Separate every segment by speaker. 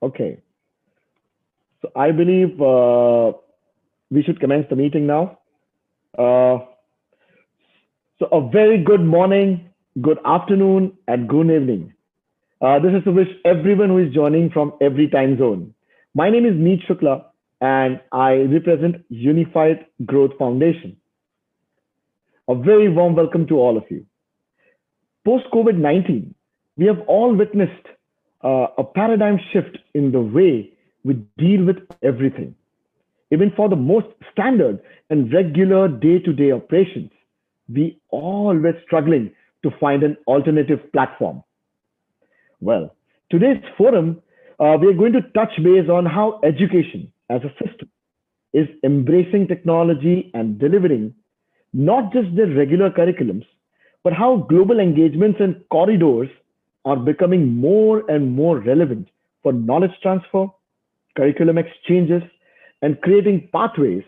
Speaker 1: Okay, so I believe we should commence the meeting now. Uh, so a very good morning, good afternoon, and good evening. This is to wish everyone who is joining from every time zone. My name is Neet Shukla, and I represent Unified Growth Foundation. A very warm welcome to all of you. Post COVID-19, we have all witnessed a paradigm shift in the way we deal with everything. Even for the most standard and regular day-to-day operations, we all were struggling to find an alternative platform. Well, today's forum, we are going to touch base on how education as a system is embracing technology and delivering not just their regular curriculums, but how global engagements and corridors are becoming more and more relevant for knowledge transfer, curriculum exchanges, and creating pathways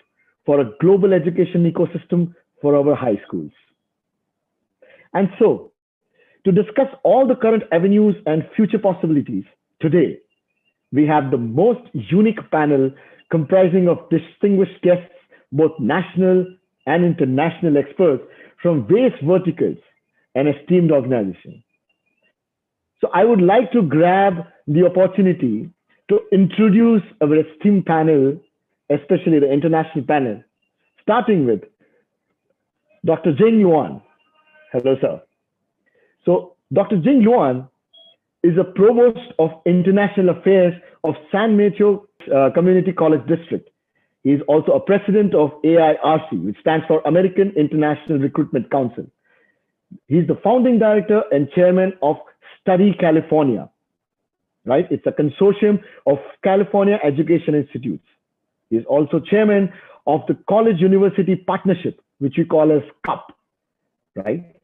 Speaker 1: for a global education ecosystem for our high schools. And so, to discuss all the current avenues and future possibilities, today we have the most unique panel comprising of distinguished guests, both national and international experts from various verticals and esteemed organizations. So I would like to grab the opportunity to introduce our esteemed panel, especially the international panel, starting with Dr. Jing Yuan. Hello, sir. So Dr. Jing Yuan is a provost of international affairs of San Mateo Community College District. He is also a president of AIRC, which stands for American International Recruitment Council. He's the founding director and chairman of Study California, right? It's a consortium of California Education Institutes. He is also chairman of the College University Partnership, which we call as CUP, right?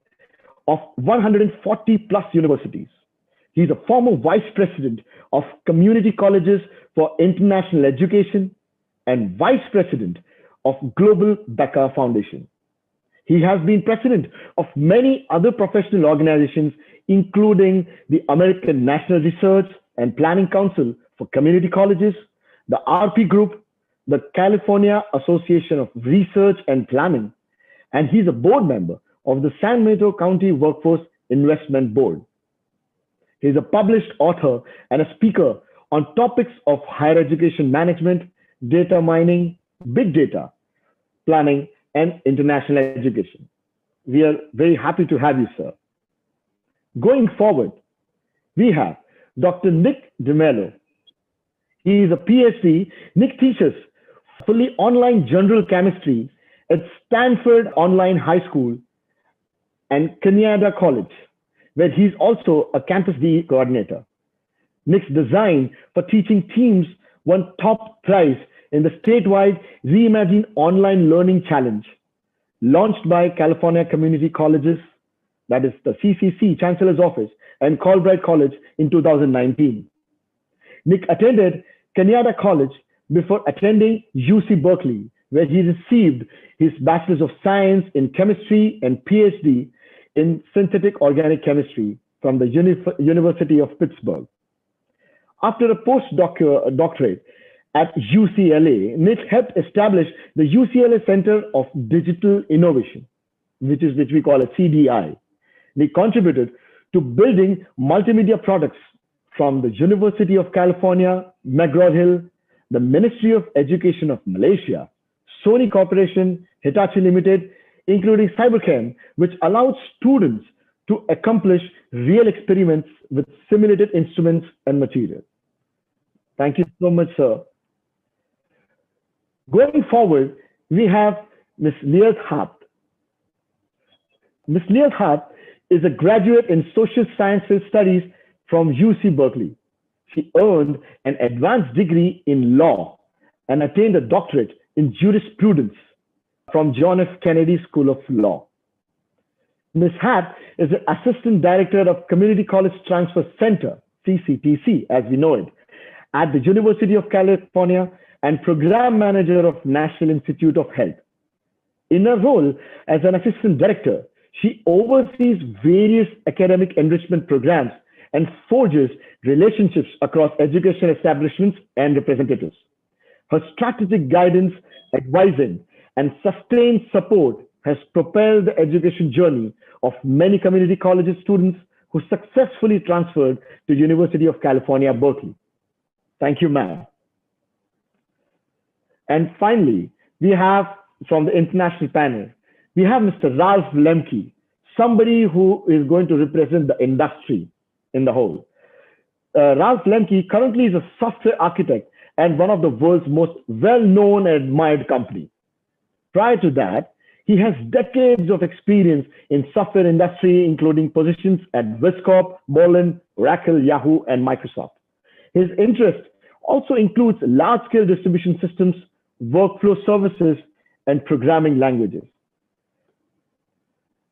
Speaker 1: Of 140 plus universities. He's a former vice president of community colleges for international education and vice president of Global Becker Foundation. He has been president of many other professional organizations, including the American National Research and Planning Council for Community Colleges, the RP Group, the California Association of Research and Planning, and he's a board member of the San Mateo County Workforce Investment Board. He's a published author and a speaker on topics of higher education management, data mining, big data, planning, and international education. We are very happy to have you, sir. Going forward, we have Dr. Nick Demelo. He is a PhD. Nick teaches fully online general chemistry at Stanford Online High School and Canada College, where he's also a campus DE coordinator. Nick's design for teaching teams won top prize in the statewide Reimagine Online Learning Challenge, launched by California Community Colleges, that is the CCC Chancellor's Office, and Colbright College in 2019. Nick attended Canada College before attending UC Berkeley, where he received his Bachelor's of Science in Chemistry and PhD in Synthetic Organic Chemistry from the University of Pittsburgh. After a postdoctorate at UCLA, Nick helped establish the UCLA Center of Digital Innovation, which we call a CDI. Nick contributed to building multimedia products from the University of California, McGraw-Hill, the Ministry of Education of Malaysia, Sony Corporation, Hitachi Limited, including Cyberchem, which allowed students to accomplish real experiments with simulated instruments and materials. Thank you so much, sir. Going forward, we have Ms. Leah Hart. Ms. Leah Hart is a graduate in Social Sciences Studies from UC Berkeley. She earned an advanced degree in law and attained a doctorate in jurisprudence from John F. Kennedy School of Law. Ms. Hart is the Assistant Director of Community College Transfer Center, CCTC, as we know it, at the University of California and Program Manager of National Institute of Health. In her role as an Assistant Director, she oversees various academic enrichment programs and forges relationships across education establishments and representatives. Her strategic guidance, advising, and sustained support has propelled the education journey of many community college students who successfully transferred to University of California, Berkeley. Thank you, ma'am. And finally, we have from the international panel, we have Mr. Ralph Lemke, somebody who is going to represent the industry in the whole. Ralph Lemke currently is a software architect and one of the world's most well-known and admired companies. Prior to that, he has decades of experience in software industry, including positions at Viscorp, Bolin, Oracle, Yahoo, and Microsoft. His interest also includes large-scale distribution systems, workflow services, and programming languages.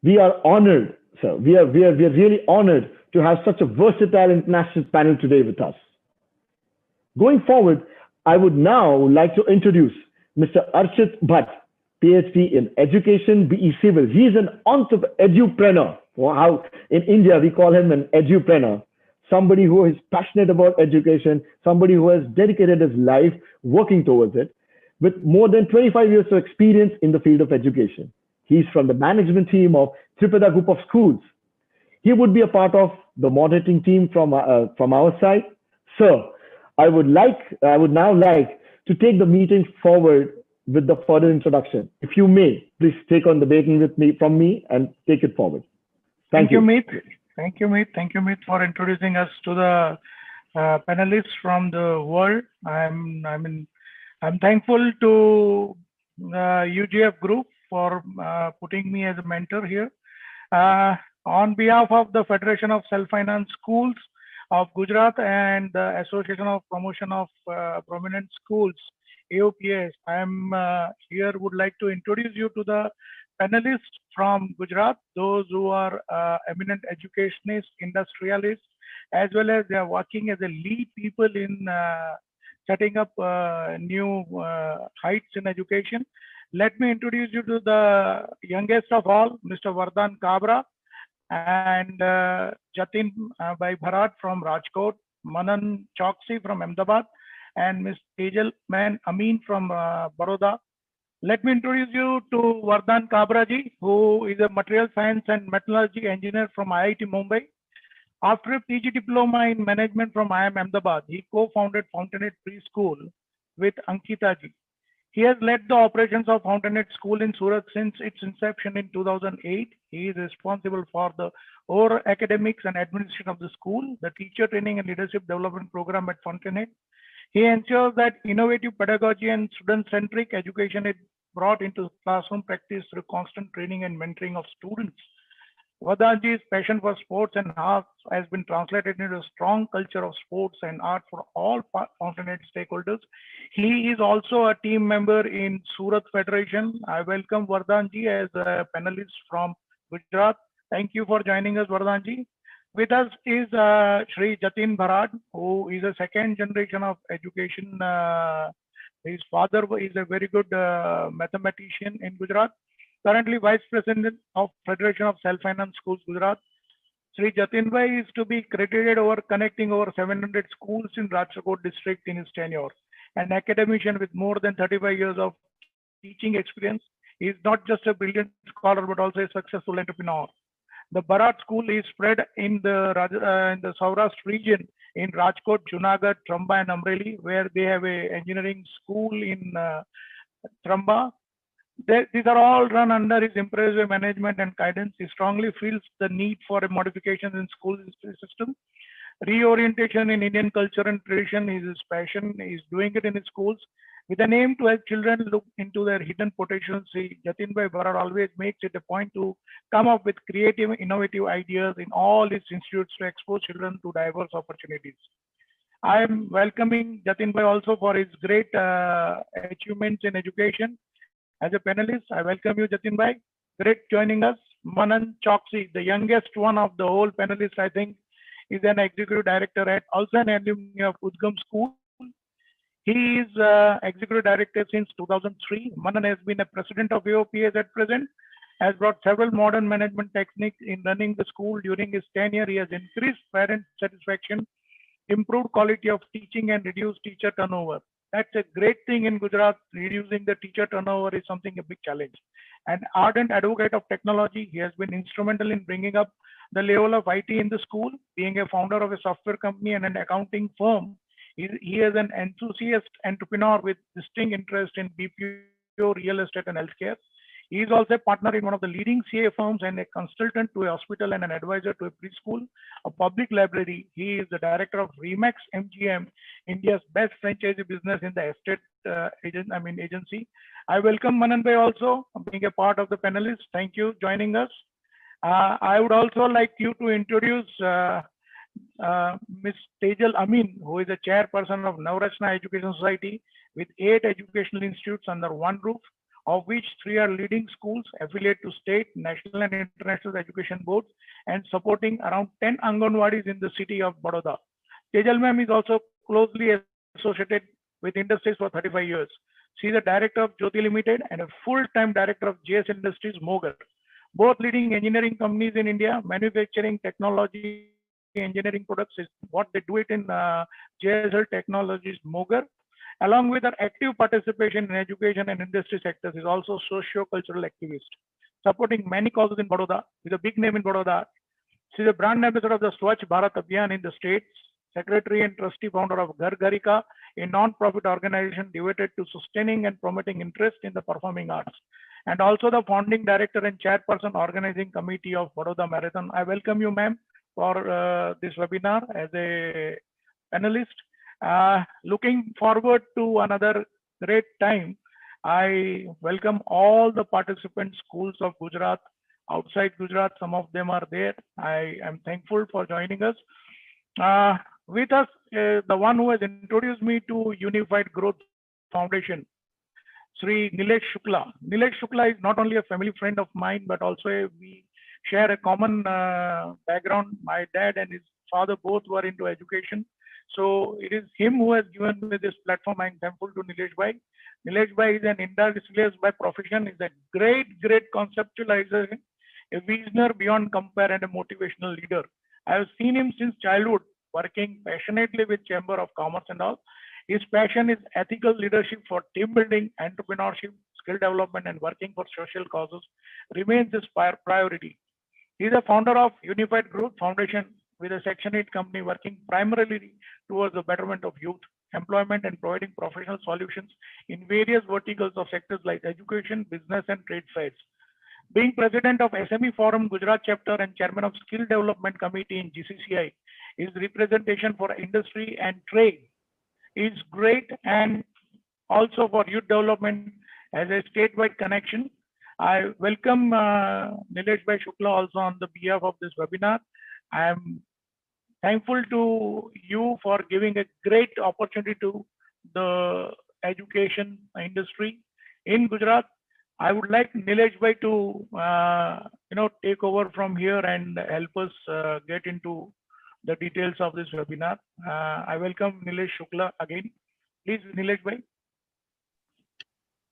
Speaker 1: We are honored, sir. We are really honored to have such a versatile international panel today with us. Going forward, I would now like to introduce Mr. Archit Bhatt, PhD in Education, BE Civil. He is an edupreneur. How in India we call him an edupreneur. Somebody who is passionate about education, somebody who has dedicated his life working towards it, with more than 25 years of experience in the field of education. He's from the management team of Tripada Group of Schools. He would be a part of the moderating team from our side. Sir, I would now like to take the meeting forward with the further introduction. If you may, please take on the baton from me and take it forward. Thank you,
Speaker 2: Meet. Thank you, Meet. Thank you, Meet, for introducing us to the panelists from the world. I'm thankful to UGF Group for putting me as a mentor here. On behalf of the Federation of Self-Finance Schools of Gujarat and the Association of Promotion of Prominent Schools, AOPS, I'm here would like to introduce you to the panelists from Gujarat, those who are eminent educationists, industrialists, as well as they are working as a lead people in setting up new heights in education. Let me introduce you to the youngest of all, Mr. Vardhan Kabra and Jatin Bhai Bharat from Rajkot, Manan Choksi from Ahmedabad, and Ms. Tejal Man Amin from Baroda. Let me introduce you to Vardhan Kabra ji, who is a material science and metallurgy engineer from IIT Mumbai. After a PG diploma in management from IIM Ahmedabad, he co-founded Fountainhead Preschool with Ankita ji. He has led the operations of Fountainhead School in Surat since its inception in 2008. He is responsible for the overall academics and administration of the school, the teacher training and leadership development program at Fountainhead. He ensures that innovative pedagogy and student-centric education is brought into classroom practice through constant training and mentoring of students. Vardhanji's passion for sports and arts has been translated into a strong culture of sports and art for all Fountainhead stakeholders. He is also a team member in Surat Federation. I welcome Vardhanji as a panelist from Gujarat. Thank you for joining us, Vardhanji. With us is Shri Jatin Bharat, who is a second generation of education. His father is a very good mathematician in Gujarat. Currently Vice President of Federation of Self-Finance Schools, Gujarat. Sri Jatin Bhai is to be credited over connecting over 700 schools in Rajkot district in his tenure. An academician with more than 35 years of teaching experience. He is not just a brilliant scholar, but also a successful entrepreneur. The Bharat School is spread in the Saurashtra region in Rajkot, Junagadh, Tramba and Amreli, where they have an engineering school in Tramba. These are all run under his impressive management and guidance. He strongly feels the need for a modification in school system. Reorientation in Indian culture and tradition is his passion. He is doing it in his schools with an aim to help children look into their hidden potential. Jatin Bhai Bharat always makes it a point to come up with creative, innovative ideas in all his institutes to expose children to diverse opportunities. I am welcoming Jatin Bhai also for his great achievements in education. As a panelist, I welcome you, Jatin Bhai. Great joining us. Manan Choksi, the youngest one of the whole panelists, I think, is an executive director at also an alumni of Udgam School. He is executive director since 2003. Manan has been a president of AOPS at present. has brought several modern management techniques in running the school. During his tenure, he has increased parent satisfaction, improved quality of teaching, and reduced teacher turnover. That's a great thing in Gujarat. Reducing the teacher turnover is something a big challenge. An ardent advocate of technology, he has been instrumental in bringing up the level of IT in the school. Being a founder of a software company and an accounting firm, he is an enthusiast entrepreneur with distinct interest in BPO, real estate, and healthcare. He is also a partner in one of the leading CA firms and a consultant to a hospital and an advisor to a preschool, a public library. He is the director of Remax MGM, India's best franchisee business in the estate agency. I welcome Manan Bhai also being a part of the panelists. Thank you joining us. I would also like you to introduce Ms. Tejal Amin, who is the chairperson of Navrajna Education Society with 8 educational institutes under one roof, of which 3 are leading schools affiliated to state, national, and international education boards, and supporting around 10 Anganwadis in the city of Baroda. Tejal ma'am is also closely associated with industries for 35 years. She is the director of Jyoti Limited and a full-time director of JS Industries Mogar, both leading engineering companies in India. Manufacturing technology engineering products is what they do it in JSL Technologies Mogar. Along with her active participation in education and industry sectors, is also socio-cultural activist, supporting many causes in Baroda, with a big name in Baroda. She is a brand ambassador of the Swachh Bharat Abhiyan in the states, secretary and trustee founder of Ghar Gharika, a non-profit organization devoted to sustaining and promoting interest in the performing arts, and also the founding director and chairperson organizing committee of Baroda Marathon. I welcome you, ma'am, for this webinar as a panelist. Looking forward to another great time. I welcome all the participant schools of Gujarat, outside Gujarat, some of them are there. I am thankful for joining us. With us, the one who has introduced me to Unified Growth Foundation, Sri Nilesh Shukla. Nilesh Shukla is not only a family friend of mine, but also we share a common background. My dad and his father both were into education. So it is him who has given me this platform. I am thankful to Nilesh Bhai. Nilesh Bhai is an industrialist by profession, is a great conceptualizer, a visionary beyond compare, and a motivational leader. I have seen him since childhood, working passionately with Chamber of Commerce and all. His passion is ethical leadership for team building, entrepreneurship, skill development, and working for social causes remains his priority. He is a founder of Unified Growth Foundation with a Section 8 company working primarily towards the betterment of youth, employment, and providing professional solutions in various verticals of sectors like education, business, and trade fairs. Being president of SME Forum Gujarat Chapter and chairman of Skill Development Committee in GCCI, his representation for industry and trade is great, and also for youth development as a statewide connection. I welcome Nilesh Bhai Shukla also on the behalf of this webinar. I am thankful to you for giving a great opportunity to the education industry in Gujarat. I would like Nilesh Bhai to take over from here and help us get into the details of this webinar. I welcome Nilesh Shukla again. Please, Nilesh Bhai.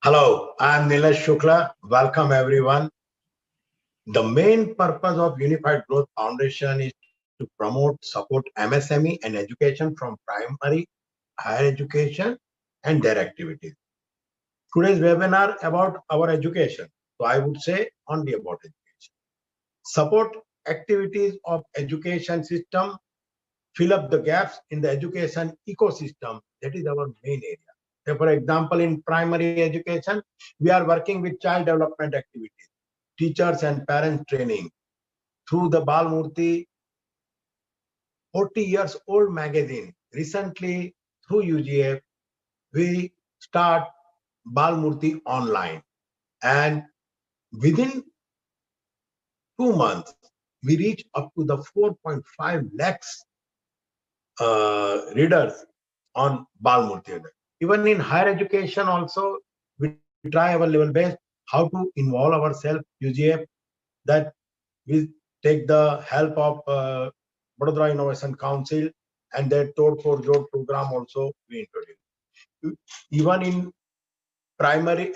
Speaker 3: Hello, I am Nilesh Shukla. Welcome everyone. The main purpose of Unified Growth Foundation is to promote, support MSME and education from primary, higher education and their activities. Today's webinar about our education. So I would say only about education. Support activities of education system, fill up the gaps in the education ecosystem. That is our main area. So for example, in primary education, we are working with child development activities, teachers and parents training. Through the Balmurti 40 years old magazine, recently through UGF, we start Balmurti online. And within 2 months, we reach up to the 4.5 lakhs readers on Balmurti. Even in higher education also, we try our level best how to involve ourselves, UGF, that we take the help of Vadodara Innovation Council and their Tod for Jod program also we introduce. Even in primary,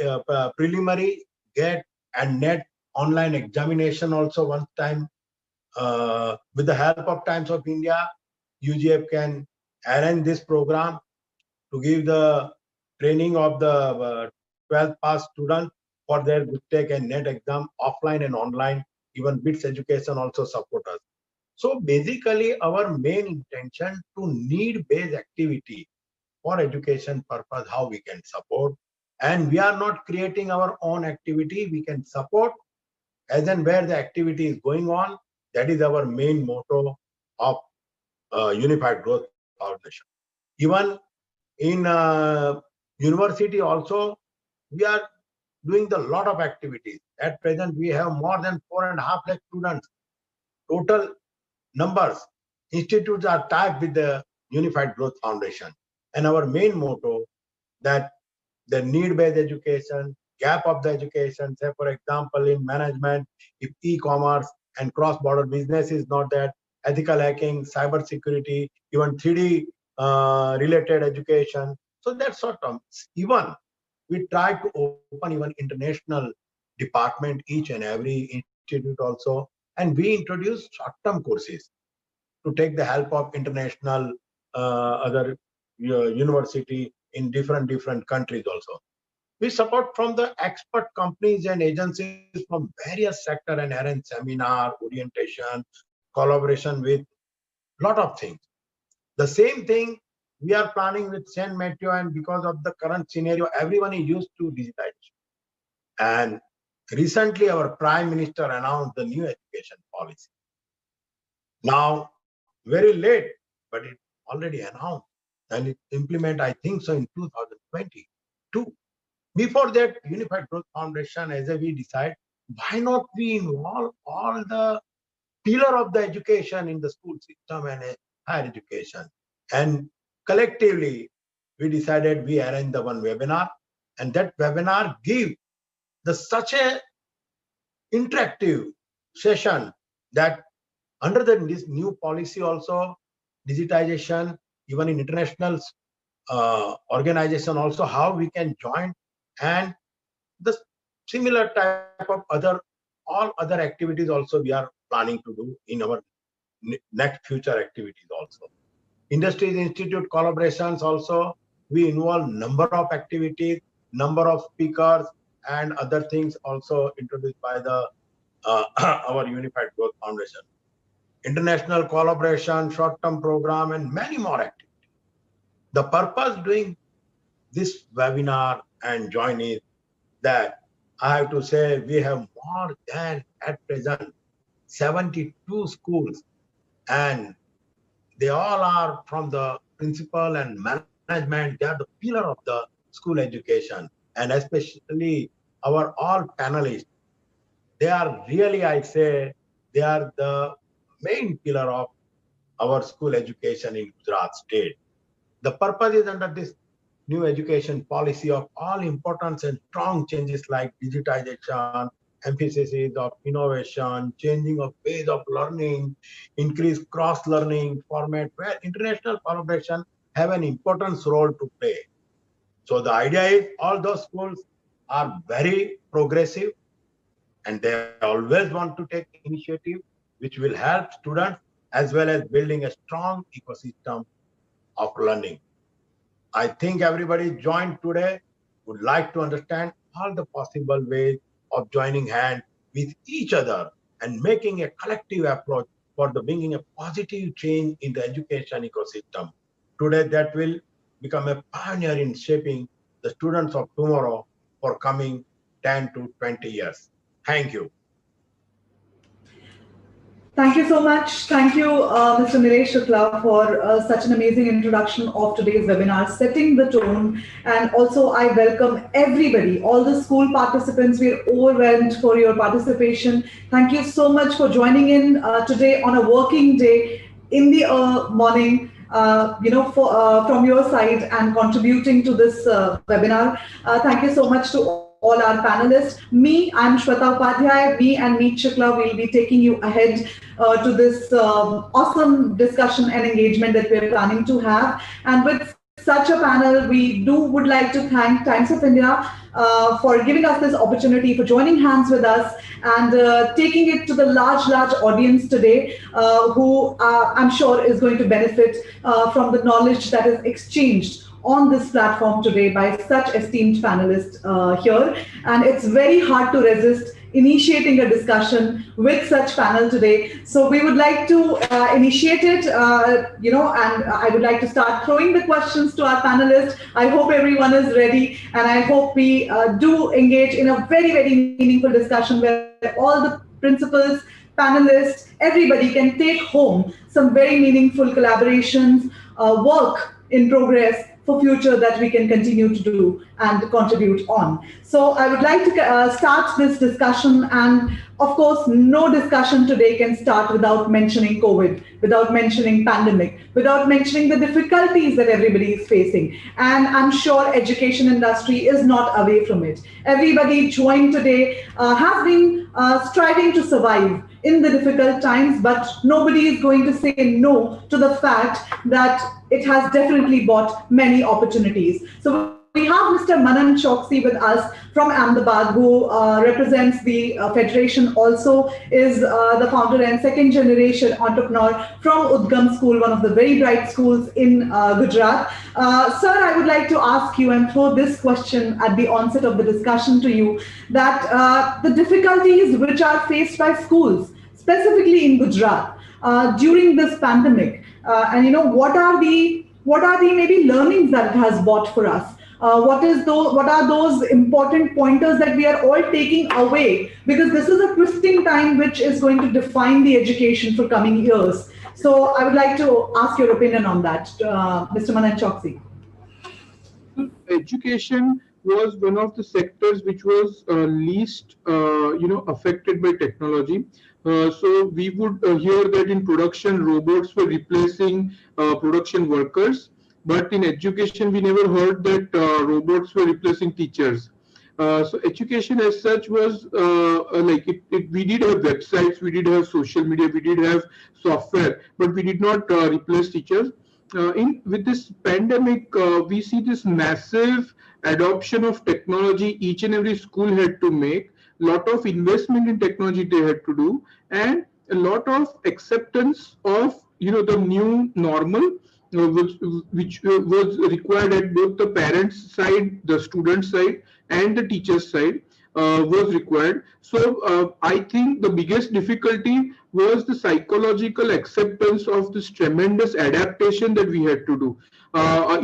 Speaker 3: preliminary, GATE and NET online examination also one time. With the help of Times of India, UGF can arrange this program to give the training of the 12th pass students for their good take and net exam offline and online. Even BITS Education also support us. So basically our main intention to need-based activity for education purpose, how we can support. And we are not creating our own activity, we can support as and where the activity is going on. That is our main motto of Unified Growth Foundation. Even in university also, we are doing the lot of activities. At present, we have more than 4.5 lakh students. Total numbers. Institutes are tied with the Unified Growth Foundation. And our main motto that the need-based education, gap of the education, say for example, in management, if e-commerce and cross-border business is not that, ethical hacking, cyber security, even 3D related education. So that's sort of, even we try to open even international department, each and every institute also, and we introduce short-term courses to take the help of international other university in different countries also. We support from the expert companies and agencies from various sector and arrange seminar, orientation, collaboration with lot of things. The same thing we are planning with St. Mateo, and because of the current scenario, everyone is used to digitization. And recently our Prime Minister announced the new education policy. Now, very late, but it already announced and it implement, I think so, in 2022. Before that, Unified Growth Foundation, as we decide, why not we involve all the pillar of the education in the school system and higher education. And collectively, we decided we arrange the one webinar, and that webinar give the such a interactive session that under this new policy also, digitization, even in international organization also, how we can join, and the similar type of all other activities also we are planning to do in our next future activities also. Industries Institute collaborations also, we involve number of activities, number of speakers, and other things also introduced by the our Unified Growth Foundation. International collaboration, short-term program, and many more activities. The purpose doing this webinar and join is that I have to say we have more than at present 72 schools, and they all are from the principal and management. They are the pillar of the school education, and especially our all panelists. They are really, I say, they are the main pillar of our school education in Gujarat state. The purpose is under this new education policy of all importance and strong changes like digitization, emphasis of innovation, changing of ways of learning, increased cross-learning format where international collaboration have an important role to play. So the idea is all those schools are very progressive and they always want to take initiative which will help students as well as building a strong ecosystem of learning. I think everybody joined today would like to understand all the possible ways of joining hands with each other and making a collective approach for the bringing a positive change in the education ecosystem. Today, that will become a pioneer in shaping the students of tomorrow for coming 10 to 20 years. Thank you.
Speaker 4: Thank you so much. Thank you, Mr. Nilesh Shukla, for such an amazing introduction of today's webinar, setting the tone. And also, I welcome everybody, all the school participants. We're overwhelmed for your participation. Thank you so much for joining in today on a working day in the morning. From your side and contributing to this webinar. Thank you so much to all our panelists. I'm Shweta Upadhyay. Me and Meet Shukla will be taking you ahead to this awesome discussion and engagement that we're planning to have. And with such a panel. We would like to thank Times of India for giving us this opportunity, for joining hands with us and taking it to the large audience today, who I'm sure is going to benefit from the knowledge that is exchanged on this platform today by such esteemed panelists here. And it's very hard to resist initiating a discussion with such panel today. So we would like to initiate it, and I would like to start throwing the questions to our panelists. I hope everyone is ready, and I hope we do engage in a very, very meaningful discussion where all the principals, panelists, everybody can take home some very meaningful collaborations, work in progress for future that we can continue to do and contribute on. So I would like to start this discussion, and of course, no discussion today can start without mentioning COVID, without mentioning pandemic, without mentioning the difficulties that everybody is facing. And I'm sure education industry is not away from it. Everybody joined today has been striving to survive in the difficult times, but nobody is going to say no to the fact that it has definitely brought many opportunities. So we have Mr. Manan Choksi with us from Ahmedabad, who represents the federation, also is the founder and second generation entrepreneur from Udgam School, one of the very bright schools in Gujarat. Sir, I would like to ask you and throw this question at the onset of the discussion to you, that the difficulties which are faced by schools, specifically in Gujarat, during this pandemic, and what are the maybe learnings that it has brought for us? What are those important pointers that we are all taking away? Because this is a twisting time which is going to define the education for coming years. So I would like to ask your opinion on that, Mr. Manan Choksi.
Speaker 5: Education was one of the sectors which was least, affected by technology. So we would hear that in production, robots were replacing production workers. But in education, we never heard that robots were replacing teachers. So education as such was we did have websites, we did have social media, we did have software, but we did not replace teachers. With this pandemic, we see this massive adoption of technology each and every school had to make, lot of investment in technology they had to do, and a lot of acceptance of the new normal, which was required at both the parents' side, the student side, and the teacher's side was required. So I think the biggest difficulty was the psychological acceptance of this tremendous adaptation that we had to do.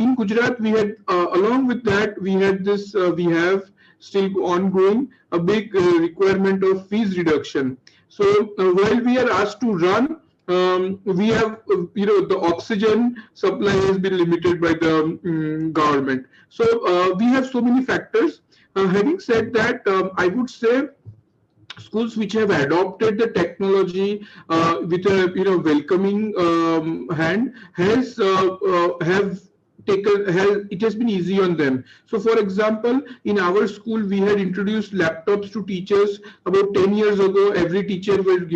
Speaker 5: In Gujarat, we had, along with that, we had this, we have still ongoing a big requirement of fees reduction. So while we are asked to run, we have, the oxygen supply has been limited by the government. So we have so many factors. Having said that, I would say schools which have adopted the technology with a welcoming hand it has been easy on them. So for example, in our school, we had introduced laptops to teachers about 10 years ago. Every teacher was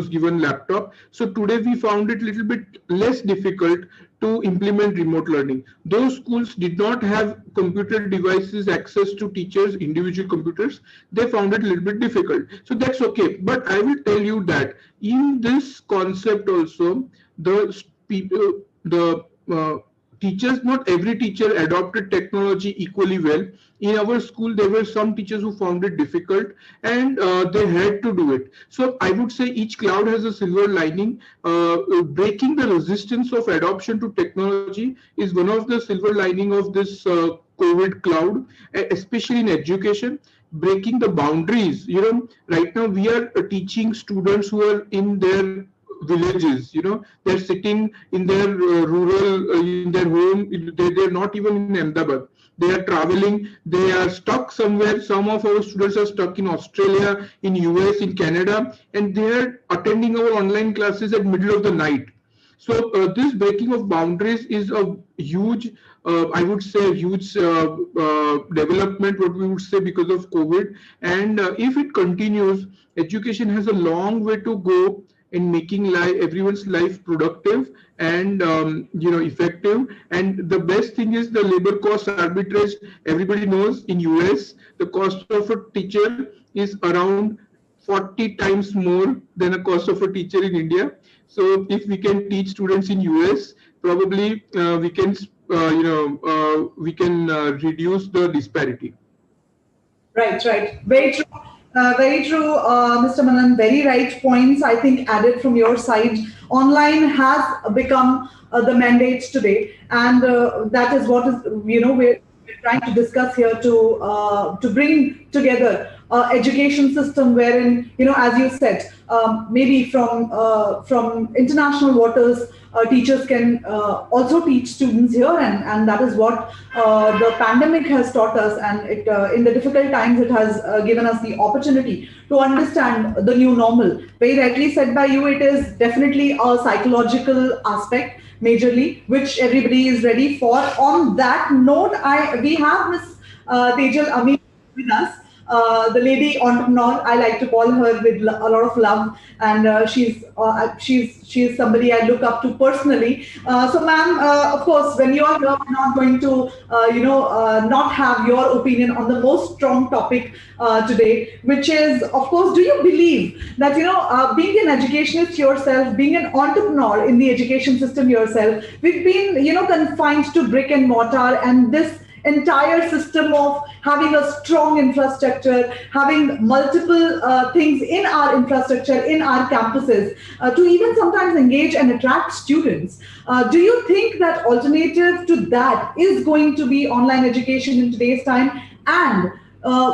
Speaker 5: given laptop. So today we found it a little bit less difficult to implement remote learning. Those schools did not have computer devices access to teachers, individual computers. They found it a little bit difficult. So that's okay. But I will tell you that in this concept also, teachers, not every teacher adopted technology equally well. In our school, there were some teachers who found it difficult and they had to do it. So I would say each cloud has a silver lining. Breaking the resistance of adoption to technology is one of the silver lining of this COVID cloud, especially in education. Breaking the boundaries. Right now we are teaching students who are in their villages, they're sitting in their rural, in their home, they're not even in Ahmedabad. They are traveling, they are stuck somewhere. Some of our students are stuck in Australia, in US, in Canada, and they are attending our online classes at middle of the night. So this breaking of boundaries is a huge, I would say, huge development, what we would say, because of COVID. And if it continues, education has a long way to go and making everyone's life productive and effective. And the best thing is the labor cost arbitrage. Everybody knows in US the cost of a teacher is around 40 times more than a cost of a teacher in India. So if we can teach students in US, probably we can reduce the disparity.
Speaker 4: Right, right. Very true, Mr. Manan. Very right points, I think, added from your side. Online has become the mandate today, and that is what is, we're trying to discuss here to bring together education system wherein, as you said, maybe from international waters, teachers can also teach students here, and that is what the pandemic has taught us, and in the difficult times it has given us the opportunity to understand the new normal. Very rightly said by you, it is definitely a psychological aspect majorly, which everybody is ready for. On that note, we have Miss Tejal Ami with us, the lady entrepreneur. I like to call her with a lot of love, and she's somebody I look up to personally. So, ma'am, of course, when you are here, we're not going to not have your opinion on the most strong topic today, which is, of course, do you believe that being an educationist yourself, being an entrepreneur in the education system yourself, we've been confined to brick and mortar, and this entire system of having a strong infrastructure, having multiple things in our infrastructure, in our campuses, to even sometimes engage and attract students. Do you think that alternative to that is going to be online education in today's time? And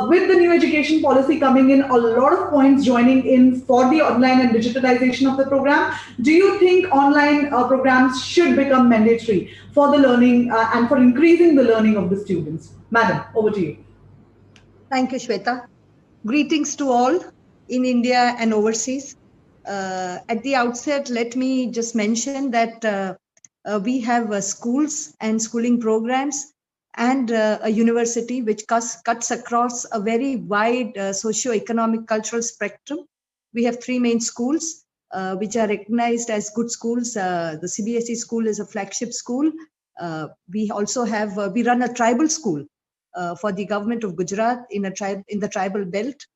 Speaker 4: with the new education policy coming in, a lot of points joining in for the online and digitalization of the program, do you think online programs should become mandatory for the learning and for increasing the learning of the students? Madam, over to you.
Speaker 6: Thank you, Shweta. Greetings to all in India and overseas. At the outset, let me just mention that we have schools and schooling programs and a university which cuts across a very wide socio-economic cultural spectrum. We have three main schools which are recognized as good schools. The CBSE school is a flagship school. We also have, we run a tribal school for the government of Gujarat in the tribal belt.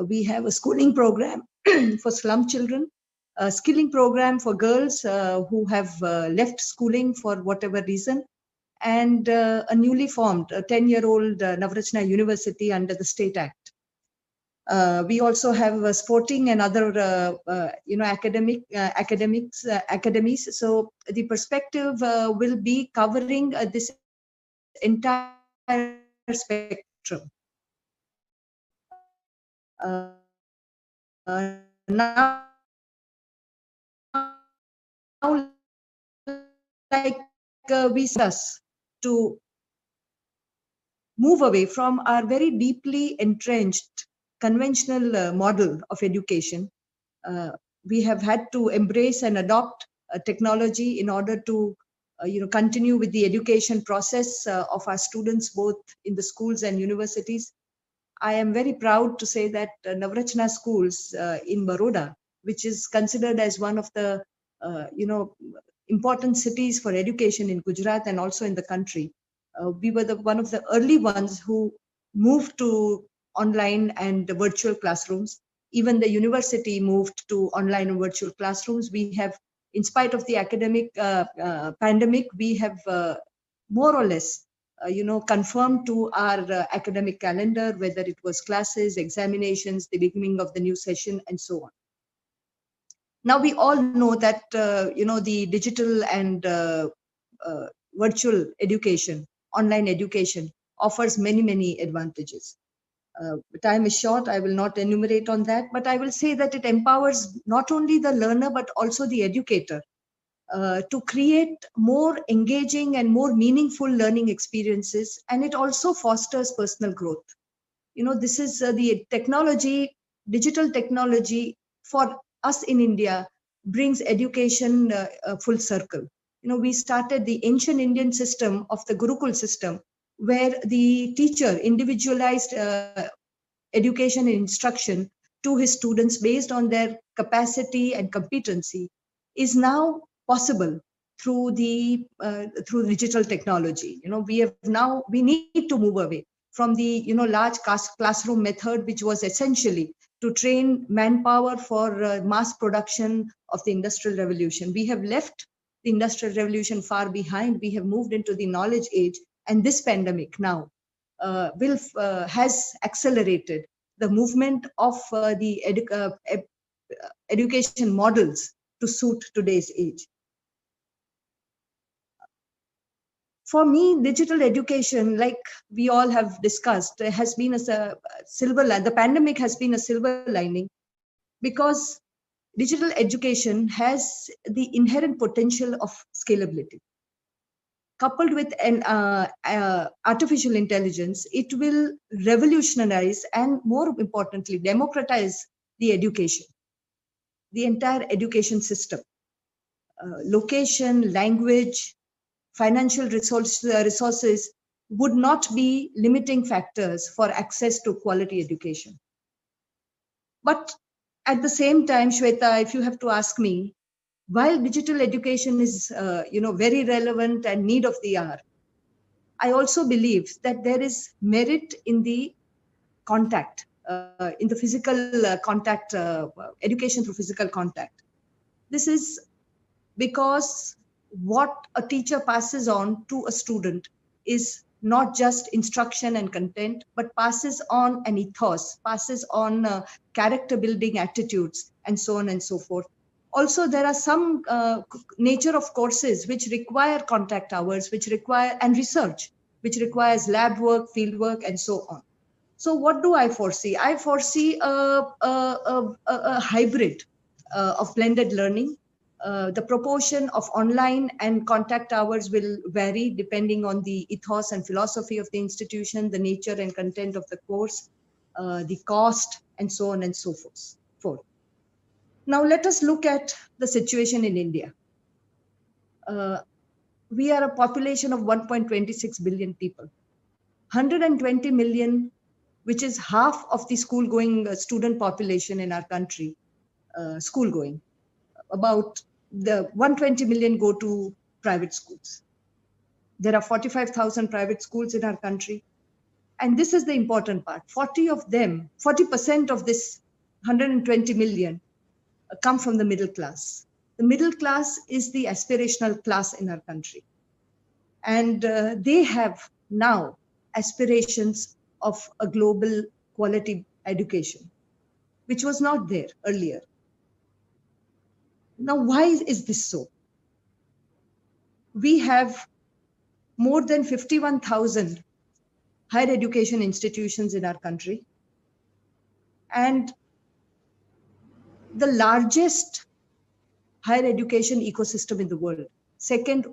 Speaker 6: We have a schooling program for slum children, a skilling program for girls who have left schooling for whatever reason, and a newly formed 10-year-old Navrajna University under the State Act. We also have sporting and other, academies. So the perspective will be covering this entire spectrum. Now, we us to move away from our very deeply entrenched conventional model of education. We have had to embrace and adopt technology in order to continue with the education process of our students, both in the schools and universities. I am very proud to say that Navrajna schools in Baroda, which is considered as one of the important cities for education in Gujarat and also in the country, we were one of the early ones who moved to online and virtual classrooms. Even the university moved to online and virtual classrooms. We have, in spite of the academic pandemic, we have more or less confirmed to our academic calendar, whether it was classes, examinations, the beginning of the new session, and so on. Now we all know that the digital and virtual education, online education, offers many advantages. Time is short, I will not enumerate on that, but I will say that it empowers not only the learner but also the educator to create more engaging and more meaningful learning experiences, and it also fosters personal growth. This is the technology, digital technology for us in India brings education full circle. We started the ancient Indian system of the Gurukul system, where the teacher individualized education and instruction to his students based on their capacity and competency is now possible through the through digital technology. We need to move away from the large classroom method, which was essentially to train manpower for mass production of the Industrial Revolution. We have left the Industrial Revolution far behind. We have moved into the knowledge age, and this pandemic now has accelerated the movement of the education models to suit today's age. For me, digital education, like we all have discussed, has been a silver lining. The pandemic has been a silver lining because digital education has the inherent potential of scalability. Coupled with an artificial intelligence, it will revolutionize and, more importantly, democratize the education, the entire education system. Location, language, financial resources would not be limiting factors for access to quality education. But at the same time, Shweta, if you have to ask me, while digital education is very relevant and need of the hour, I also believe that there is merit in the contact, in the physical contact, education through physical contact. This is because what a teacher passes on to a student is not just instruction and content, but passes on an ethos, passes on character building attitudes, and so on and so forth. Also, there are some nature of courses which require contact hours, which require, and research, which requires lab work, field work, and so on. So what do I foresee? I foresee a hybrid of blended learning. The proportion of online and contact hours will vary depending on the ethos and philosophy of the institution, the nature and content of the course, the cost, and so on and so forth. Now let us look at the situation in India. We are a population of 1.26 billion people. 120 million, which is half of the school-going student population in our country, school-going. About the 120 million go to private schools. There are 45,000 private schools in our country. And this is the important part. 40% of this 120 million come from the middle class. The middle class is the aspirational class in our country. And they have now aspirations of a global quality education, which was not there earlier. Now, why is this so? We have more than 51,000 higher education institutions in our country. And the largest higher education ecosystem in the world,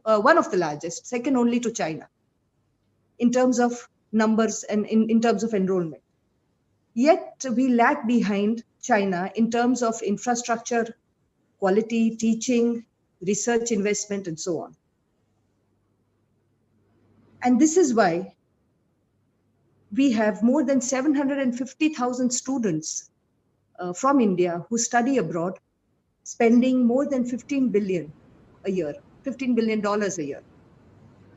Speaker 6: one of the largest, second only to China, in terms of numbers and in terms of enrollment. Yet we lag behind China in terms of infrastructure, quality, teaching, research investment, and so on. And this is why we have more than 750,000 students from India who study abroad, spending more than $15 billion a year.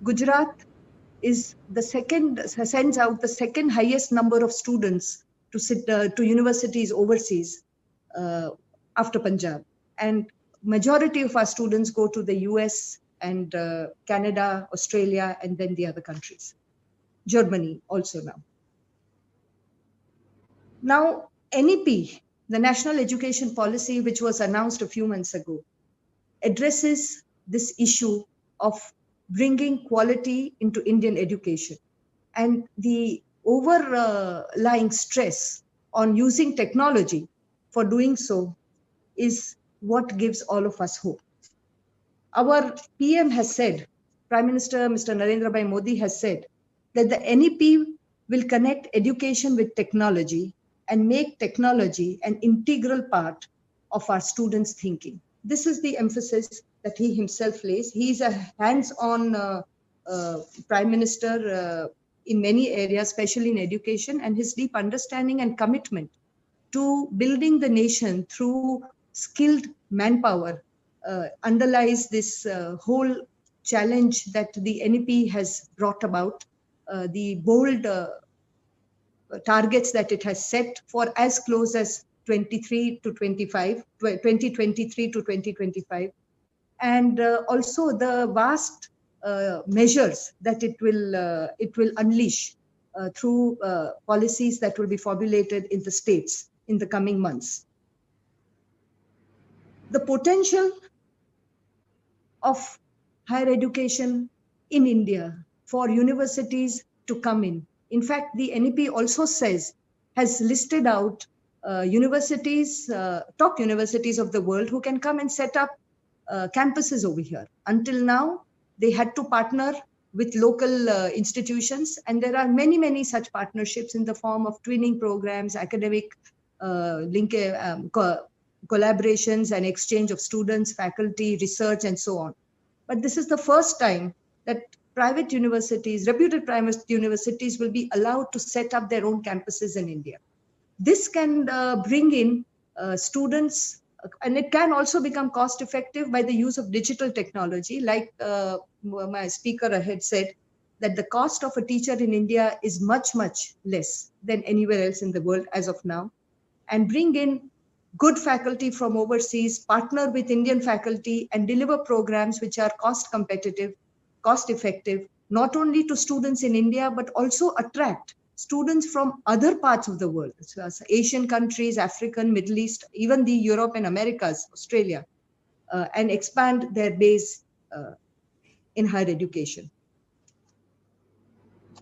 Speaker 6: Gujarat is sends out the second highest number of students to universities overseas after Punjab. And majority of our students go to the US and Canada, Australia, and then the other countries. Germany also now. Now, NEP, the National Education Policy, which was announced a few months ago, addresses this issue of bringing quality into Indian education. And the overlying stress on using technology for doing so is what gives all of us hope. Our PM has said, Prime Minister Mr. Narendra Bhai Modi has said that the NEP will connect education with technology and make technology an integral part of our students' thinking. This is the emphasis that he himself lays. He is a hands-on Prime Minister in many areas, especially in education, and his deep understanding and commitment to building the nation through skilled manpower underlies this whole challenge that the NEP has brought about, the bold targets that it has set for as close as 2023 to 2025, and also the vast measures that it will unleash through policies that will be formulated in the states in the coming months. The potential of higher education in India for universities to come in. In fact, the NEP also has listed out universities, top universities of the world who can come and set up campuses over here. Until now, they had to partner with local institutions, and there are many such partnerships in the form of twinning programs, academic collaborations and exchange of students, faculty, research, and so on. But this is the first time that private universities, reputed private universities, will be allowed to set up their own campuses in India. This can bring in students, and it can also become cost effective by the use of digital technology. Like my speaker ahead said, that the cost of a teacher in India is much less than anywhere else in the world as of now, and bring in good faculty from overseas, partner with Indian faculty, and deliver programs which are cost competitive, cost effective, not only to students in India, but also attract students from other parts of the world, so as Asian countries, African, Middle East, even the Europe and Americas, Australia, and expand their base in higher education.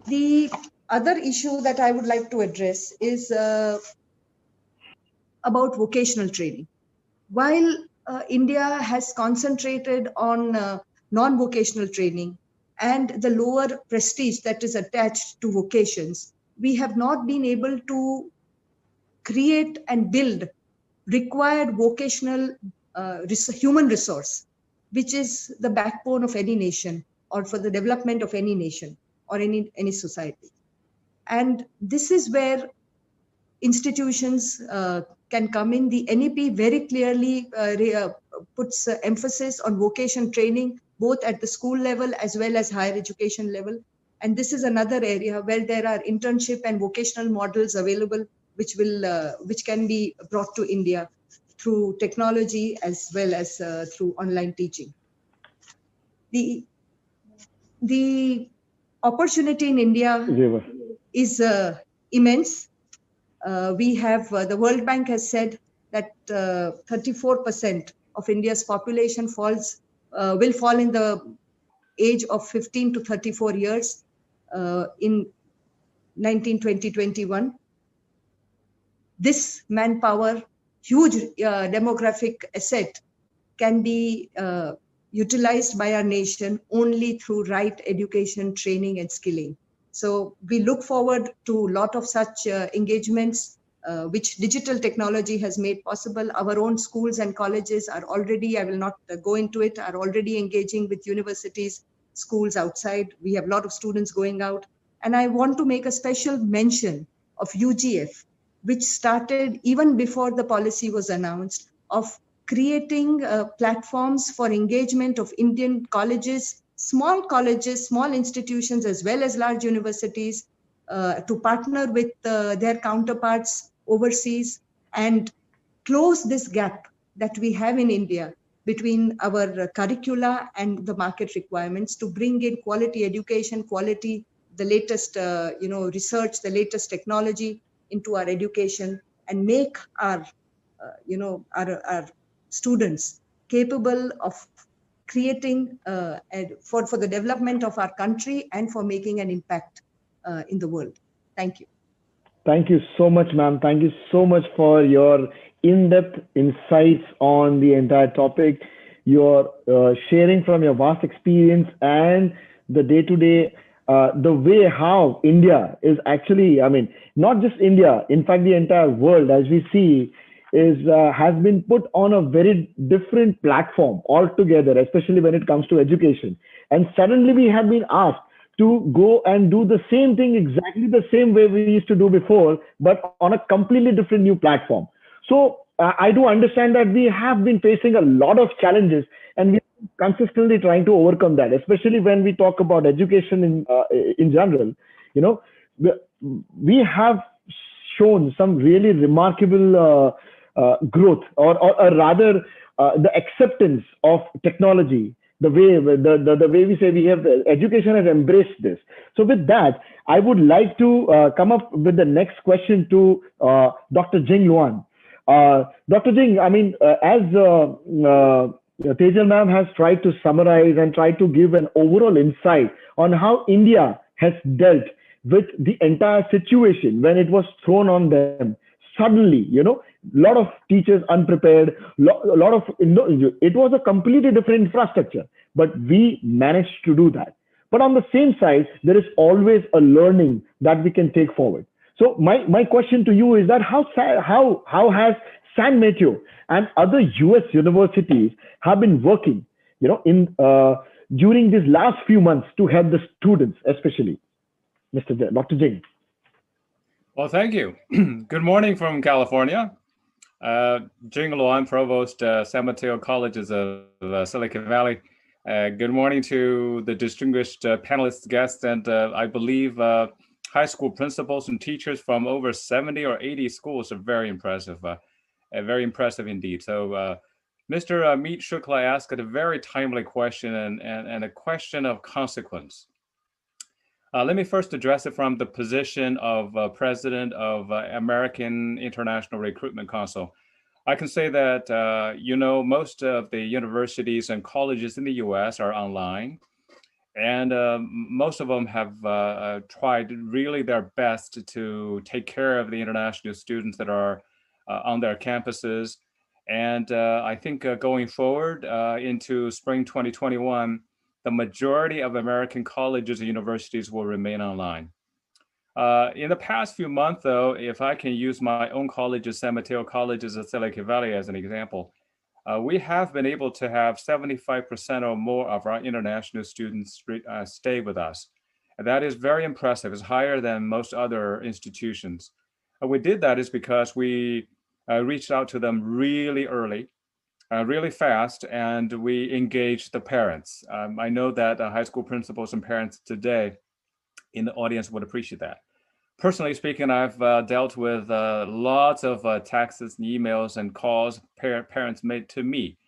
Speaker 6: The other issue that I would like to address is about vocational training. While India has concentrated on non-vocational training and the lower prestige that is attached to vocations, we have not been able to create and build required vocational human resource, which is the backbone of any nation, or for the development of any nation or any society. And this is where institutions can come in. The NEP very clearly puts emphasis on vocation training, both at the school level as well as higher education level. And this is another area where there are internship and vocational models available, which can be brought to India through technology as well as through online teaching. The opportunity in India is immense. We have, the World Bank has said that 34% of India's population will fall in the age of 15 to 34 years in 2021. This manpower, huge demographic asset, can be utilized by our nation only through right education, training, and skilling. So we look forward to a lot of such engagements, which digital technology has made possible. Our own schools and colleges are already, I will not go into it, are already engaging with universities, schools outside. We have a lot of students going out. And I want to make a special mention of UGF, which started even before the policy was announced, of creating platforms for engagement of Indian colleges, small institutions, as well as large universities, to partner with their counterparts overseas and close this gap that we have in India between our curricula and the market requirements, to bring in quality education, the latest research, the latest technology into our education, and make our students capable of creating for the development of our country and for making an impact in the world. Thank you.
Speaker 1: Thank you so much, ma'am. Thank you so much for your in-depth insights on the entire topic, your sharing from your vast experience and the day-to-day, the way how India is actually, I mean, not just India, in fact, the entire world, as we see, has been put on a very different platform altogether, especially when it comes to education. And suddenly we have been asked to go and do the same thing exactly the same way we used to do before, but on a completely different new platform. So I do understand that we have been facing a lot of challenges, and we are consistently trying to overcome that, especially when we talk about education in general. You know, we have shown some really remarkable growth, or rather, the acceptance of technology. The way we say we have education has embraced this. So with that, I would like to come up with the next question to Dr. Jing Luan. Dr. Jing, I mean, as Tejal ma'am has tried to summarize and try to give an overall insight on how India has dealt with the entire situation when it was thrown on them suddenly, a lot of teachers unprepared, lot of, it was a completely different infrastructure, but we managed to do that. But on the same side, there is always a learning that we can take forward. So my question to you is that how has San Mateo and other US universities have been working, during these last few months to help the students, especially, Dr. Jing?
Speaker 7: Well, thank you. Good morning from California. Jing Luan, Provost, San Mateo Colleges of Silicon Valley. Good morning to the distinguished panelists, guests, and I believe high school principals and teachers from over 70 or 80 schools are very impressive indeed. So Mr. Meet Shukla asked a very timely question and a question of consequence. Let me first address it from the position of president of American International Recruitment Council. I can say that, most of the universities and colleges in the US are online, and most of them have tried really their best to take care of the international students that are on their campuses. And I think going forward into spring 2021, the majority of American colleges and universities will remain online. In the past few months, though, if I can use my own colleges, San Mateo Colleges of Silicon Valley as an example, we have been able to have 75% or more of our international students stay with us. And that is very impressive. It's higher than most other institutions. We did that is because we reached out to them really early, really fast, and we engaged the parents. I know that high school principals and parents today in the audience would appreciate that. Personally speaking, I've dealt with lots of texts and emails and calls parents made to me.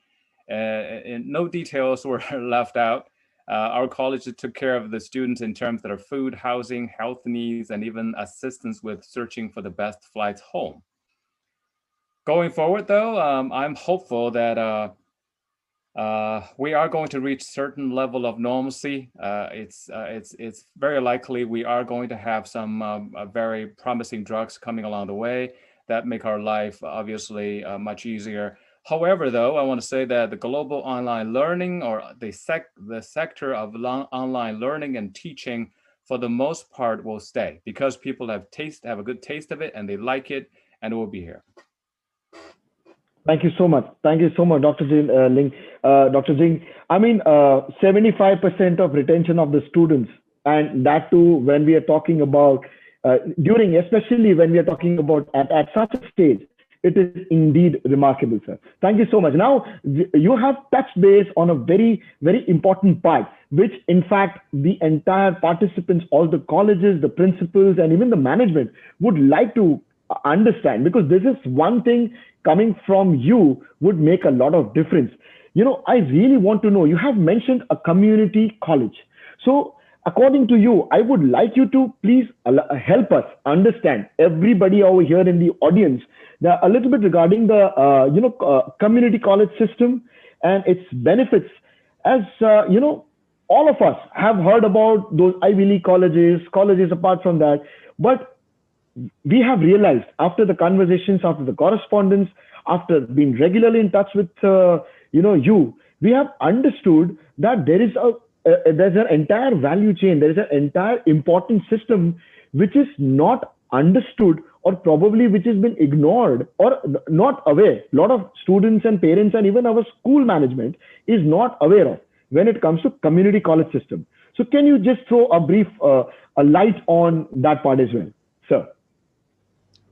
Speaker 7: And no details were left out. Our college took care of the students in terms of their food, housing, health needs, and even assistance with searching for the best flights home. Going forward, though, I'm hopeful that we are going to reach certain level of normalcy. It's very likely we are going to have some very promising drugs coming along the way that make our life obviously much easier. However, though, I want to say that the global online learning, or the sector of online learning and teaching, for the most part, will stay because people have a good taste of it and they like it, and it will be here.
Speaker 1: Thank you so much. Thank you so much, Dr. Jing. Dr. Jing, I mean, 75% of retention of the students, and that too when we are talking about especially when we are talking about at such a stage, it is indeed remarkable, sir. Thank you so much. Now, you have touched base on a very, very important part, which in fact the entire participants, all the colleges, the principals, and even the management would like to understand, because this is one thing coming from you would make a lot of difference. I really want to know, you have mentioned a community college. So according to you, I would like you to please help us understand, everybody over here in the audience, a little bit regarding the community college system and its benefits. As all of us have heard about those Ivy League colleges apart from that, but we have realized after the conversations, after the correspondence, after being regularly in touch with you, we have understood that there's an entire value chain, there is an entire important system which is not understood, or probably which has been ignored or not aware. A lot of students and parents and even our school management is not aware of when it comes to community college system. So can you just throw a brief a light on that part as well, sir?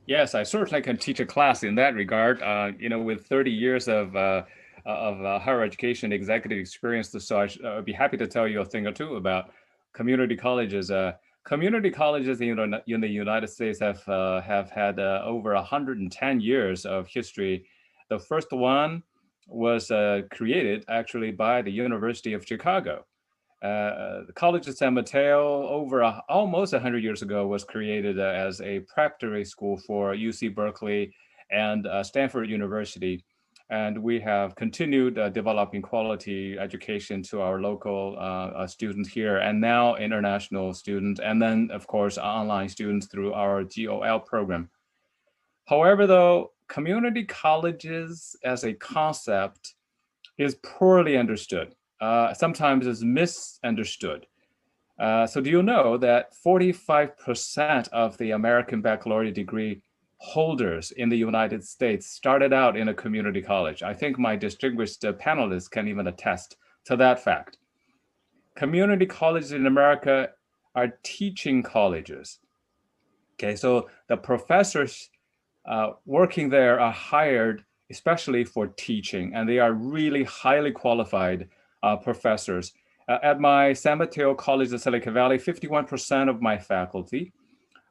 Speaker 7: Yes, I certainly can teach a class in that regard. With 30 years of higher education executive experience, so I'd be happy to tell you a thing or two about community colleges. Community colleges in the United States have had over 110 years of history. The first one was created actually by the University of Chicago. The College of San Mateo, almost 100 years ago, was created as a preparatory school for UC Berkeley and Stanford University. And we have continued developing quality education to our local students here, and now international students, and then, of course, online students through our GOL program. However, though, community colleges as a concept is poorly understood. Sometimes is misunderstood. So do you know that 45% of the American baccalaureate degree holders in the United States started out in a community college? I think my distinguished panelists can even attest to that fact. Community colleges in America are teaching colleges. Okay, so the professors working there are hired especially for teaching, and they are really highly qualified professors. At my San Mateo College of Silicon Valley, 51% of my faculty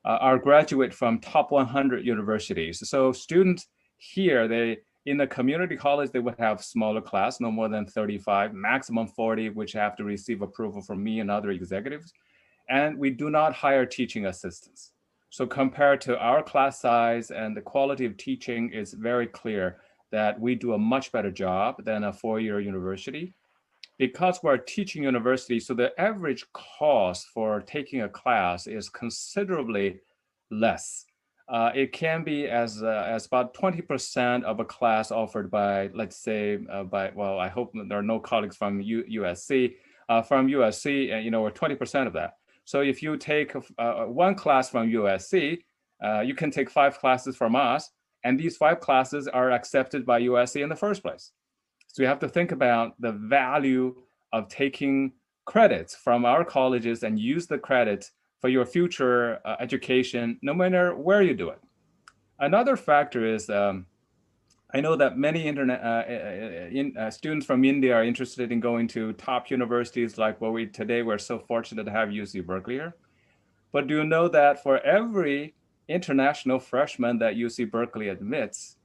Speaker 7: are graduate from top 100 universities. So students here, in the community college, they would have smaller class, no more than 35, maximum 40, which have to receive approval from me and other executives. And we do not hire teaching assistants. So compared to our class size and the quality of teaching, it's very clear that we do a much better job than a four-year university. Because we're a teaching university, so the average cost for taking a class is considerably less. It can be as about 20% of a class offered by, let's say, I hope there are no colleagues from USC, or 20% of that. So if you take one class from USC, you can take 5 classes from us, and these 5 classes are accepted by USC in the first place. So you have to think about the value of taking credits from our colleges and use the credits for your future education, no matter where you do it. Another factor is, I know that many students from India are interested in going to top universities like today we're so fortunate to have UC Berkeley here. But do you know that for every international freshman that UC Berkeley admits,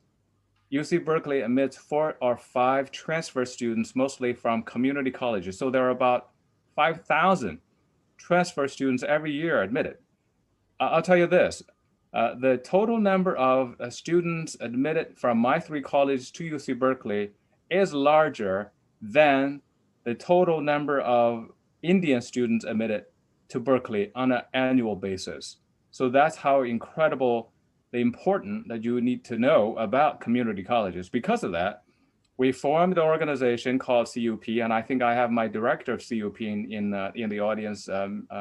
Speaker 7: UC Berkeley admits 4 or 5 transfer students, mostly from community colleges. So there are about 5,000 transfer students every year admitted. I'll tell you this, the total number of students admitted from my 3 colleges to UC Berkeley is larger than the total number of Indian students admitted to Berkeley on an annual basis. So that's how incredible important that you need to know about community colleges. Because of that, we formed an organization called CUP, and I think I have my director of CUP in the audience,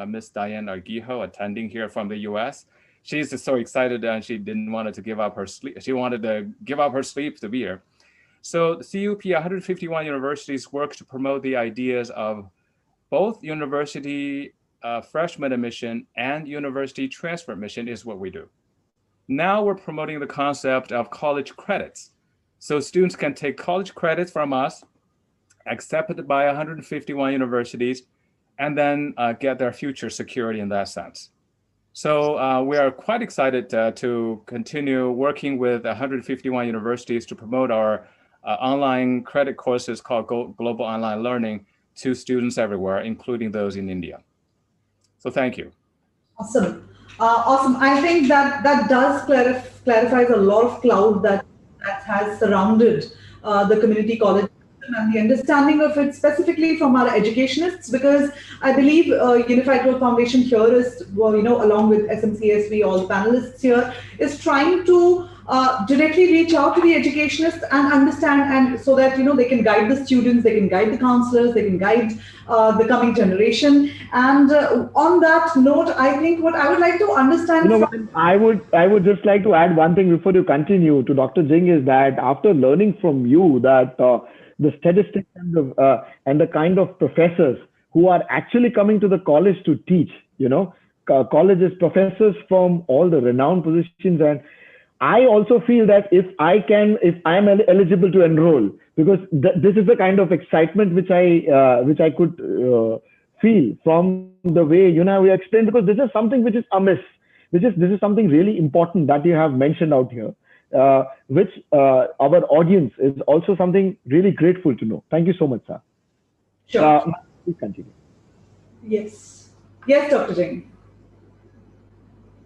Speaker 7: Miss Diane Arguijo, attending here from the US. She's just so excited and she didn't want to give up her sleep. She wanted to give up her sleep to be here. So the CUP, 151 universities work to promote the ideas of both university freshman admission and university transfer admission is what we do. Now we're promoting the concept of college credits. So students can take college credits from us, accepted by 151 universities, and then get their future security in that sense. So we are quite excited to continue working with 151 universities to promote our online credit courses called Global Online Learning to students everywhere, including those in India. So thank you.
Speaker 4: Awesome. Awesome. I think that does clarifies a lot of cloud that has surrounded the community college system and the understanding of it specifically from our educationists, because I believe Unified Growth Foundation here is, along with SMCSV, all the panelists here, is trying to directly reach out to the educationists and understand, and so that they can guide the students, they can guide the counselors, they can guide the coming generation. And on that note, I think what I would like to understand,
Speaker 1: I would just like to add one thing before you continue to Dr. Jing, is that after learning from you that the statistics and the kind of professors who are actually coming to the college to teach, colleges, professors from all the renowned positions. And I also feel that if I'm eligible to enroll, because this is the kind of excitement which I could feel from the way we explained, because this is something which is amiss, this is something really important that you have mentioned out here, which our audience is also something really grateful to know. Thank you so much, sir.
Speaker 4: Sure.
Speaker 1: Please continue.
Speaker 4: Yes, Dr. Jain.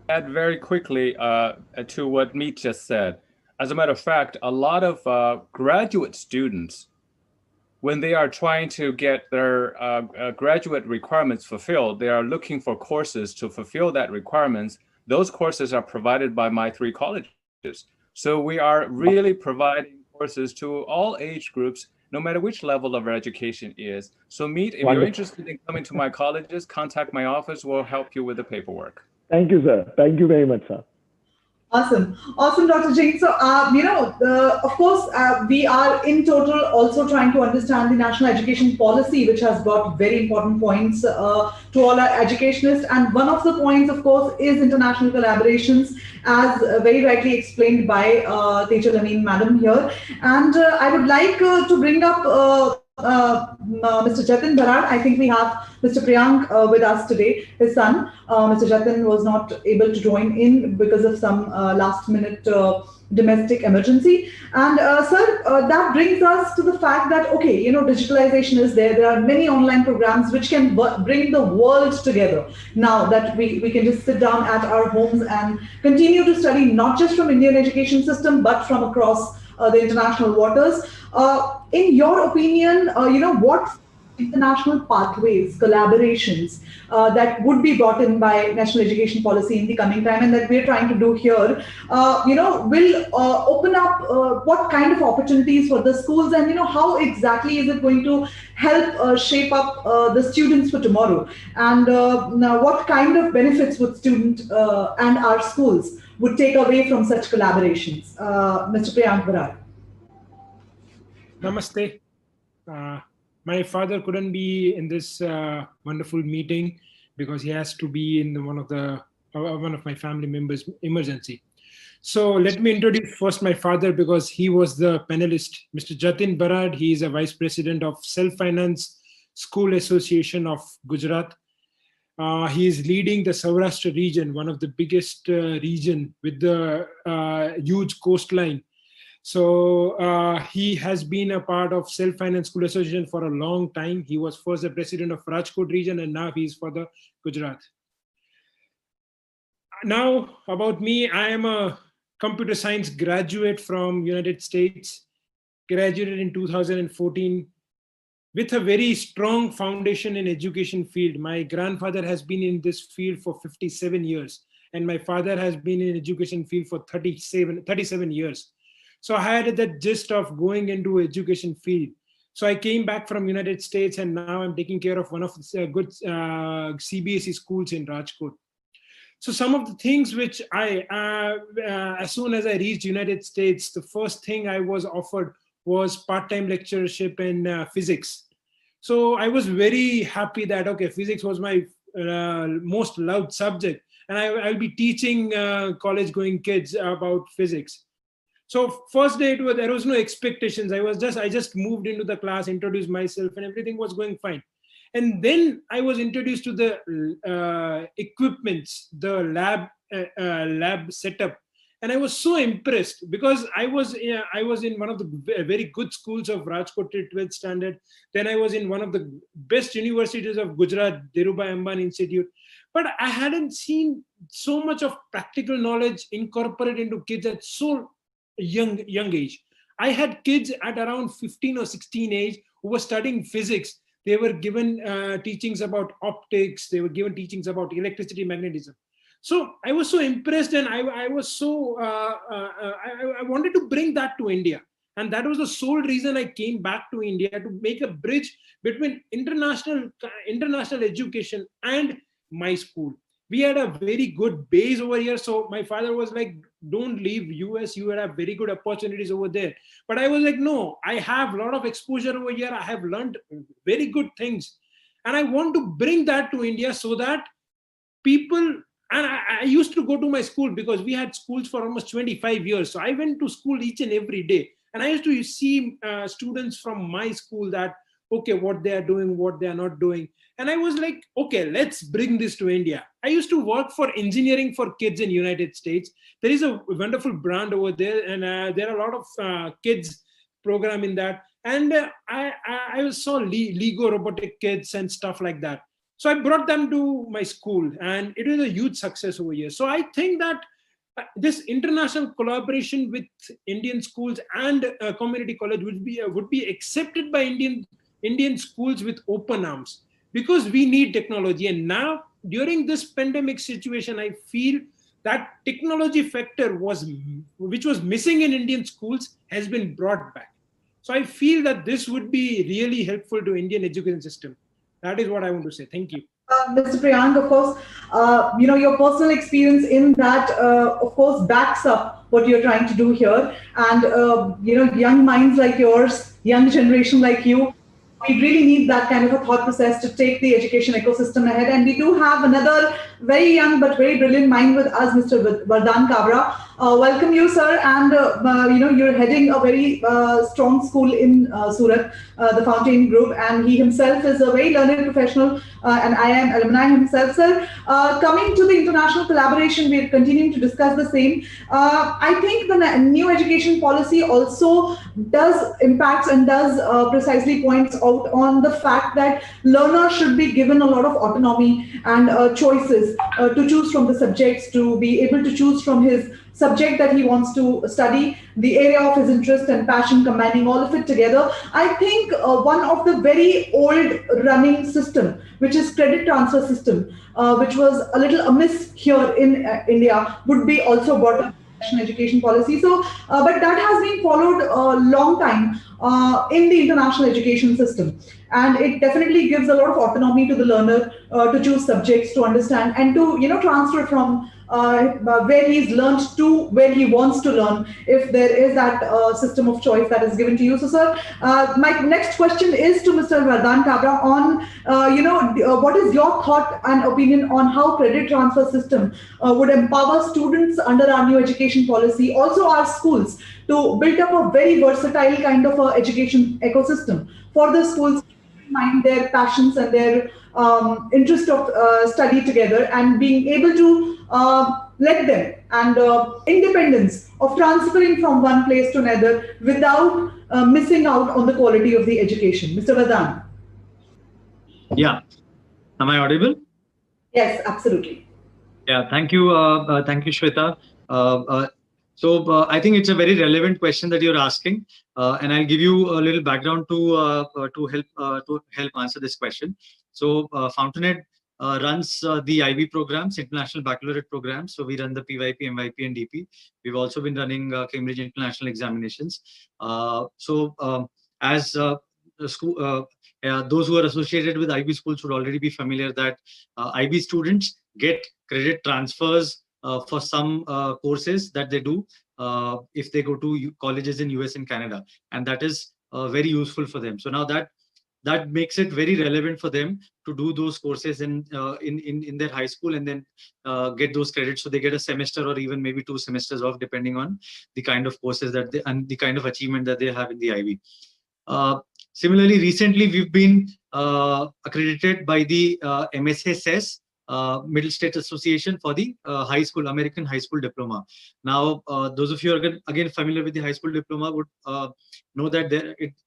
Speaker 7: Add very quickly to what Meet just said. As a matter of fact, a lot of graduate students, when they are trying to get their graduate requirements fulfilled, they are looking for courses to fulfill that requirements. Those courses are provided by my 3 colleges. So we are really providing courses to all age groups, no matter which level of education is. So Meet, if you're interested in coming to my colleges, contact my office. We'll help you with the paperwork.
Speaker 1: Thank you, sir. Thank you very much, sir.
Speaker 4: Awesome, Dr. Jain. So, of course, we are in total also trying to understand the national education policy, which has got very important points to all our educationists. And one of the points, of course, is international collaborations, as very rightly explained by Teacher Lameen Madam here. And I would like to bring up Mr. Jatin Bharad. I think we have Mr. Priyank with us today, his son. Mr. Jatin was not able to join in because of some last minute domestic emergency. And sir, that brings us to the fact that, okay, digitalization is there. There are many online programs which can bring the world together. Now that we can just sit down at our homes and continue to study, not just from Indian education system, but from across the international waters. In your opinion, what international pathways, collaborations that would be brought in by national education policy in the coming time, and that we're trying to do here, will open up what kind of opportunities for the schools, and how exactly is it going to help shape up the students for tomorrow, and now what kind of benefits would students and our schools would take away from such collaborations? Mr. Priyank Bharad.
Speaker 8: Namaste. My father couldn't be in this wonderful meeting because he has to be in one of my family members' emergency. So let me introduce first my father, because he was the panelist. Mr. Jatin Bharad, he is a vice president of Self-Finance School Association of Gujarat. He is leading the Saurashtra region, one of the biggest region with the huge coastline. So he has been a part of Self-Finance School Association for a long time. He was first the president of Rajkot region, and now he is for the Gujarat. Now about me, I am a computer science graduate from United States, graduated in 2014 with a very strong foundation in education field. My grandfather has been in this field for 57 years, and my father has been in education field for 37 years. So I had that gist of going into education field. So I came back from United States, and now I'm taking care of one of the good CBSE schools in Rajkot. So some of the things which as soon as I reached United States, the first thing I was offered was part-time lectureship in physics. So I was very happy that, okay, physics was my most loved subject, and I'll be teaching college-going kids about physics. So first day there was no expectations. I just moved into the class, introduced myself, and everything was going fine. And then I was introduced to the equipments, the lab setup, and I was so impressed because I was in one of the very good schools of Rajkot till 12th standard. Then I was in one of the best universities of Gujarat, Dhirubhai Ambani Institute. But I hadn't seen so much of practical knowledge incorporated into kids at so young age. I had kids at around 15 or 16 age who were studying physics. They were given teachings about optics. They were given teachings about electricity, magnetism. So I was so impressed, and I was so I wanted to bring that to India, and that was the sole reason I came back to India, to make a bridge between international education and my school. We had a very good base over here. So my father was like, don't leave US, you will have very good opportunities over there. But I was like, no, I have a lot of exposure over here. I have learned very good things. And I want to bring that to India so that people, and I used to go to my school because we had schools for almost 25 years. So I went to school each and every day. And I used to see students from my school that, okay, what they are doing, what they are not doing. And I was like, okay, let's bring this to India. I used to work for engineering for kids in United States. There is a wonderful brand over there, and there are a lot of kids program in that. And I saw Lego robotic kids and stuff like that. So I brought them to my school, and it was a huge success over here. So I think that this international collaboration with Indian schools and community college would be accepted by Indian schools with open arms, because we need technology. And now during this pandemic situation, I feel that technology factor which was missing in Indian schools has been brought back. So I feel that this would be really helpful to Indian education system. That is what I want to say. Thank you.
Speaker 4: Mr. Priyank, of course, your personal experience in that, of course, backs up what you're trying to do here. And, young minds like yours, young generation like you, we really need that kind of a thought process to take the education ecosystem ahead. And we do have another very young but very brilliant mind with us, Mr. Vardhan Kabra. Welcome you, sir. And, you're heading a very strong school in Surat, the Fountain Group. And he himself is a very learned professional, and I am alumni himself, sir. Coming to the international collaboration, we're continuing to discuss the same. I think the new education policy also does impacts and does precisely points out on the fact that learners should be given a lot of autonomy and choices to choose from the subjects, to be able to choose from his subject that he wants to study, the area of his interest and passion, combining all of it together. I think one of the very old running system, which is credit transfer system, which was a little amiss here in India, would be also brought up education policy. So, but that has been followed a long time in the international education system, and it definitely gives a lot of autonomy to the learner to choose subjects, to understand, and to transfer from where he's learned to where he wants to learn, if there is that system of choice that is given to you. So, sir, my next question is to Mr. Vardhan Kabra on, what is your thought and opinion on how credit transfer system would empower students under our new education policy, also our schools, to build up a very versatile kind of education ecosystem for the schools, mind their passions and their interest of study together, and being able to let them, and independence of transferring from one place to another without missing out on the quality of the education. Mr. Vardhan.
Speaker 9: Yeah. Am I audible?
Speaker 4: Yes, absolutely.
Speaker 9: Yeah, thank you, Shweta. So I think it's a very relevant question that you're asking, and I'll give you a little background to help answer this question. So Fountainhead runs the IB programs, International Baccalaureate programs. So we run the PYP, MYP, and DP. We've also been running Cambridge International Examinations. As the school, those who are associated with IB schools would already be familiar that IB students get credit transfers for some courses that they do if they go to colleges in US and Canada, and that is very useful for them. So now that makes it very relevant for them to do those courses in their high school, and then get those credits. So they get a semester or even maybe 2 semesters off, depending on the kind of courses that they and the kind of achievement that they have in the IB. Similarly, recently we've been accredited by the MSSS, Middle States Association, for the American High School Diploma. Now, those of you are again familiar with the high school diploma would know that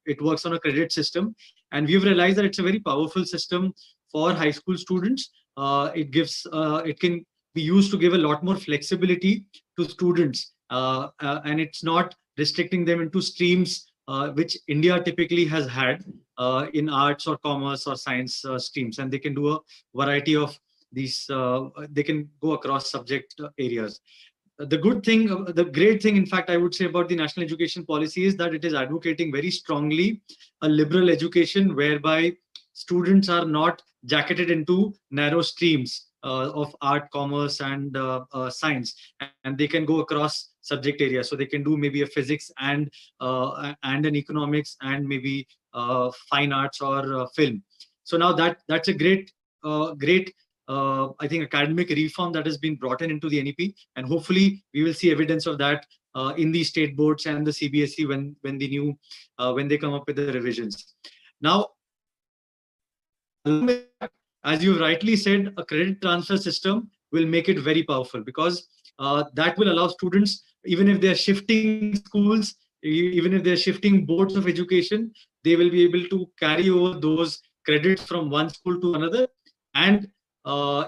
Speaker 9: it works on a credit system, and we've realized that it's a very powerful system for high school students. It can be used to give a lot more flexibility to students, and it's not restricting them into streams which India typically has had in arts or commerce or science streams, and they can do a variety of these. They can go across subject areas. The great thing, in fact, I would say about the national education policy is that it is advocating very strongly a liberal education whereby students are not jacketed into narrow streams of art, commerce, and science, and they can go across subject areas. So they can do maybe a physics and an economics and maybe fine arts or film. So now that's a great I think academic reform that has been brought into the NEP, and hopefully we will see evidence of that in the state boards and the CBSE when they come up with the revisions. Now, as you rightly said, a credit transfer system will make it very powerful, because that will allow students, even if they're shifting schools, even if they're shifting boards of education, they will be able to carry over those credits from one school to another. And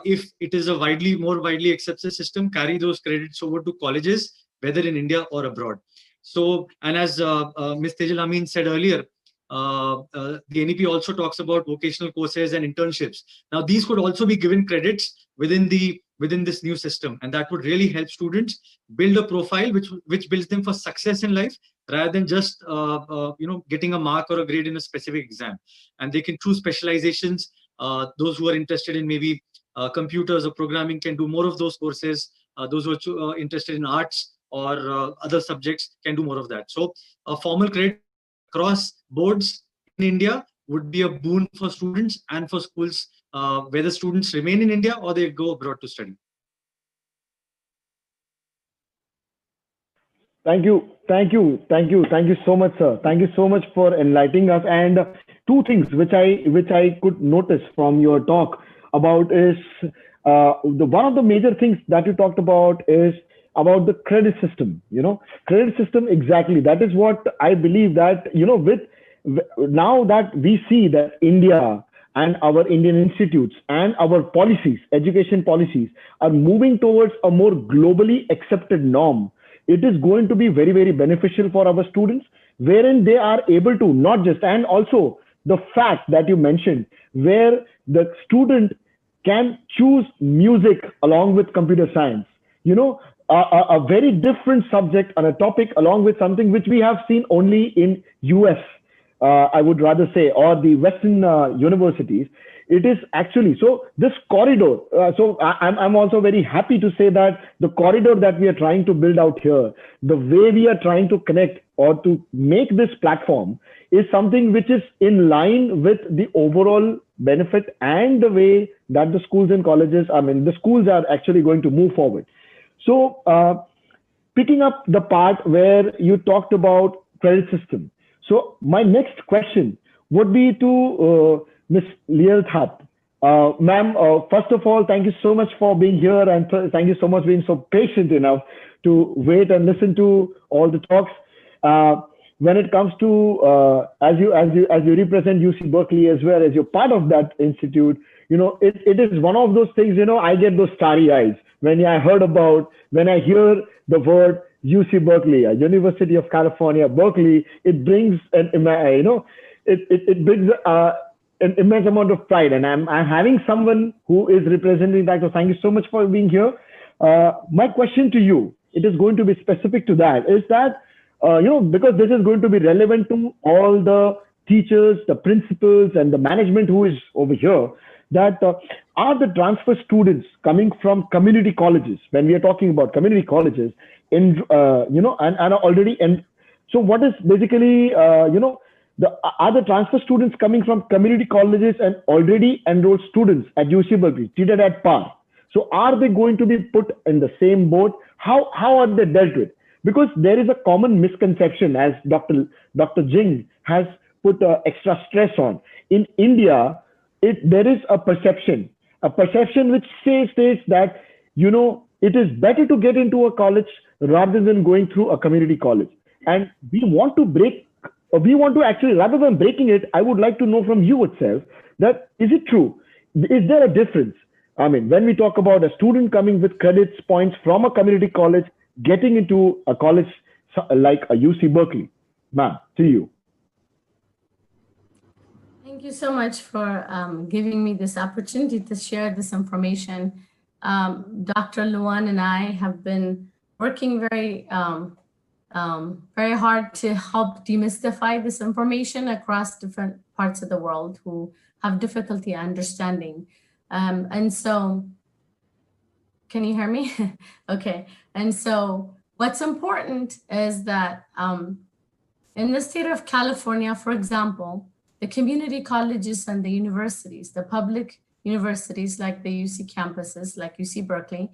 Speaker 9: if it is a more widely accepted system, carry those credits over to colleges, whether in India or abroad. So, and as Ms. Tejal Amin said earlier, the NEP also talks about vocational courses and internships. Now, these could also be given credits within this new system, and that would really help students build a profile which builds them for success in life, rather than just getting a mark or a grade in a specific exam. And they can choose specializations. Those who are interested in maybe computers or programming can do more of those courses. Those who are interested in arts or other subjects can do more of that. So a formal credit across boards in India would be a boon for students and for schools, whether students remain in India or they go abroad to study.
Speaker 1: Thank you so much, sir. Thank you so much for enlightening us. And two things which I could notice from your talk about is one of the major things that you talked about is about the credit system. Credit system, exactly. That is what I believe that, with now that we see that India and our Indian institutes and our policies, education policies, are moving towards a more globally accepted norm, it is going to be very, very beneficial for our students, wherein they are able to not just, and also the fact that you mentioned, where the student can choose music along with computer science, a very different subject and a topic along with something which we have seen only in US, I would rather say, or the Western universities. It is actually, so this corridor, so I'm also very happy to say that the corridor that we are trying to build out here, the way we are trying to connect or to make this platform is something which is in line with the overall benefit and the way that the schools and colleges, the schools are actually going to move forward. So picking up the part where you talked about credit system. So my next question would be to Ms. Leah Hart. Ma'am, first of all, thank you so much for being here, and thank you so much for being so patient enough to wait and listen to all the talks. When it comes to as you represent UC Berkeley as well, as you're part of that institute, it is one of those things. I get those starry eyes when I hear the word UC Berkeley, University of California, Berkeley. It brings it brings an immense amount of pride, and I'm having someone who is representing that. So thank you so much for being here. My question to you, it is going to be specific to that, is that because this is going to be relevant to all the teachers, the principals, and the management who is over here, that are the transfer students coming from community colleges, when we are talking about community colleges, and are already, and so what is basically are the transfer students coming from community colleges and already enrolled students at UC Berkeley treated at par? So are they going to be put in the same boat? How are they dealt with? Because there is a common misconception, as Dr. Jing has put extra stress on. In India, there is a perception which states that, it is better to get into a college rather than going through a community college. And we want to actually, rather than breaking it, I would like to know from you itself that, is it true? Is there a difference? When we talk about a student coming with credits points from a community college, getting into a college like a UC Berkeley. Ma'am, to you.
Speaker 10: Thank you so much for giving me this opportunity to share this information. Dr. Luan and I have been working very hard to help demystify this information across different parts of the world who have difficulty understanding. And so, can you hear me? Okay. And so what's important is that in the state of California, for example, the community colleges and the universities, the public universities like the UC campuses, like UC Berkeley,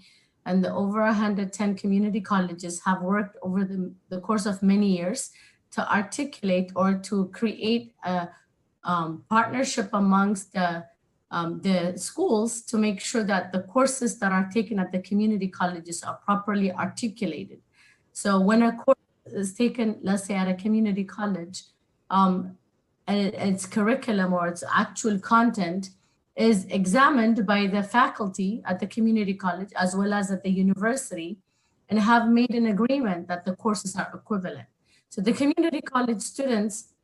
Speaker 10: and the over 110 community colleges have worked over the course of many years to articulate or to create a partnership amongst the schools to make sure that the courses that are taken at the community colleges are properly articulated. So when a course is taken, let's say at a community college, and its curriculum or its actual content is examined by the faculty at the community college as well as at the university, and have made an agreement that the courses are equivalent. So the community college students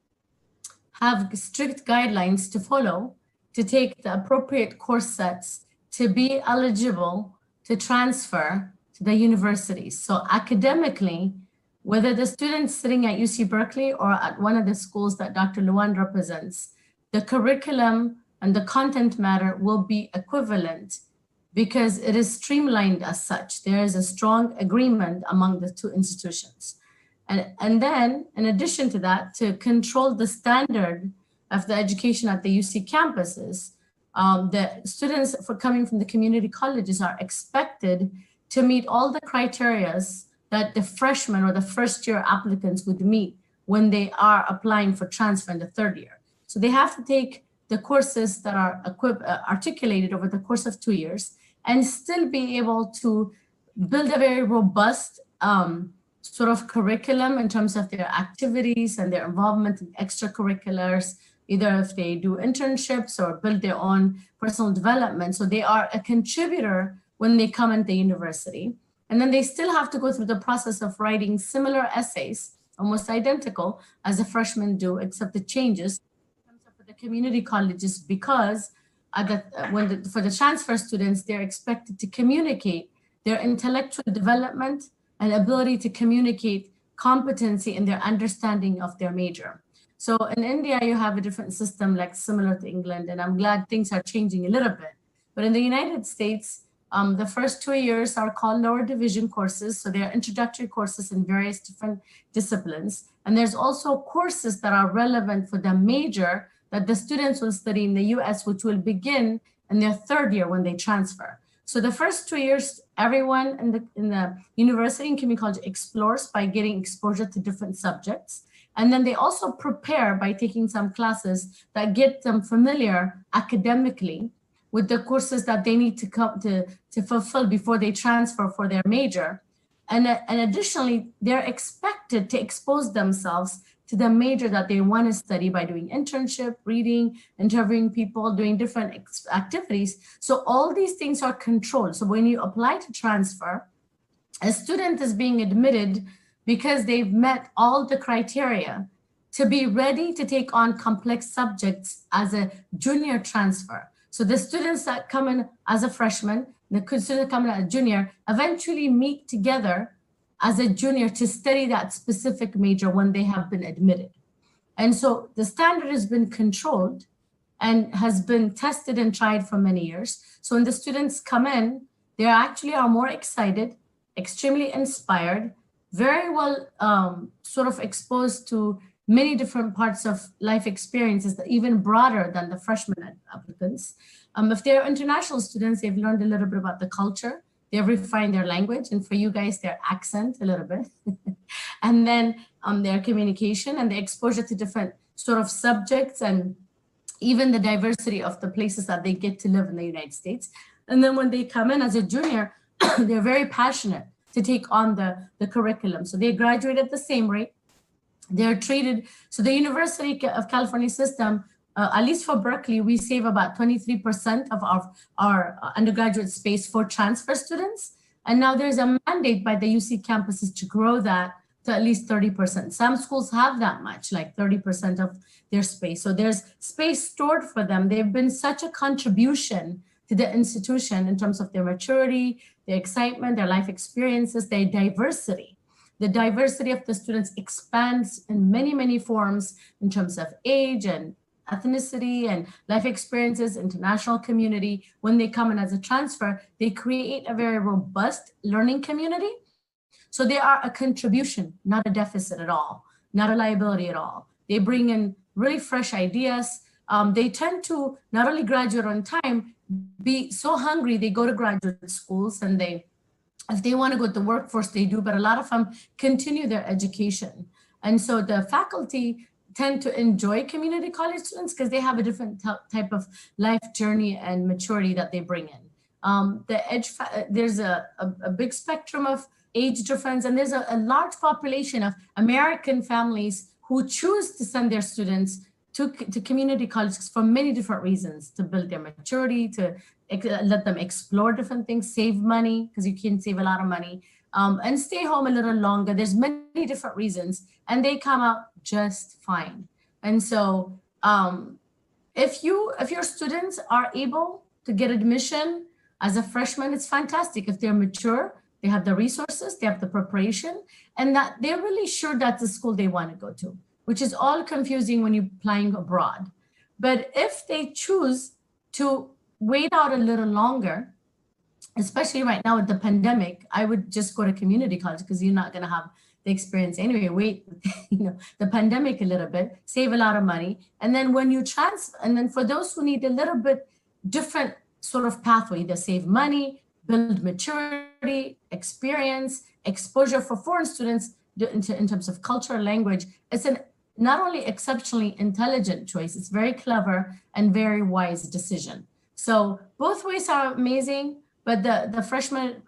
Speaker 10: have strict guidelines to follow to take the appropriate course sets to be eligible to transfer to the universities. So academically, whether the student's sitting at UC Berkeley or at one of the schools that Dr. Luan represents, the curriculum and the content matter will be equivalent because it is streamlined as such. There is a strong agreement among the two institutions. And then, in addition to that, to control the standard of the education at the UC campuses, the students coming from the community colleges are expected to meet all the criterias that the freshmen or the first year applicants would meet when they are applying for transfer in the third year. So they have to take the courses that are articulated over the course of 2 years and still be able to build a very robust sort of curriculum in terms of their activities and their involvement in extracurriculars, either if they do internships or build their own personal development. So they are a contributor when they come into university. And then they still have to go through the process of writing similar essays, almost identical as the freshmen do, except the changes for the community colleges, because for the transfer students, they're expected to communicate their intellectual development and ability to communicate competency in their understanding of their major. So in India, you have a different system like similar to England, and I'm glad things are changing a little bit. But in the United States, the first 2 years are called lower division courses. So they're introductory courses in various different disciplines. And there's also courses that are relevant for the major that the students will study in the US, which will begin in their third year when they transfer. So the first 2 years, everyone in the university and community college explores by getting exposure to different subjects. And then they also prepare by taking some classes that get them familiar academically with the courses that they need to come to fulfill before they transfer for their major. And additionally, they're expected to expose themselves to the major that they want to study by doing internship, reading, interviewing people, doing different activities. So all these things are controlled. So when you apply to transfer, a student is being admitted because they've met all the criteria to be ready to take on complex subjects as a junior transfer. So the students that come in as a freshman, the students coming as a junior, eventually meet together as a junior to study that specific major when they have been admitted. And so the standard has been controlled and has been tested and tried for many years. So when the students come in, they actually are more excited, extremely inspired, very well sort of exposed to many different parts of life experiences that even broader than the freshman applicants. If they're international students, they've learned a little bit about the culture. They've refined their language, and for you guys, their accent a little bit. And then their communication and the exposure to different sort of subjects and even the diversity of the places that they get to live in the United States. And then when they come in as a junior, they're very passionate to take on the curriculum. So they graduate at the same rate. They're treated, so the University of California system, at least for Berkeley, we save about 23% of our undergraduate space for transfer students. And now there's a mandate by the UC campuses to grow that to at least 30%. Some schools have that much, like 30% of their space. So there's space stored for them. They've been such a contribution to the institution in terms of their maturity, their excitement, their life experiences, their diversity. The diversity of the students expands in many, many forms in terms of age and ethnicity and life experiences, international community. When they come in as a transfer, they create a very robust learning community. So they are a contribution, not a deficit at all, not a liability at all. They bring in really fresh ideas. They tend to not only graduate on time, be so hungry, they go to graduate schools, and if they want to go to the workforce, they do, but a lot of them continue their education. And so the faculty tend to enjoy community college students because they have a different type of life journey and maturity that they bring in. There's a big spectrum of age difference, and there's a large population of American families who choose to send their students to community colleges for many different reasons: to build their maturity, to let them explore different things, save money, because you can save a lot of money, and stay home a little longer. There's many different reasons, and they come out just fine. And so if your students are able to get admission as a freshman, it's fantastic. If they're mature, they have the resources, they have the preparation, and that they're really sure that's the school they want to go to, which is all confusing when you're applying abroad. But if they choose to wait out a little longer, especially right now with the pandemic, I would just go to community college because you're not going to have the experience anyway. Wait, the pandemic a little bit, save a lot of money. And then when you and then for those who need a little bit different sort of pathway, they save money, build maturity, experience, exposure for foreign students in terms of culture, language. It's not only exceptionally intelligent choice, it's very clever and very wise decision. So both ways are amazing, but the freshman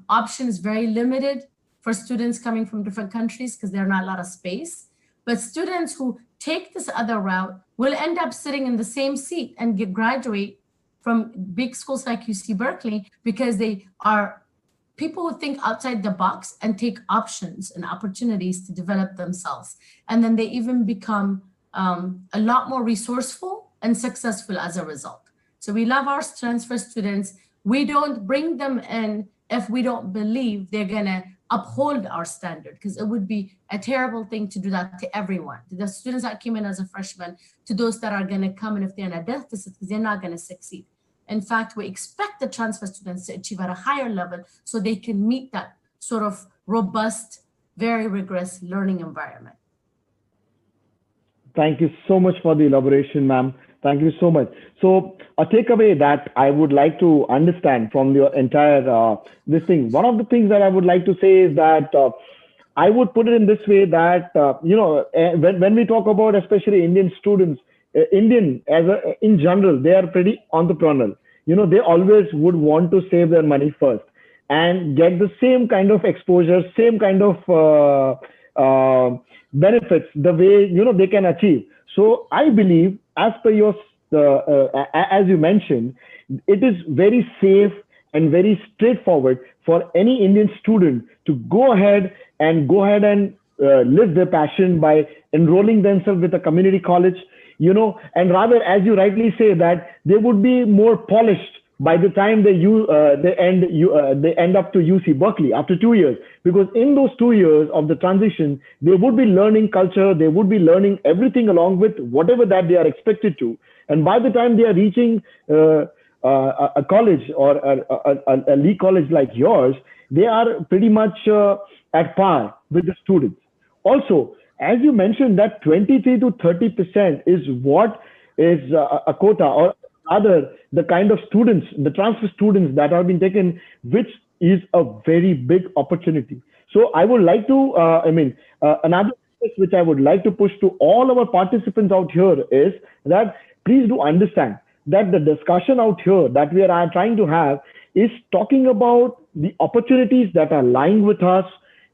Speaker 10: option is very limited for students coming from different countries because there's not a lot of space. But students who take this other route will end up sitting in the same seat and graduate from big schools like UC Berkeley because they are people who think outside the box and take options and opportunities to develop themselves. And then they even become a lot more resourceful and successful as a result. So we love our transfer students. We don't bring them in if we don't believe they're gonna uphold our standard, because it would be a terrible thing to do that to everyone, to the students that came in as a freshman, to those that are gonna come in if they're in a deficit, because they're not gonna succeed. In fact, we expect the transfer students to achieve at a higher level so they can meet that sort of robust, very rigorous learning environment.
Speaker 1: Thank you so much for the elaboration, ma'am. Thank you so much. So a takeaway that I would like to understand from your entire this thing, one of the things that I would like to say is that I would put it in this way that, when we talk about especially Indian students, in general, they are pretty entrepreneurial. They always would want to save their money first and get the same kind of exposure, same kind of benefits the way, they can achieve. So I believe, as per your, as you mentioned, it is very safe and very straightforward for any Indian student to go ahead and live their passion by enrolling themselves with a community college, and rather, as you rightly say, that they would be more polished by the time they end up to UC Berkeley after 2 years, because in those 2 years of the transition, they would be learning culture, they would be learning everything along with whatever that they are expected to. And by the time they are reaching a college or a league college like yours, they are pretty much at par with the students. Also, as you mentioned, that 23 to 30% is what is a quota, or rather the kind of students, the transfer students that have been taken, which is a very big opportunity. So I would like to, another which I would like to push to all our participants out here is that please do understand that the discussion out here that we are trying to have is talking about the opportunities that are lying with us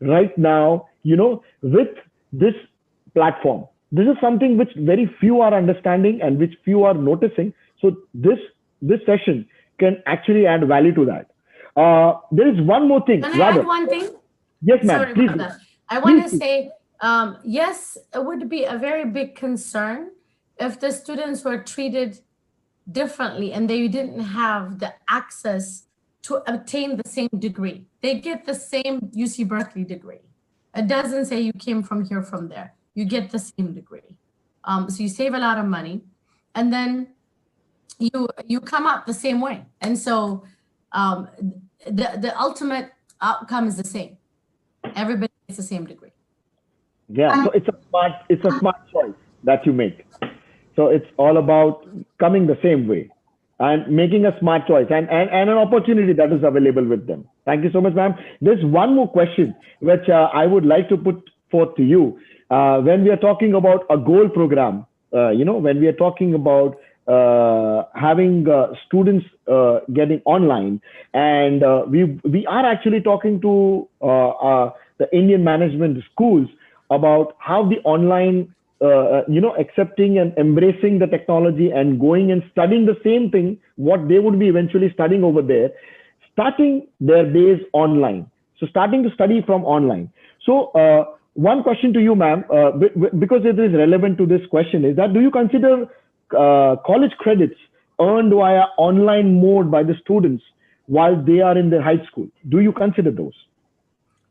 Speaker 1: right now, with this platform. This is something which very few are understanding and which few are noticing. So this session can actually add value to that. There is one more thing.
Speaker 10: Can I add one thing?
Speaker 1: Yes, ma'am.
Speaker 10: Sorry
Speaker 1: please.
Speaker 10: about that. I want to say, yes, it would be a very big concern if the students were treated differently and they didn't have the access to obtain the same degree. They get the same UC Berkeley degree. It doesn't say you came from here, from there. You get the same degree. So you save a lot of money, and then you come out the same way. And so the ultimate outcome is the same. Everybody gets the same degree.
Speaker 1: Yeah, so it's a smart choice. that you make. So it's all about coming the same way and making a smart choice and an opportunity that is available with them. Thank you so much, ma'am. There's one more question which I would like to put forth to you. When we are talking about a goal program, when we are talking about having students getting online, and we are actually talking to the Indian management schools about how the online accepting and embracing the technology and going and studying the same thing what they would be eventually studying over there, starting their days online, so starting to study from online. So one question to you, ma'am, because it is relevant to this question, is that do you consider college credits earned via online mode by the students while they are in their high school? Do you consider those?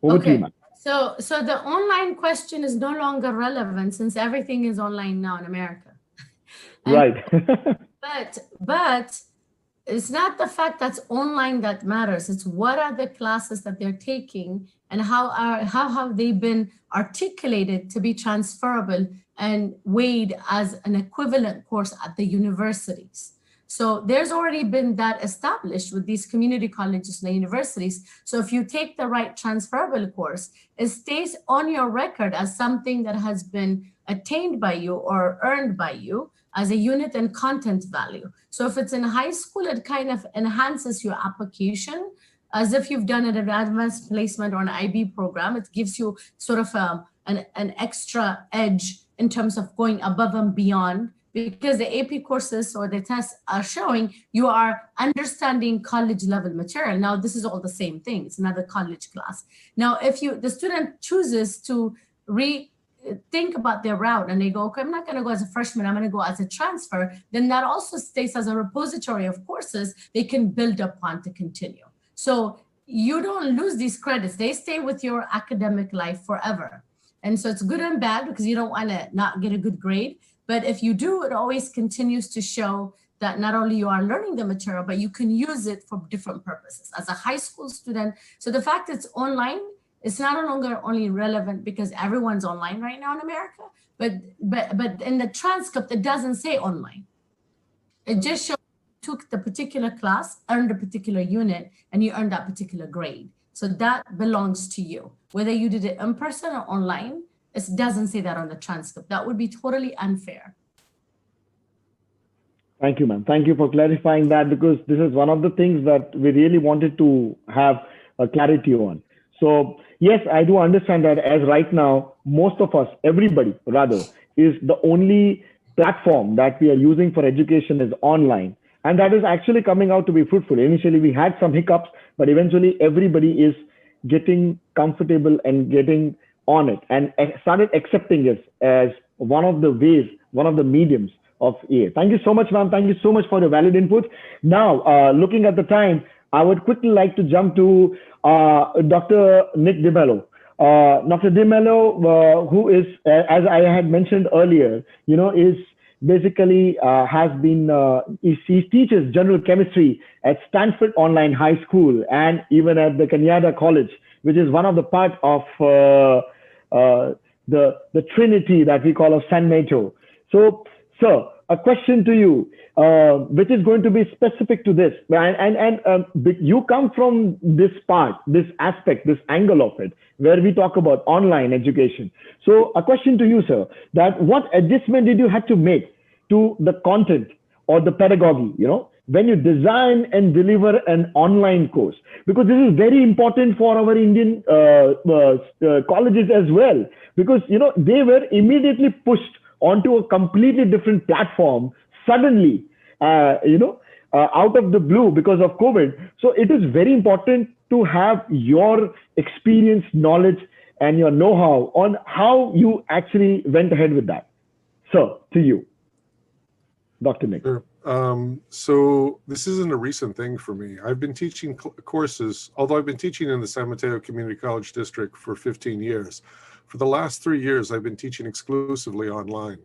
Speaker 1: Over to you, ma'am.
Speaker 10: So the online question is no longer relevant since everything is online now in America.
Speaker 1: Right.
Speaker 10: but it's not the fact that's online that matters. It's what are the classes that they're taking and how have they been articulated to be transferable and weighed as an equivalent course at the universities. So there's already been that established with these community colleges and universities. So if you take the right transferable course, it stays on your record as something that has been attained by you or earned by you as a unit and content value. So if it's in high school, it kind of enhances your application as if you've done an advanced placement or an IB program. It gives you sort of an extra edge in terms of going above and beyond, because the AP courses or the tests are showing you are understanding college level material. Now, this is all the same thing. It's another college class. Now, if the student chooses to think about their route and they go, okay, I'm not going to go as a freshman, I'm going to go as a transfer, then that also stays as a repository of courses they can build upon to continue. So you don't lose these credits. They stay with your academic life forever. And so it's good and bad because you don't want to not get a good grade. But if you do, it always continues to show that not only you are learning the material, but you can use it for different purposes as a high school student. So the fact it's online, it's not no longer only relevant because everyone's online right now in America, but in the transcript, it doesn't say online. It just shows you took the particular class, earned a particular unit, and you earned that particular grade. So that belongs to you. Whether you did it in person or online, it doesn't say that on the transcript. That would be totally unfair.
Speaker 1: Thank you, ma'am. Thank you for clarifying that, because this is one of the things that we really wanted to have a clarity on. So yes, I do understand that as right now, most of us, everybody rather, is the only platform that we are using for education is online. And that is actually coming out to be fruitful. Initially, we had some hiccups, but eventually everybody is getting comfortable and getting on it and started accepting it as one of the ways, one of the mediums of EA. Thank you so much, ma'am. Thank you so much for your valid input. Now, looking at the time, I would quickly like to jump to Dr. Nick Demelo. Dr. Demelo, who is, as I had mentioned earlier, is basically he teaches general chemistry at Stanford Online High School and even at the Kenyatta College, which is one of the part of the Trinity that we call of San Mateo. So, sir, a question to you, which is going to be specific to this, and you come from this part, this aspect, this angle of it, where we talk about online education. So, a question to you, sir, that what adjustment did you have to make to the content or the pedagogy, when you design and deliver an online course? Because this is very important for our Indian colleges as well, because they were immediately pushed onto a completely different platform suddenly, out of the blue because of COVID. So it is very important to have your experience, knowledge, and your know-how on how you actually went ahead with that. So to you, Dr. Nick.
Speaker 11: Sure. So this isn't a recent thing for me. I've been teaching courses, although I've been teaching in the San Mateo Community College District for 15 years. For the last 3 years, I've been teaching exclusively online.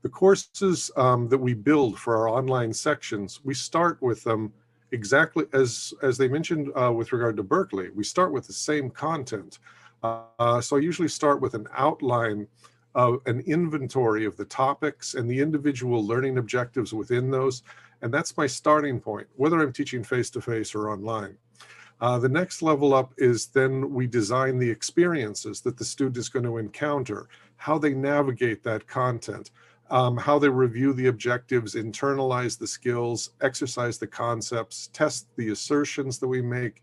Speaker 11: The courses that we build for our online sections, we start with them exactly as they mentioned with regard to Berkeley. We start with the same content. So I usually start with an outline an inventory of the topics and the individual learning objectives within those. And that's my starting point, whether I'm teaching face-to-face or online. The next level up is then we design the experiences that the student is going to encounter, how they navigate that content, how they review the objectives, internalize the skills, exercise the concepts, test the assertions that we make,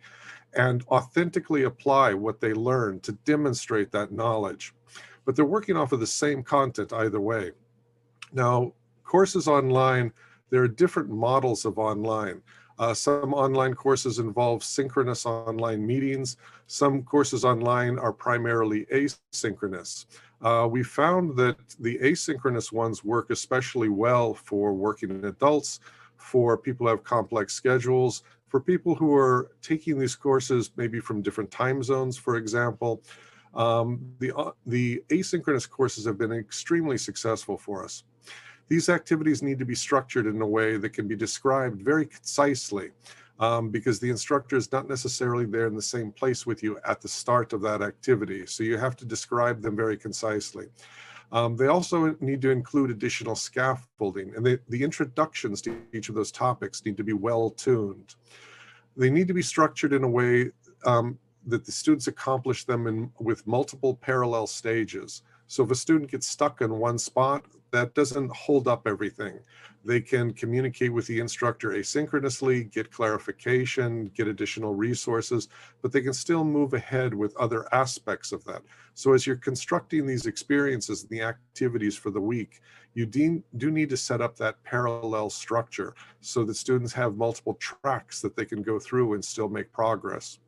Speaker 11: and authentically apply what they learn to demonstrate that knowledge. But they're working off of the same content either way. Now, courses online, there are different models of online. Some online courses involve synchronous online meetings. Some courses online are primarily asynchronous. We found that the asynchronous ones work especially well for working adults, for people who have complex schedules, for people who are taking these courses maybe from different time zones, for example. The asynchronous courses have been extremely successful for us. These activities need to be structured in a way that can be described very concisely, because the instructor is not necessarily there in the same place with you at the start of that activity. So you have to describe them very concisely. They also need to include additional scaffolding, and the introductions to each of those topics need to be well tuned. They need to be structured in a way that the students accomplish them with multiple parallel stages. So if a student gets stuck in one spot, that doesn't hold up everything. They can communicate with the instructor asynchronously, get clarification, get additional resources, but they can still move ahead with other aspects of that. So as you're constructing these experiences and the activities for the week, you do need to set up that parallel structure so that students have multiple tracks that they can go through and still make progress.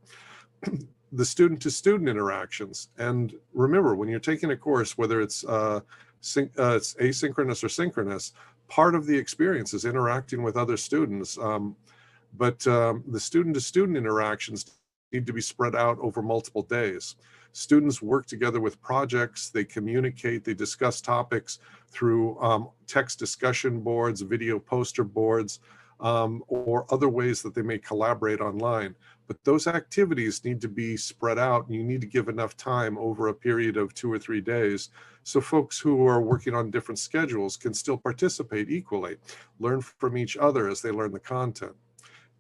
Speaker 11: The student-to-student interactions. And remember, when you're taking a course, whether it's asynchronous or synchronous, part of the experience is interacting with other students. But the student-to-student interactions need to be spread out over multiple days. Students work together with projects, they communicate, they discuss topics through text discussion boards, video poster boards, or other ways that they may collaborate online. But those activities need to be spread out, and you need to give enough time over a period of 2 or 3 days so folks who are working on different schedules can still participate equally, learn from each other as they learn the content.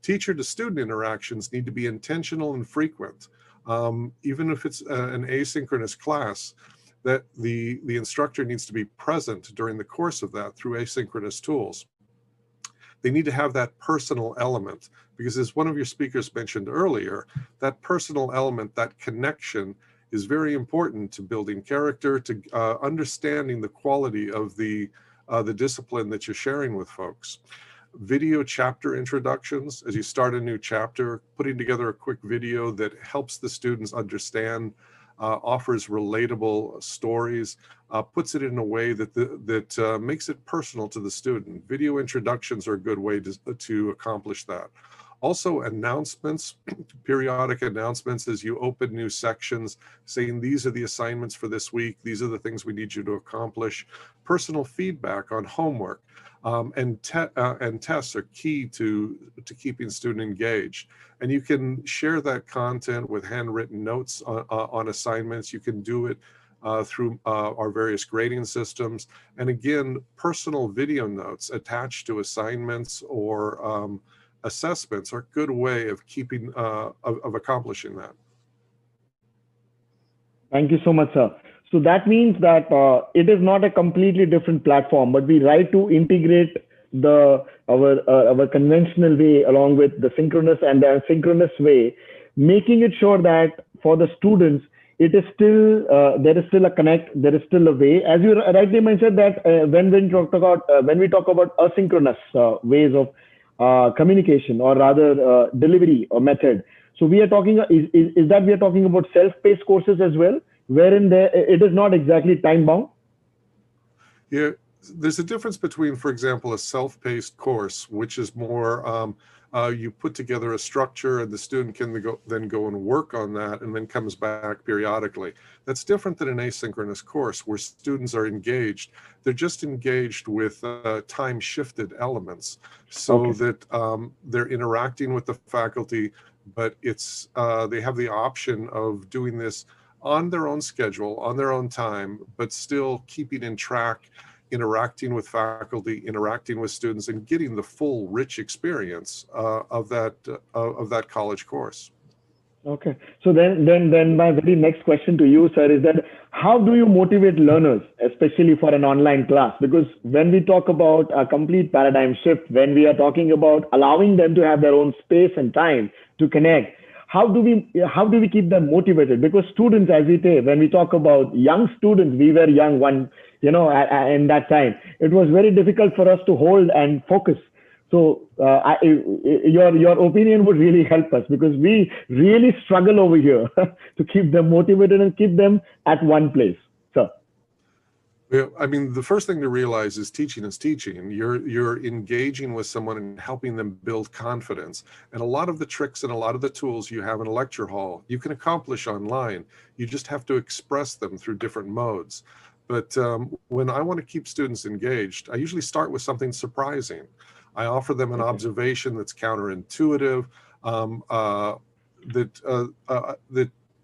Speaker 11: Teacher-to-student interactions need to be intentional and frequent. Even if it's an asynchronous class, that the instructor needs to be present during the course of that through asynchronous tools. They need to have that personal element, because as one of your speakers mentioned earlier, that personal element, that connection, is very important to building character, to understanding the quality of the discipline that you're sharing with folks. Video chapter introductions, as you start a new chapter, putting together a quick video that helps the students understand, offers relatable stories, puts it in a way that makes it personal to the student. Video introductions are a good way to accomplish that. Also, announcements, periodic announcements as you open new sections, saying these are the assignments for this week, these are the things we need you to accomplish. Personal feedback on homework and tests are key to keeping student engaged. And you can share that content with handwritten notes on assignments. You can do it through our various grading systems. And again, personal video notes attached to assignments or assessments are a good way of keeping of accomplishing that.
Speaker 1: Thank you so much, sir. So that means that it is not a completely different platform, but we try to integrate our conventional way along with the synchronous and the asynchronous way, making it sure that for the students, it is still there is still a connect, there is still a way. As you rightly mentioned that when we talk about asynchronous ways of communication, or rather delivery or method. So we are talking is that we are talking about self-paced courses as well, wherein it is not exactly time bound.
Speaker 11: Yeah, there's a difference between, for example, a self-paced course, which is more you put together a structure and the student can then go and work on that and then comes back periodically. That's different than an asynchronous course where students are engaged. They're just engaged with time-shifted elements so that they're interacting with the faculty, but it's they have the option of doing this on their own schedule, on their own time, but still keeping in track, interacting with faculty, interacting with students, and getting the full rich experience of that college course.
Speaker 1: Okay. So then my very next question to you, sir, is that how do you motivate learners, especially for an online class? Because when we talk about a complete paradigm shift, when we are talking about allowing them to have their own space and time to connect, how do we keep them motivated? Because students, as we say, when we talk about young students, we were young in that time. It was very difficult for us to hold and focus. So your opinion would really help us, because we really struggle over here to keep them motivated and keep them at one place. So.
Speaker 11: Yeah, I mean, the first thing to realize is teaching is teaching. You're engaging with someone and helping them build confidence. And a lot of the tricks and a lot of the tools you have in a lecture hall, you can accomplish online. You just have to express them through different modes. But when I want to keep students engaged, I usually start with something surprising. I offer them an observation that's counterintuitive,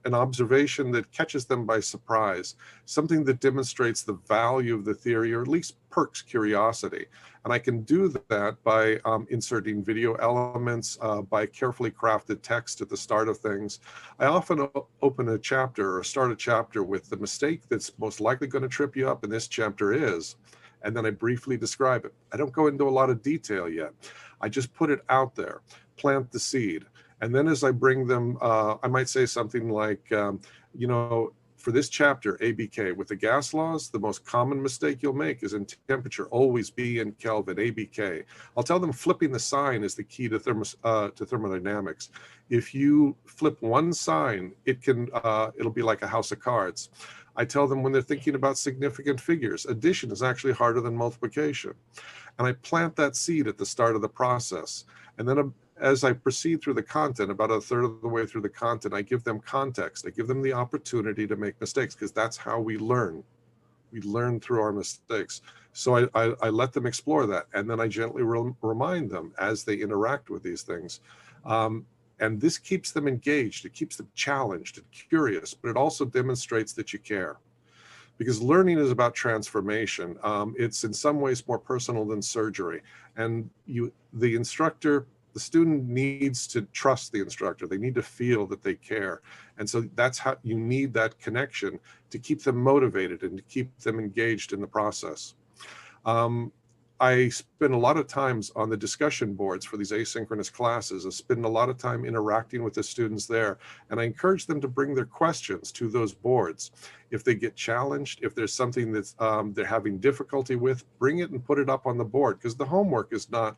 Speaker 11: an observation that catches them by surprise, something that demonstrates the value of the theory, or at least perks curiosity. And I can do that by inserting video elements, by carefully crafted text at the start of things. I often open a chapter or start a chapter with the mistake that's most likely going to trip you up in this chapter is, and then I briefly describe it. I don't go into a lot of detail yet. I just put it out there, plant the seed. And then as I bring them, I might say something like, for this chapter, ABK, with the gas laws, the most common mistake you'll make is in temperature, always be in Kelvin, ABK. I'll tell them flipping the sign is the key to thermodynamics. If you flip one sign, it'll be like a house of cards. I tell them when they're thinking about significant figures, addition is actually harder than multiplication. And I plant that seed at the start of the process. And then as I proceed through the content, about a third of the way through the content, I give them context. I give them the opportunity to make mistakes, because that's how we learn. We learn through our mistakes. So I let them explore that. And then I gently remind them as they interact with these things. And this keeps them engaged. It keeps them challenged and curious, but it also demonstrates that you care. Because learning is about transformation. It's in some ways more personal than surgery. And the student needs to trust the instructor. They need to feel that they care. And so that's how you need that connection to keep them motivated and to keep them engaged in the process. I spend a lot of times on the discussion boards for these asynchronous classes. I spend a lot of time interacting with the students there, and I encourage them to bring their questions to those boards. If they get challenged, if there's something that's they're having difficulty with, bring it and put it up on the board, because the homework is not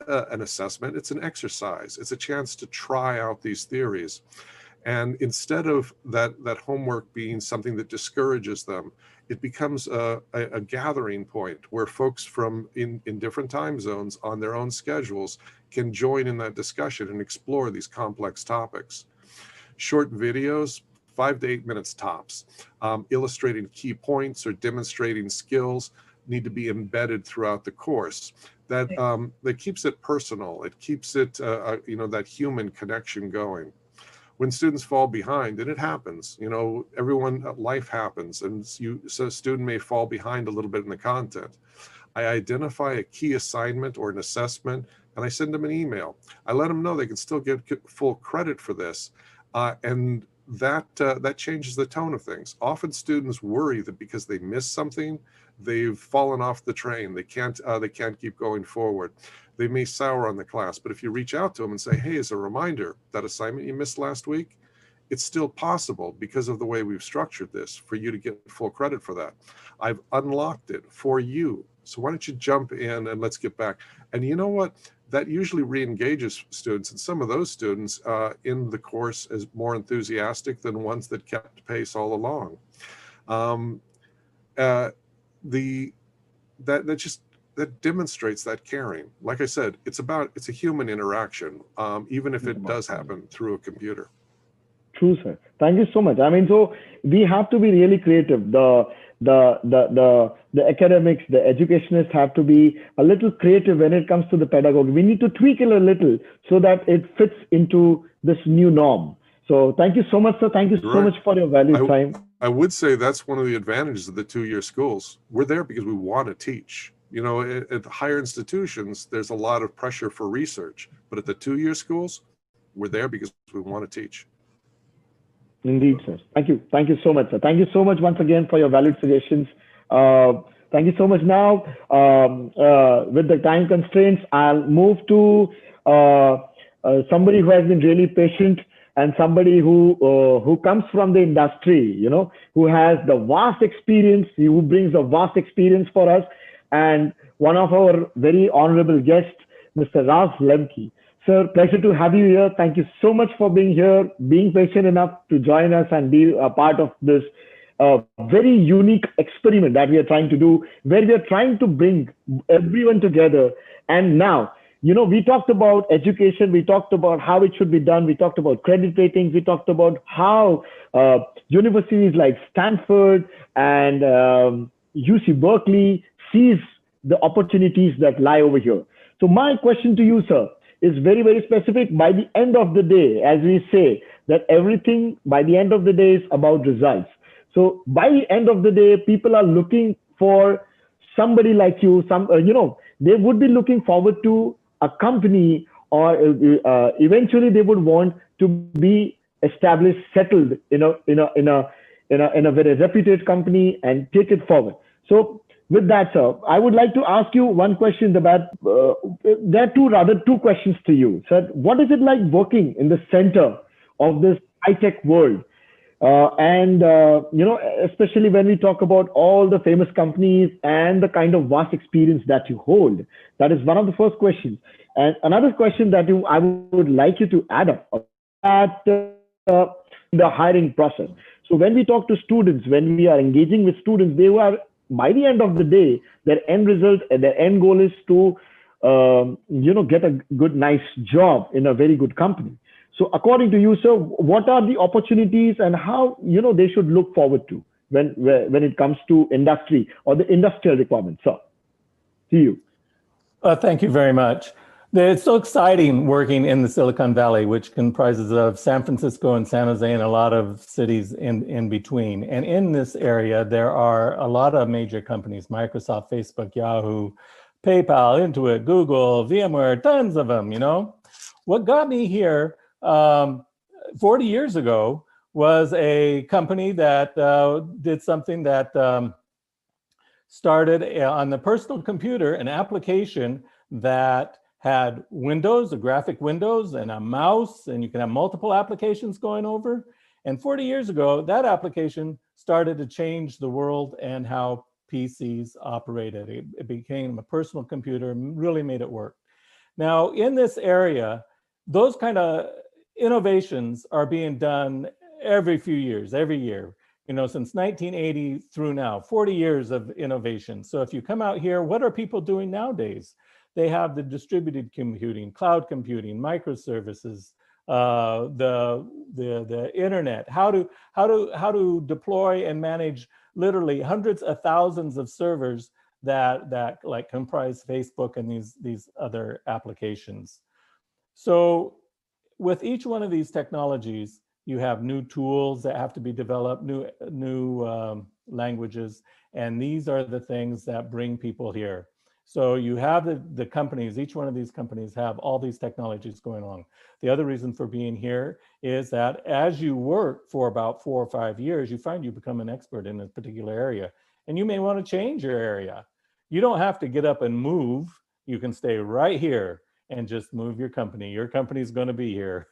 Speaker 11: an assessment, it's an exercise. It's a chance to try out these theories. And instead of that homework being something that discourages them, it becomes a gathering point where folks from in different time zones on their own schedules can join in that discussion and explore these complex topics. Short videos, 5 to 8 minutes tops, illustrating key points or demonstrating skills need to be embedded throughout the course. That keeps it personal. It keeps it, that human connection going. When students fall behind, and it happens, life happens, and so a student may fall behind a little bit in the content. I identify a key assignment or an assessment, and I send them an email. I let them know they can still get full credit for this, and that changes the tone of things. Often students worry that because they missed something, they've fallen off the train. They can't keep going forward. They may sour on the class, but if you reach out to them and say, hey, as a reminder, that assignment you missed last week, it's still possible because of the way we've structured this for you to get full credit for that. I've unlocked it for you. So why don't you jump in and let's get back. And you know what? That usually re-engages students, and some of those students in the course is more enthusiastic than ones that kept pace all along. That demonstrates that caring. Like I said, it's a human interaction, even if it does happen through a computer.
Speaker 1: True, sir. Thank you so much. I mean, so we have to be really creative. The academics, the educationists have to be a little creative when it comes to the pedagogy. We need to tweak it a little so that it fits into this new norm. So thank you so much, sir. Thank you so much for your valuable time.
Speaker 11: I would say that's one of the advantages of the two-year schools. We're there because we want to teach. You know, at higher institutions, there's a lot of pressure for research, but at the two-year schools, we're there because we want to teach.
Speaker 1: Indeed, sir. Thank you. Thank you so much, sir. Thank you so much once again for your valued suggestions. Thank you so much. Now, with the time constraints, I'll move to somebody who has been really patient and somebody who comes from the industry, you know, who has the vast experience, who brings a vast experience for us, and one of our very honorable guests, Mr. Lemke. Sir, pleasure to have you here. Thank you so much for being here, being patient enough to join us and be a part of this very unique experiment that we are trying to do, where we are trying to bring everyone together. And now, you know, we talked about education, we talked about how it should be done, we talked about credit ratings, we talked about how universities like Stanford and UC Berkeley sees the opportunities that lie over here. So my question to you, sir, is very, very specific. By the end of the day, as we say, that everything by the end of the day is about results. So by the end of the day, people are looking for somebody like you, you know, they would be looking forward to a company, or eventually they would want to be established, settled in a very reputed company and take it forward. So with that, sir, I would like to ask you one question about, there are two questions to you. Sir, what is it like working in the center of this high-tech world? You know, especially when we talk about all the famous companies and the kind of vast experience that you hold. That is one of the first questions. And another question that I would like you to add up at the hiring process. So when we talk to students, when we are engaging with students, they are, by the end of the day, their end result and their end goal is to, you know, get a good, nice job in a very good company. So according to you, sir, what are the opportunities and how, you know, they should look forward to when it comes to industry or the industrial requirements, sir? To you.
Speaker 12: Thank you very much. It's so exciting working in the Silicon Valley, which comprises of San Francisco and San Jose and a lot of cities in between. And in this area, there are a lot of major companies, Microsoft, Facebook, Yahoo, PayPal, Intuit, Google, VMware, tons of them, you know. What got me here 40 years ago was a company that did something that started on the personal computer, an application that had windows, a graphic windows and a mouse, and you can have multiple applications going over. And 40 years ago, that application started to change the world and how PCs operated. It became a personal computer and really made it work. Now, in this area, those kind of innovations are being done every few years, every year, you know, since 1980 through now, 40 years of innovation. So if you come out here, what are people doing nowadays? They have the distributed computing, cloud computing, microservices, the internet, how to deploy and manage literally hundreds of thousands of servers that like comprise Facebook and these other applications. So with each one of these technologies, you have new tools that have to be developed, new languages, and these are the things that bring people here. So you have the companies, each one of these companies have all these technologies going on. The other reason for being here is that as you work for about 4 or 5 years, you find you become an expert in a particular area, and you may want to change your area. You don't have to get up and move. You can stay right here and just move your company. Your company is going to be here.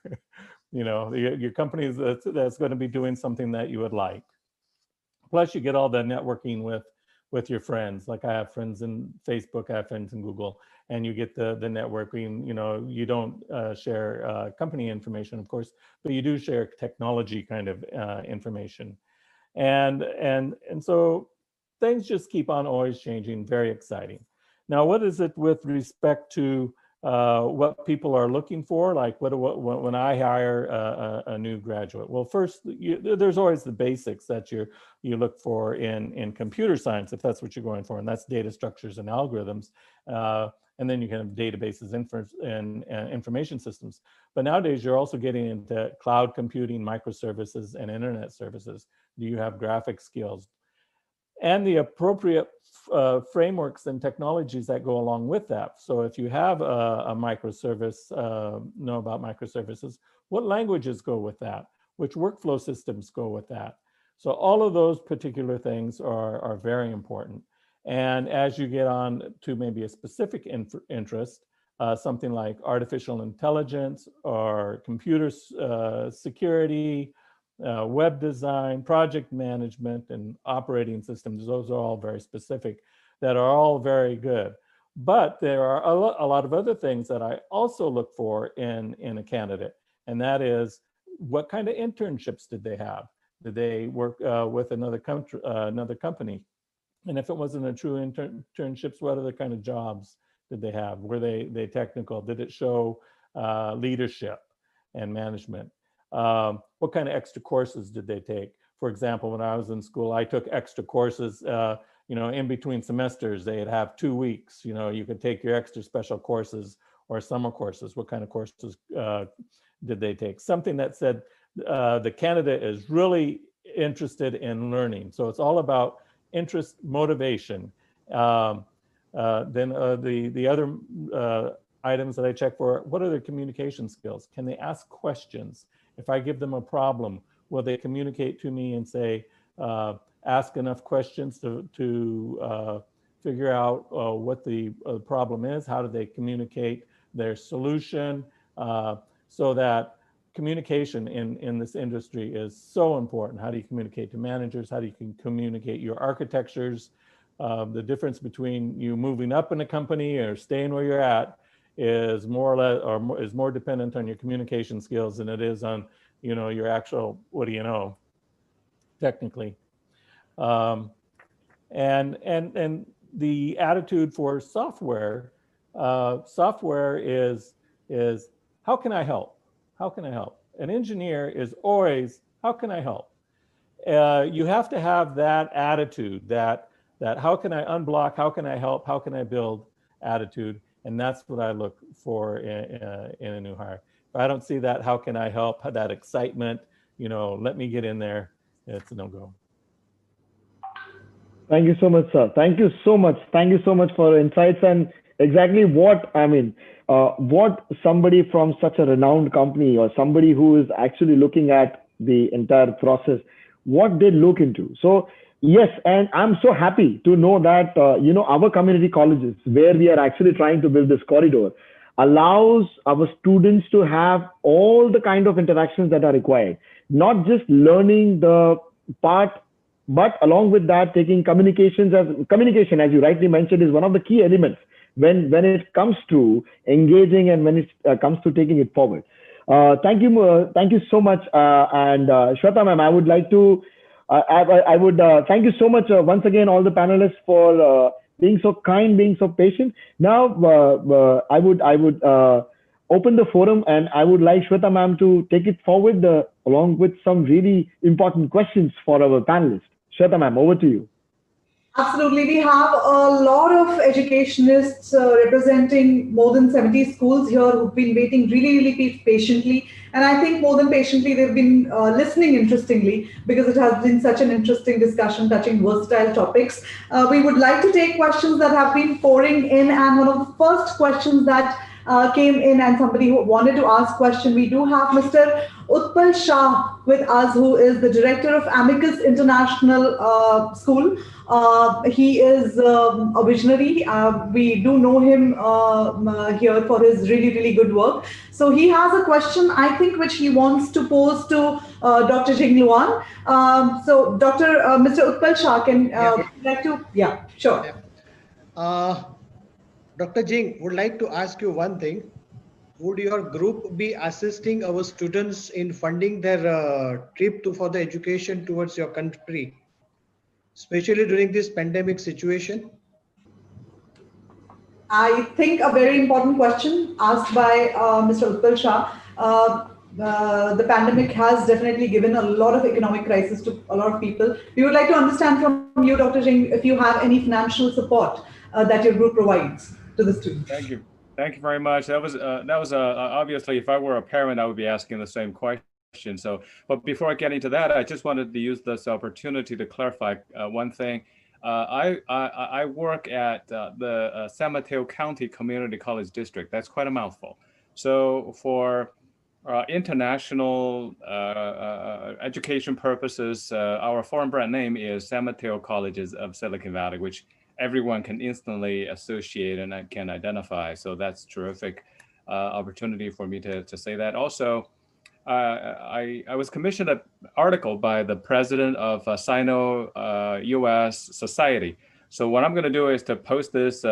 Speaker 12: You know, your company is that's going to be doing something that you would like. Plus, you get all the networking with your friends. Like I have friends in Facebook, I have friends in Google, and you get the networking. You know, you don't share company information, of course, but you do share technology kind of information. And so things just keep on always changing, very exciting. Now, what is it with respect to what people are looking for? Like when I hire a new graduate? Well, first, there's always the basics that you look for in computer science, if that's what you're going for, and that's data structures and algorithms. And then you can have databases and information systems. But nowadays, you're also getting into cloud computing, microservices, and internet services. Do you have graphic skills? And the appropriate frameworks and technologies that go along with that. So if you have a microservice, know about microservices, what languages go with that? Which workflow systems go with that? So all of those particular things are very important. And as you get on to maybe a specific interest, something like artificial intelligence or computer security, web design, project management, and operating systems, those are all very specific, that are all very good. But there are a lot of other things that I also look for in a candidate, and that is, what kind of internships did they have? Did they work with another company? And if it wasn't a true internships, what other kind of jobs did they have? Were they technical? Did it show leadership and management? What kind of extra courses did they take? For example, when I was in school, I took extra courses, in between semesters. They'd have 2 weeks, you could take your extra special courses or summer courses. What kind of courses did they take? Something that said the candidate is really interested in learning. So it's all about interest, motivation. Then the other items that I check for, what are their communication skills? Can they ask questions? If I give them a problem, will they communicate to me and say, ask enough questions to figure out what the problem is? How do they communicate their solution? So that communication in this industry is so important. How do you communicate to managers? How do you communicate your architectures? The difference between you moving up in a company or staying where you're at is more or less, or is more dependent on your communication skills than it is on, your actual, what do you know, technically. And the attitude for software, is how can I help? How can I help? An engineer is always, how can I help? You have to have that attitude, that how can I unblock, how can I help, how can I build attitude. And that's what I look for in a new hire. If I don't see that, how can I help, that excitement, let me get in there, it's a no-go.
Speaker 1: Thank you so much, sir. Thank you so much. Thank you so much for insights and exactly what somebody from such a renowned company or somebody who is actually looking at the entire process, what they look into. So yes, and I'm so happy to know that, our community colleges, where we are actually trying to build this corridor, allows our students to have all the kind of interactions that are required, not just learning the part, but along with that, taking communication, as you rightly mentioned, is one of the key elements when it comes to engaging and when it comes to taking it forward. Thank you so much. And Shweta ma'am, I would like to, I would thank you so much once again, all the panelists for being so kind, being so patient. Now, I would open the forum and I would like Shweta ma'am to take it forward along with some really important questions for our panelists. Shweta ma'am, over to you.
Speaker 4: Absolutely. We have a lot of educationists representing more than 70 schools here who've been waiting really, really patiently. And I think more than patiently, they've been listening interestingly, because it has been such an interesting discussion touching versatile topics. We would like to take questions that have been pouring in. And one of the first questions that came in, and somebody who wanted to ask question, we do have Mr. Utpal Shah with us, who is the director of Amicus International School. He is a visionary. We do know him here for his really, really good work. So he has a question, I think, which he wants to pose to Dr. Jing Luan. So Mr. Utpal Shah, can like to, yeah, sure.
Speaker 13: Yeah. Dr. Jing, would like to ask you one thing. Would your group be assisting our students in funding their trip for the education towards your country, especially during this pandemic situation?
Speaker 4: I think a very important question asked by Mr. Utpal Shah. The pandemic has definitely given a lot of economic crisis to a lot of people. We would like to understand from you, Dr. Jing, if you have any financial support that your group provides to to the students.
Speaker 7: Thank you. Thank you very much. That was obviously, if I were a parent, I would be asking the same question. So, but before I get into that, I just wanted to use this opportunity to clarify one thing. I work at the San Mateo County Community College District. That's quite a mouthful. So for international education purposes, our foreign brand name is San Mateo Colleges of Silicon Valley, which everyone can instantly associate and can identify. So that's terrific opportunity for me to say that. Also, I was commissioned an article by the president of Sino-US Society. So what I'm going to do is to post this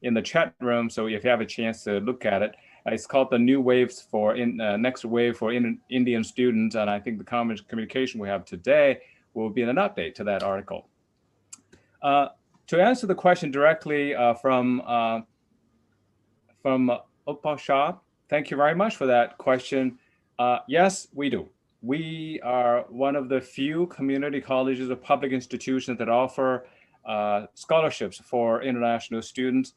Speaker 7: in the chat room. So if you have a chance to look at it, it's called the New Waves for Next Wave for Indian Students. And I think the communication we have today will be an update to that article. To answer the question directly from Opal Shah, thank you very much for that question. Yes, we do. We are one of the few community colleges or public institutions that offer scholarships for international students,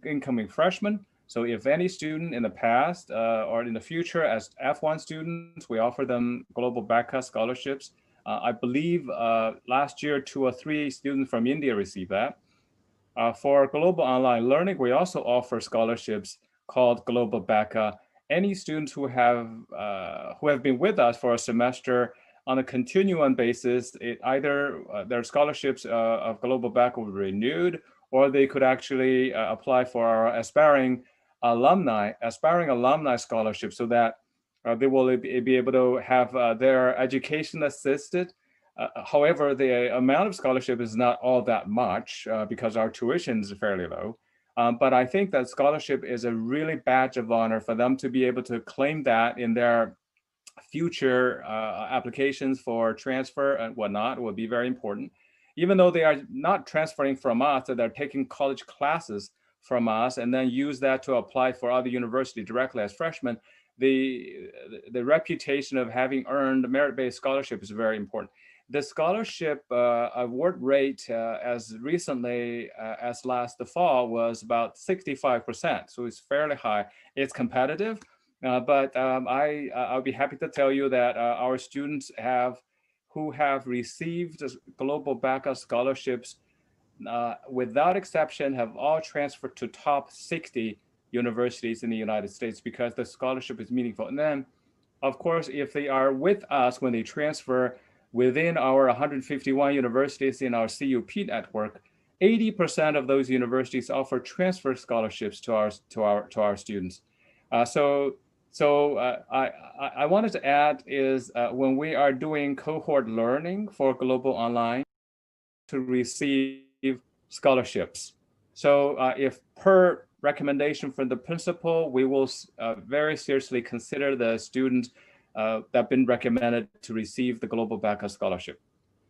Speaker 7: incoming freshmen. So if any student in the past or in the future as F1 students, we offer them global BACA scholarships. I believe last year, 2 or 3 students from India received that. For global online learning, we also offer scholarships called Global BACA. Any students who have been with us for a semester on a continuing basis, either their scholarships of Global BACA will be renewed, or they could actually apply for our aspiring alumni scholarship, so that they will be able to have their education assisted. However, the amount of scholarship is not all that much because our tuition is fairly low. But I think that scholarship is a really badge of honor for them to be able to claim that in their future applications for transfer and whatnot will be very important. Even though they are not transferring from us, they're taking college classes from us and then use that to apply for other university directly as freshmen. The reputation of having earned merit-based scholarship is very important. The scholarship award rate as recently as last fall was about 65%, so it's fairly high. It's competitive, but I'll be happy to tell you that our students who have received global BACA scholarships, without exception, have all transferred to top 60 universities in the United States because the scholarship is meaningful. And then, of course, if they are with us when they transfer within our 151 universities in our CUP network, 80% of those universities offer transfer scholarships to our students. So I wanted to add is when we are doing cohort learning for global online to receive scholarships. So if per recommendation from the principal, we will very seriously consider the students that have been recommended to receive the Global BACA scholarship.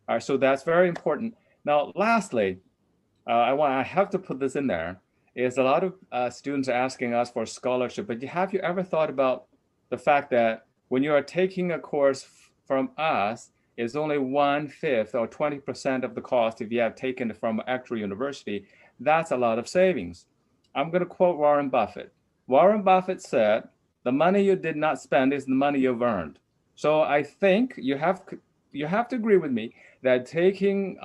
Speaker 7: All right, so that's very important. Now, lastly, I have to put this in there, is a lot of students are asking us for scholarship, but have you ever thought about the fact that when you are taking a course from us, it's only 1/5 or 20% of the cost if you have taken it from an actual university? That's a lot of savings. I'm going to quote Warren Buffett. Warren Buffett said, "The money you did not spend is the money you've earned." So I think you have to agree with me that taking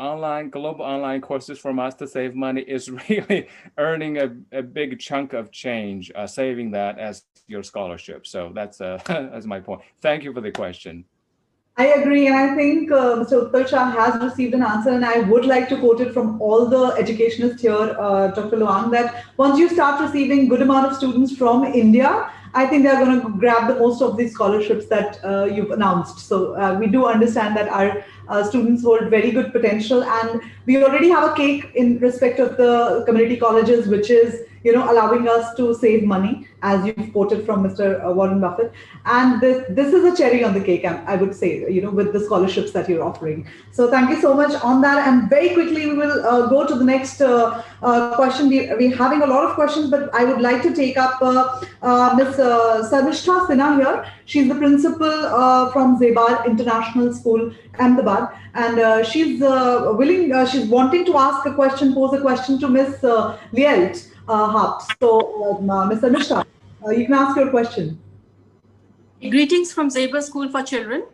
Speaker 7: global online courses from us to save money is really earning a big chunk of change, saving that as your scholarship. So that's my point. Thank you for the question.
Speaker 4: I agree, and I think Mr. Utpal Shah has received an answer, and I would like to quote it from all the educationists here, Dr. Luang, that once you start receiving good amount of students from India, I think they're going to grab the most of these scholarships that you've announced. So we do understand that our students hold very good potential, and we already have a cake in respect of the community colleges, which is allowing us to save money, as you've quoted from Mr. Warren Buffett. And this is a cherry on the cake, I would say, with the scholarships that you're offering. So thank you so much on that. And very quickly, we will go to the next question. We're having a lot of questions, but I would like to take up Ms. Sarmishta Sinha here. She's the principal from Zebar International School, Ahmedabad, and she's wanting to pose a question to Ms. Leah Hart. So, Ms. Sarmishta, you can ask your question.
Speaker 14: Greetings from Zebar School for Children.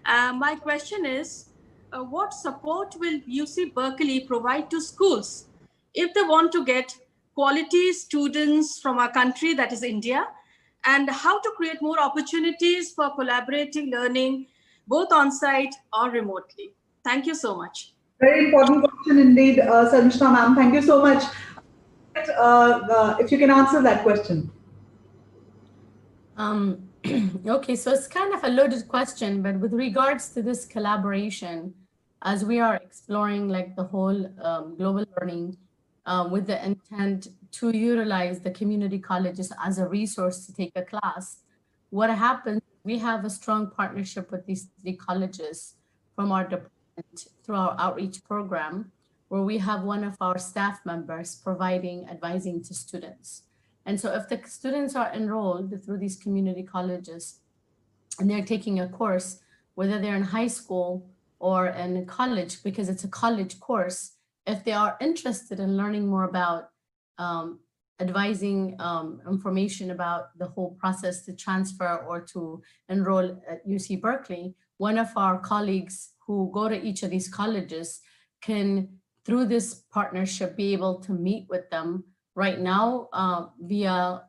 Speaker 14: My question is, what support will UC Berkeley provide to schools if they want to get quality students from our country, that is India, and how to create more opportunities for collaborating learning, both on-site or remotely? Thank you so much.
Speaker 4: Very important question indeed, Sarmishta ma'am. Thank you so much. If you can answer that question.
Speaker 10: Okay, so it's kind of a loaded question, but with regards to this collaboration, as we are exploring like the whole global learning with the intent to utilize the community colleges as a resource to take a class, what happens, we have a strong partnership with these three colleges from our department through our outreach program, where we have one of our staff members providing advising to students. And so if the students are enrolled through these community colleges and they're taking a course, whether they're in high school or in college, because it's a college course, if they are interested in learning more about advising information about the whole process to transfer or to enroll at UC Berkeley, one of our colleagues who go to each of these colleges can, through this partnership, be able to meet with them right now via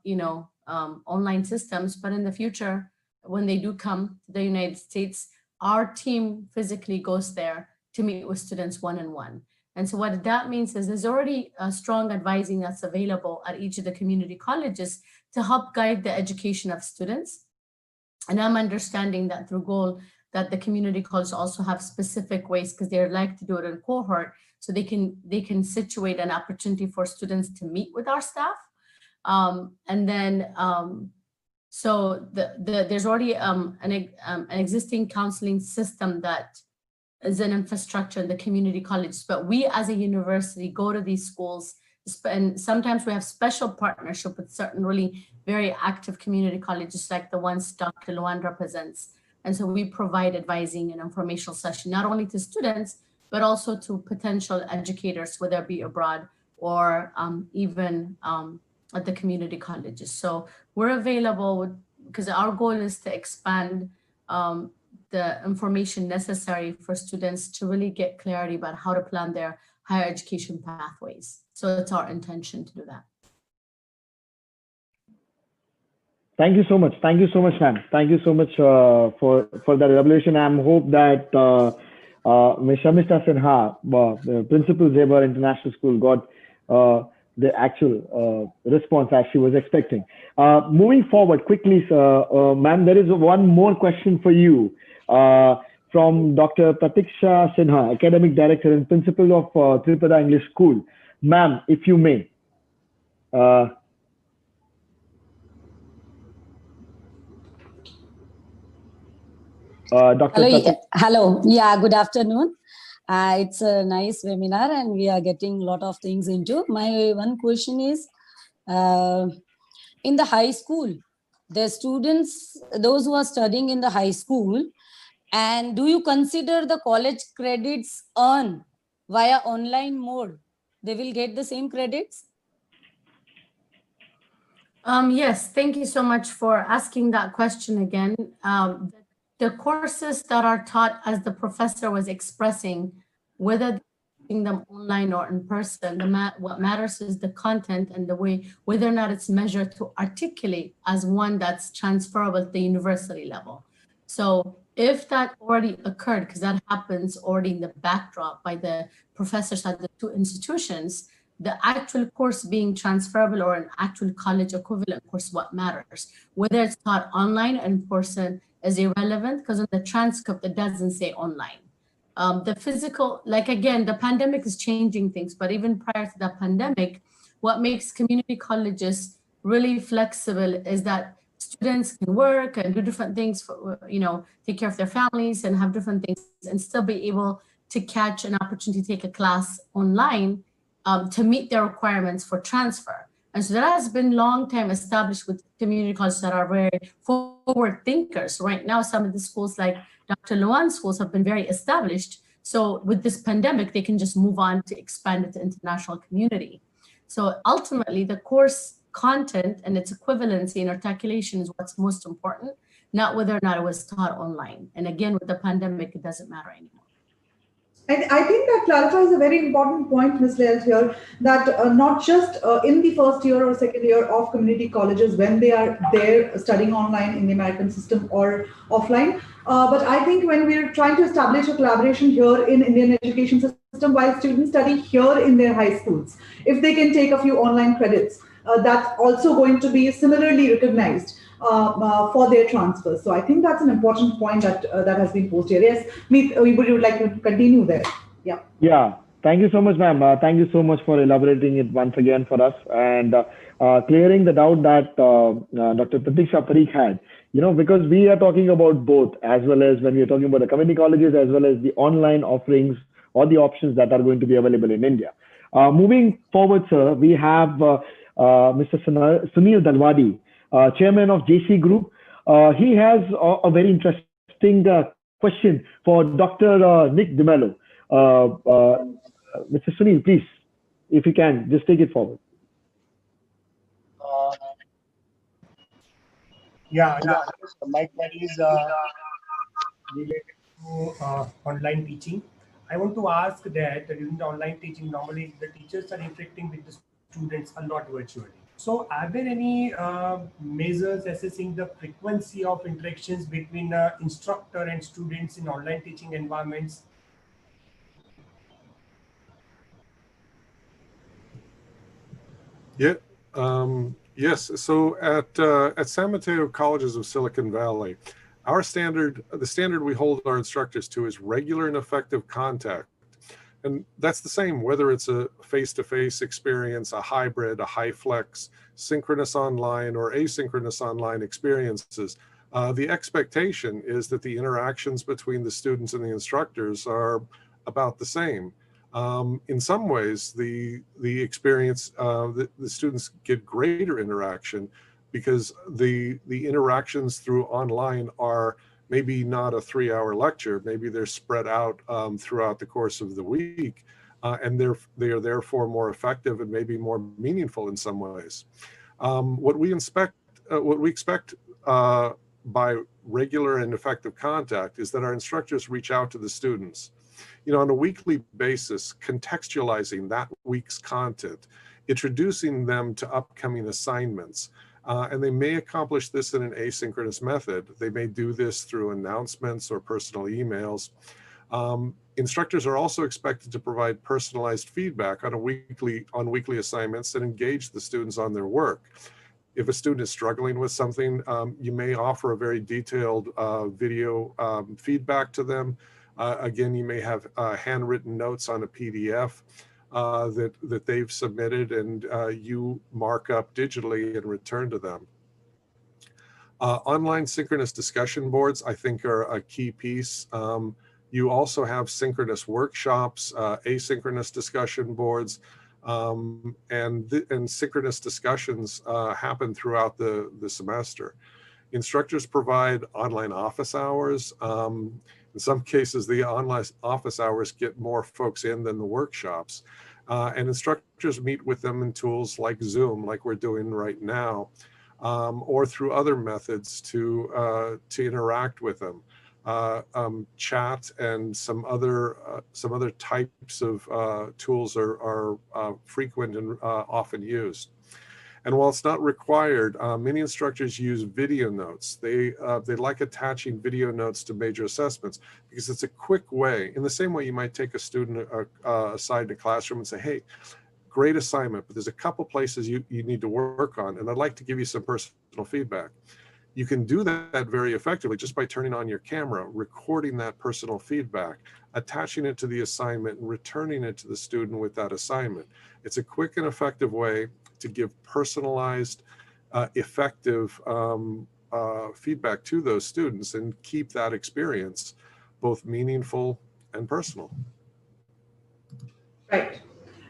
Speaker 10: online systems, but in the future, when they do come to the United States, our team physically goes there to meet with students one-on-one. And so what that means is there's already a strong advising that's available at each of the community colleges to help guide the education of students. And I'm understanding that through GOAL, that the community colleges also have specific ways, because they like to do it in cohort, so they can situate an opportunity for students to meet with our staff. So there's already an existing counseling system that is an infrastructure in the community colleges, but we as a university go to these schools, and sometimes we have special partnership with certain really very active community colleges like the ones Dr. Luan represents. And so we provide advising and informational session, not only to students, but also to potential educators, whether it be abroad or even at the community colleges. So we're available because our goal is to expand the information necessary for students to really get clarity about how to plan their higher education pathways. So it's our intention to do that.
Speaker 1: Thank you so much. Thank you so much, ma'am. Thank you so much for that revelation. I hope that Ms. Sarmishta Sinha, the principal Zebar International School, got the actual response as she was expecting. Moving forward quickly, ma'am, there is one more question for you from Dr. Pratiksha Sinha, Academic Director and Principal of Tripada English School. Ma'am, if you may. Dr.
Speaker 15: Hello. Yeah, good afternoon. It's a nice webinar and we are getting a lot of things into. My one question is, in the high school, the students, those who are studying in the high school, and do you consider the college credits earned via online mode? They will get the same credits?
Speaker 10: Yes, thank you so much for asking that question again. The courses that are taught, as the professor was expressing, whether teaching them online or in person, what matters is the content and the way, whether or not it's measured to articulate as one that's transferable at the university level. So if that already occurred, because that happens already in the backdrop by the professors at the two institutions, the actual course being transferable or an actual college equivalent course, what matters, whether it's taught online or in person, is irrelevant, because in the transcript, it doesn't say online. The physical, like again, the pandemic is changing things, but even prior to the pandemic, what makes community colleges really flexible is that students can work and do different things for, take care of their families and have different things and still be able to catch an opportunity to take a class online to meet their requirements for transfer. And so that has been long time established with community colleges that are very forward thinkers. Right now, some of the schools like Dr. Luan's schools have been very established. So with this pandemic, they can just move on to expand it to international community. So ultimately, the course content and its equivalency and articulation is what's most important, not whether or not it was taught online. And again, with the pandemic, it doesn't matter anymore.
Speaker 4: And I think that clarifies a very important point, Ms. Leah, here, that not just in the first year or second year of community colleges, when they are there studying online in the American system or offline, but I think when we're trying to establish a collaboration here in Indian education system, while students study here in their high schools, if they can take a few online credits, that's also going to be similarly recognized for their transfers. So I think that's an important point that has been posed here. Yes, Meet, we would like to continue there. Yeah.
Speaker 1: Yeah. Thank you so much, ma'am. Thank you so much for elaborating it once again for us and clearing the doubt that Dr. Pratiksha Parikh had. Because we are talking about both, as well as when we are talking about the community colleges, as well as the online offerings or the options that are going to be available in India. Moving forward, sir, we have Mr. Sunil Dalwadi, Chairman of JC Group. He has a very interesting question for Dr. Nick Demelo. Mr. Sunil, please, if you can, just take it forward.
Speaker 16: My query is related to online teaching. I want to ask that during the online teaching, normally the teachers are interacting with the students a lot virtually. So are there any measures assessing the frequency of interactions between instructor and students in online teaching environments?
Speaker 11: Yeah. Yes. So at San Mateo Colleges of Silicon Valley, the standard we hold our instructors to is regular and effective contact. And that's the same, whether it's a face-to-face experience, a hybrid, a high flex, synchronous online or asynchronous online experiences. The expectation is that the interactions between the students and the instructors are about the same. In some ways, the experience, the students get greater interaction because the interactions through online are maybe not a 3-hour lecture, maybe they're spread out throughout the course of the week, and they are therefore more effective and maybe more meaningful in some ways. What we expect by regular and effective contact is that our instructors reach out to the students, on a weekly basis, contextualizing that week's content, introducing them to upcoming assignments. And they may accomplish this in an asynchronous method. They may do this through announcements or personal emails. Instructors are also expected to provide personalized feedback on weekly assignments and engage the students on their work. If a student is struggling with something, you may offer a very detailed video feedback to them. Again, you may have handwritten notes on a PDF that they've submitted, and you mark up digitally and return to them. Online synchronous discussion boards, I think, are a key piece. You also have synchronous workshops, asynchronous discussion boards, and synchronous discussions happen throughout the semester. Instructors provide online office hours. In some cases, the online office hours get more folks in than the workshops. And instructors meet with them in tools like Zoom, like we're doing right now, or through other methods to interact with them. Chat and some other types of tools are frequent and often used. And while it's not required, many instructors use video notes. They like attaching video notes to major assessments because it's a quick way. In the same way you might take a student aside in a classroom and say, hey, great assignment, but there's a couple places you need to work on, and I'd like to give you some personal feedback. You can do that very effectively just by turning on your camera, recording that personal feedback, attaching it to the assignment, and returning it to the student with that assignment. It's a quick and effective way to give personalized, effective feedback to those students and keep that experience both meaningful and personal.
Speaker 4: Right.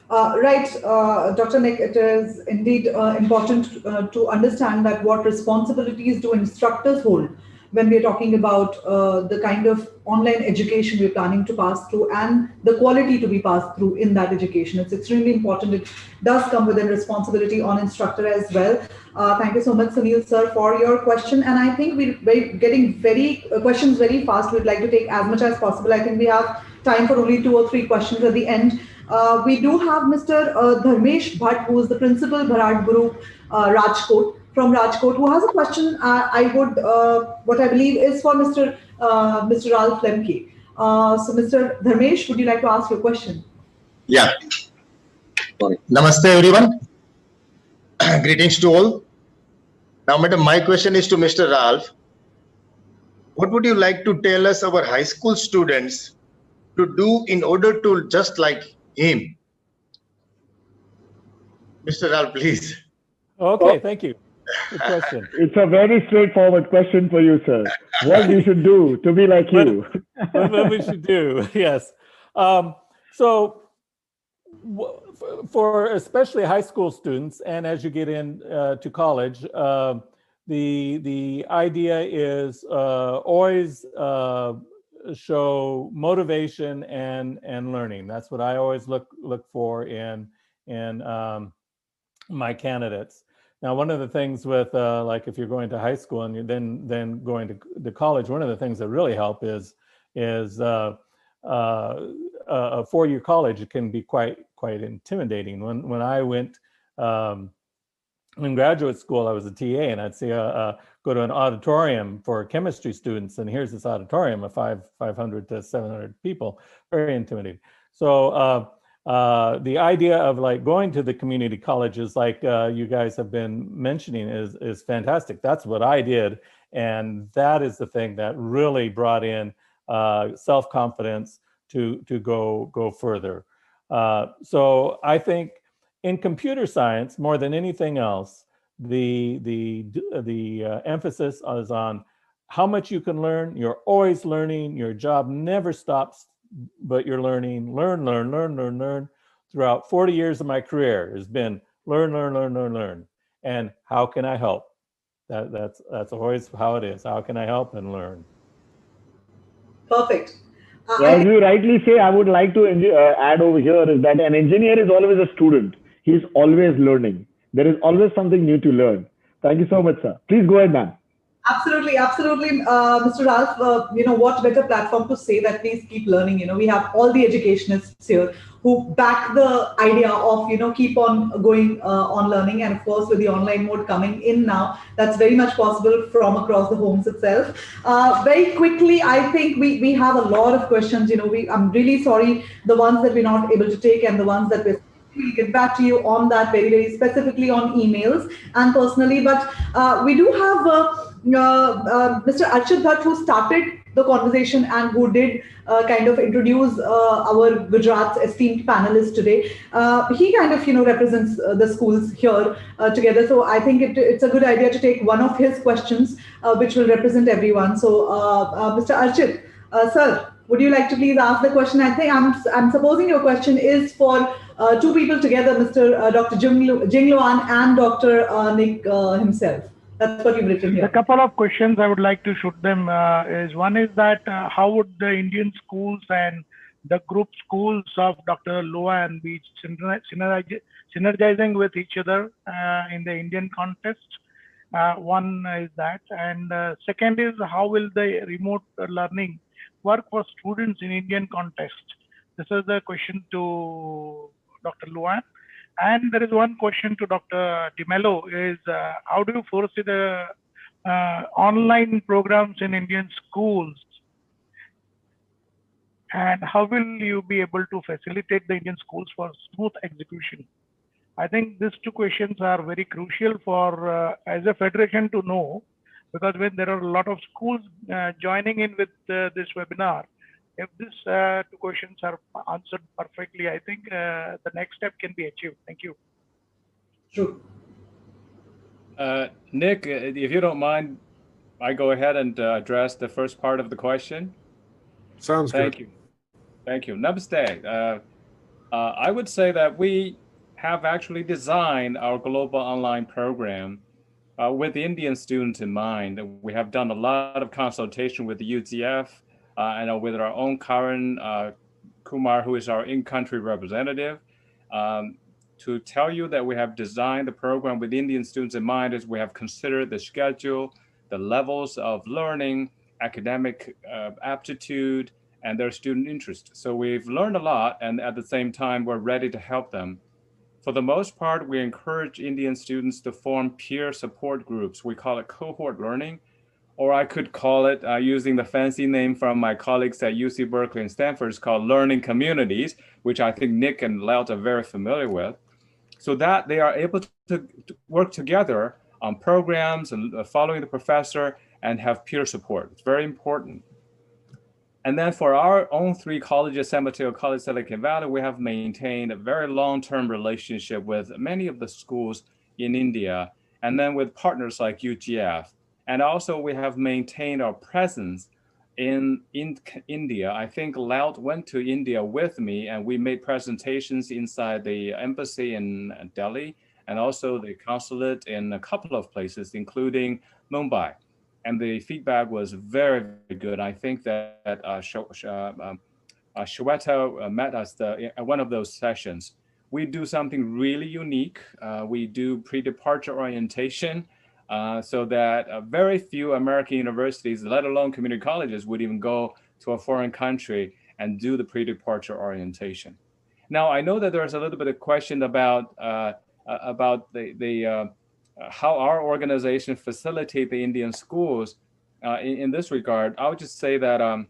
Speaker 4: Dr. Nick, it is indeed important to understand that what responsibilities do instructors hold when we're talking about the kind of online education we're planning to pass through and the quality to be passed through in that education. It's extremely important. It does come with a responsibility on instructor as well. Thank you so much, Sunil sir, for your question. And I think we're getting questions very fast. We'd like to take as much as possible. I think we have time for only 2 or 3 questions at the end. We do have Mr. Dharmesh Bhatt, who is the principal Bharat Group, Rajkot, from Rajkot, who has a question. What I believe is for Mr. Ralph Lemke. So, Mr. Dharmesh, would you like to ask your question?
Speaker 17: Yeah. Namaste, everyone. Greetings to all. Now, madam, my question is to Mr. Ralph. What would you like to tell us, our high school students, to do in order to just like him? Mr. Ralph, please.
Speaker 12: Okay, thank you. Good question.
Speaker 1: It's a very straightforward question for you, sir. What we should do to be like you?
Speaker 12: What we should do, yes. So for especially high school students, and as you get in to college, the idea is always show motivation and learning. That's what I always look for in my candidates. Now, one of the things with like if you're going to high school and you're then going to college, one of the things that really help is a 4-year college. It can be quite intimidating. When I went in graduate school, I was a TA, and I'd see go to an auditorium for chemistry students, and here's this auditorium of 500 to 700 people. Very intimidating. So the idea of like going to the community colleges, like you guys have been mentioning, is fantastic. That's what I did, and that is the thing that really brought in self-confidence to go further. So I think in computer science, more than anything else, the emphasis is on how much you can learn. You're always learning. Your job never stops, but you're learning. Learn. Throughout 40 years of my career has been learn. And how can I help? That's always how it is. How can I help and learn?
Speaker 4: Perfect.
Speaker 1: As you rightly say, I would like to add over here is that an engineer is always a student. He's always learning. There is always something new to learn. Thank you so much, sir. Please go ahead, ma'am.
Speaker 4: Absolutely. Mr. Ralph, what better platform to say that please keep learning. We have all the educationists here who back the idea of, keep on going on learning. And of course, with the online mode coming in now, that's very much possible from across the homes itself. Very quickly, I think we have a lot of questions. I'm really sorry, the ones that we're not able to take and the ones that we'll get back to you on that very specifically on emails and personally. But we do have Mr. Archit Bhatt, who started the conversation and who did kind of introduce our Gujarat's esteemed panelists today. He kind of, represents the schools here together. So I think it's a good idea to take one of his questions, which will represent everyone. So Mr. Archit, sir, would you like to please ask the question? I think I'm supposing your question is for 2 people together, Mr. Dr. Jingluan and Dr. Nick himself. That's what you've written here.
Speaker 2: A couple of questions I would like to shoot them is one is that how would the Indian schools and the group schools of Dr. Lohan be synergizing with each other in the Indian context? One is that. And second is how will the remote learning work for students in Indian context? This is the question to Dr. Lohan. And there is one question to Dr. Demelo is how do you foresee the online programs in Indian schools? And how will you be able to facilitate the Indian schools for smooth execution? I think these 2 questions are very crucial for as a federation to know because when there are a lot of schools joining in with this webinar, if these two questions are answered perfectly, I think the next step can be achieved. Thank you.
Speaker 4: Sure.
Speaker 7: Nick, if you don't mind, I go ahead and address the first part of the question.
Speaker 11: Sounds
Speaker 7: Thank
Speaker 11: good.
Speaker 7: you. Thank you. Namaste. I would say that we have actually designed our global online program with the Indian students in mind. We have done a lot of consultation with the UGF and with our own Karan Kumar, who is our in-country representative. To tell you that we have designed the program with Indian students in mind is we have considered the schedule, the levels of learning, academic aptitude, and their student interest. So we've learned a lot, and at the same time, we're ready to help them. For the most part, we encourage Indian students to form peer support groups. We call it Cohort Learning, or I could call it, using the fancy name from my colleagues at UC Berkeley and Stanford, it's called Learning Communities, which I think Nick and Leah are very familiar with, so that they are able to work together on programs and following the professor and have peer support. It's very important. And then for our own three colleges, San Mateo College, Silicon Valley, we have maintained a very long-term relationship with many of the schools in India, and then with partners like UGF. And also we have maintained our presence in India. I think Loud went to India with me, and we made presentations inside the embassy in Delhi, and also the consulate in a couple of places, including Mumbai. And the feedback was very, very good. I think that Shweta met us at one of those sessions. We do something really unique. We do pre-departure orientation so that very few American universities, let alone community colleges, would even go to a foreign country and do the pre-departure orientation. Now, I know that there's a little bit of question about how our organization facilitate the Indian schools in this regard. I would just say that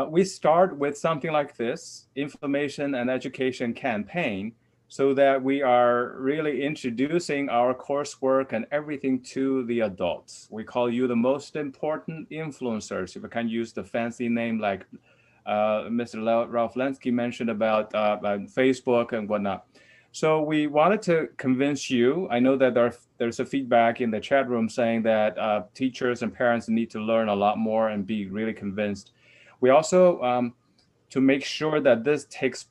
Speaker 7: we start with something like this, information and education campaign, so that we are really introducing our coursework and everything to the adults. We call you the most important influencers, if I can use the fancy name like Mr. Ralph Lemke mentioned about Facebook and whatnot. So we wanted to convince you. I know that there's a feedback in the chat room saying that teachers and parents need to learn a lot more and be really convinced. We also, to make sure that this takes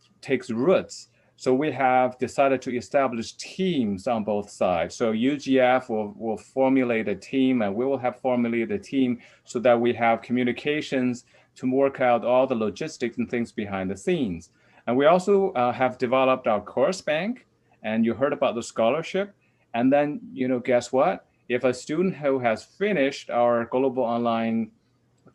Speaker 7: roots, so we have decided to establish teams on both sides. So UGF will formulate a team, and we will have formulated a team so that we have communications to work out all the logistics and things behind the scenes. And we also have developed our course bank, and you heard about the scholarship. And then, guess what? If a student who has finished our global online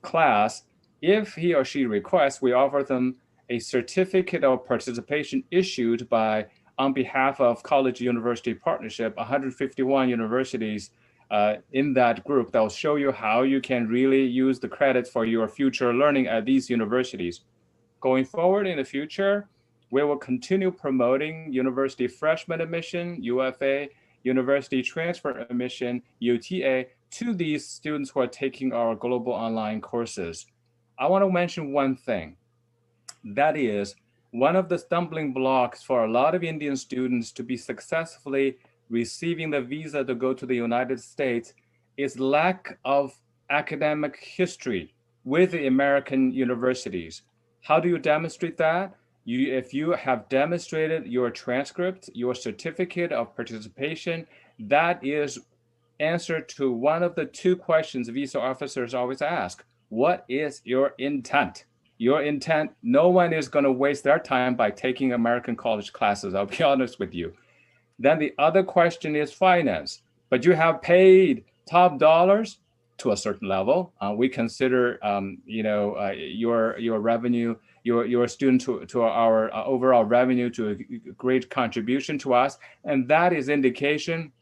Speaker 7: class, if he or she requests, we offer them a certificate of participation issued by, on behalf of College University Partnership, 151 universities in that group that will show you how you can really use the credits for your future learning at these universities. Going forward in the future, we will continue promoting university freshman admission, UFA, university transfer admission, UTA, to these students who are taking our global online courses. I want to mention one thing. That is, one of the stumbling blocks for a lot of Indian students to be successfully receiving the visa to go to the United States is lack of academic history with the American universities. How do you demonstrate that? If you have demonstrated your transcript, your certificate of participation, that is answer to one of the two questions visa officers always ask. What is your intent? Your intent, no one is going to waste their time by taking American college classes, I'll be honest with you. Then the other question is finance, but you have paid top dollars to a certain level. We consider, your revenue, your student to our overall revenue to a great contribution to us. And that is indication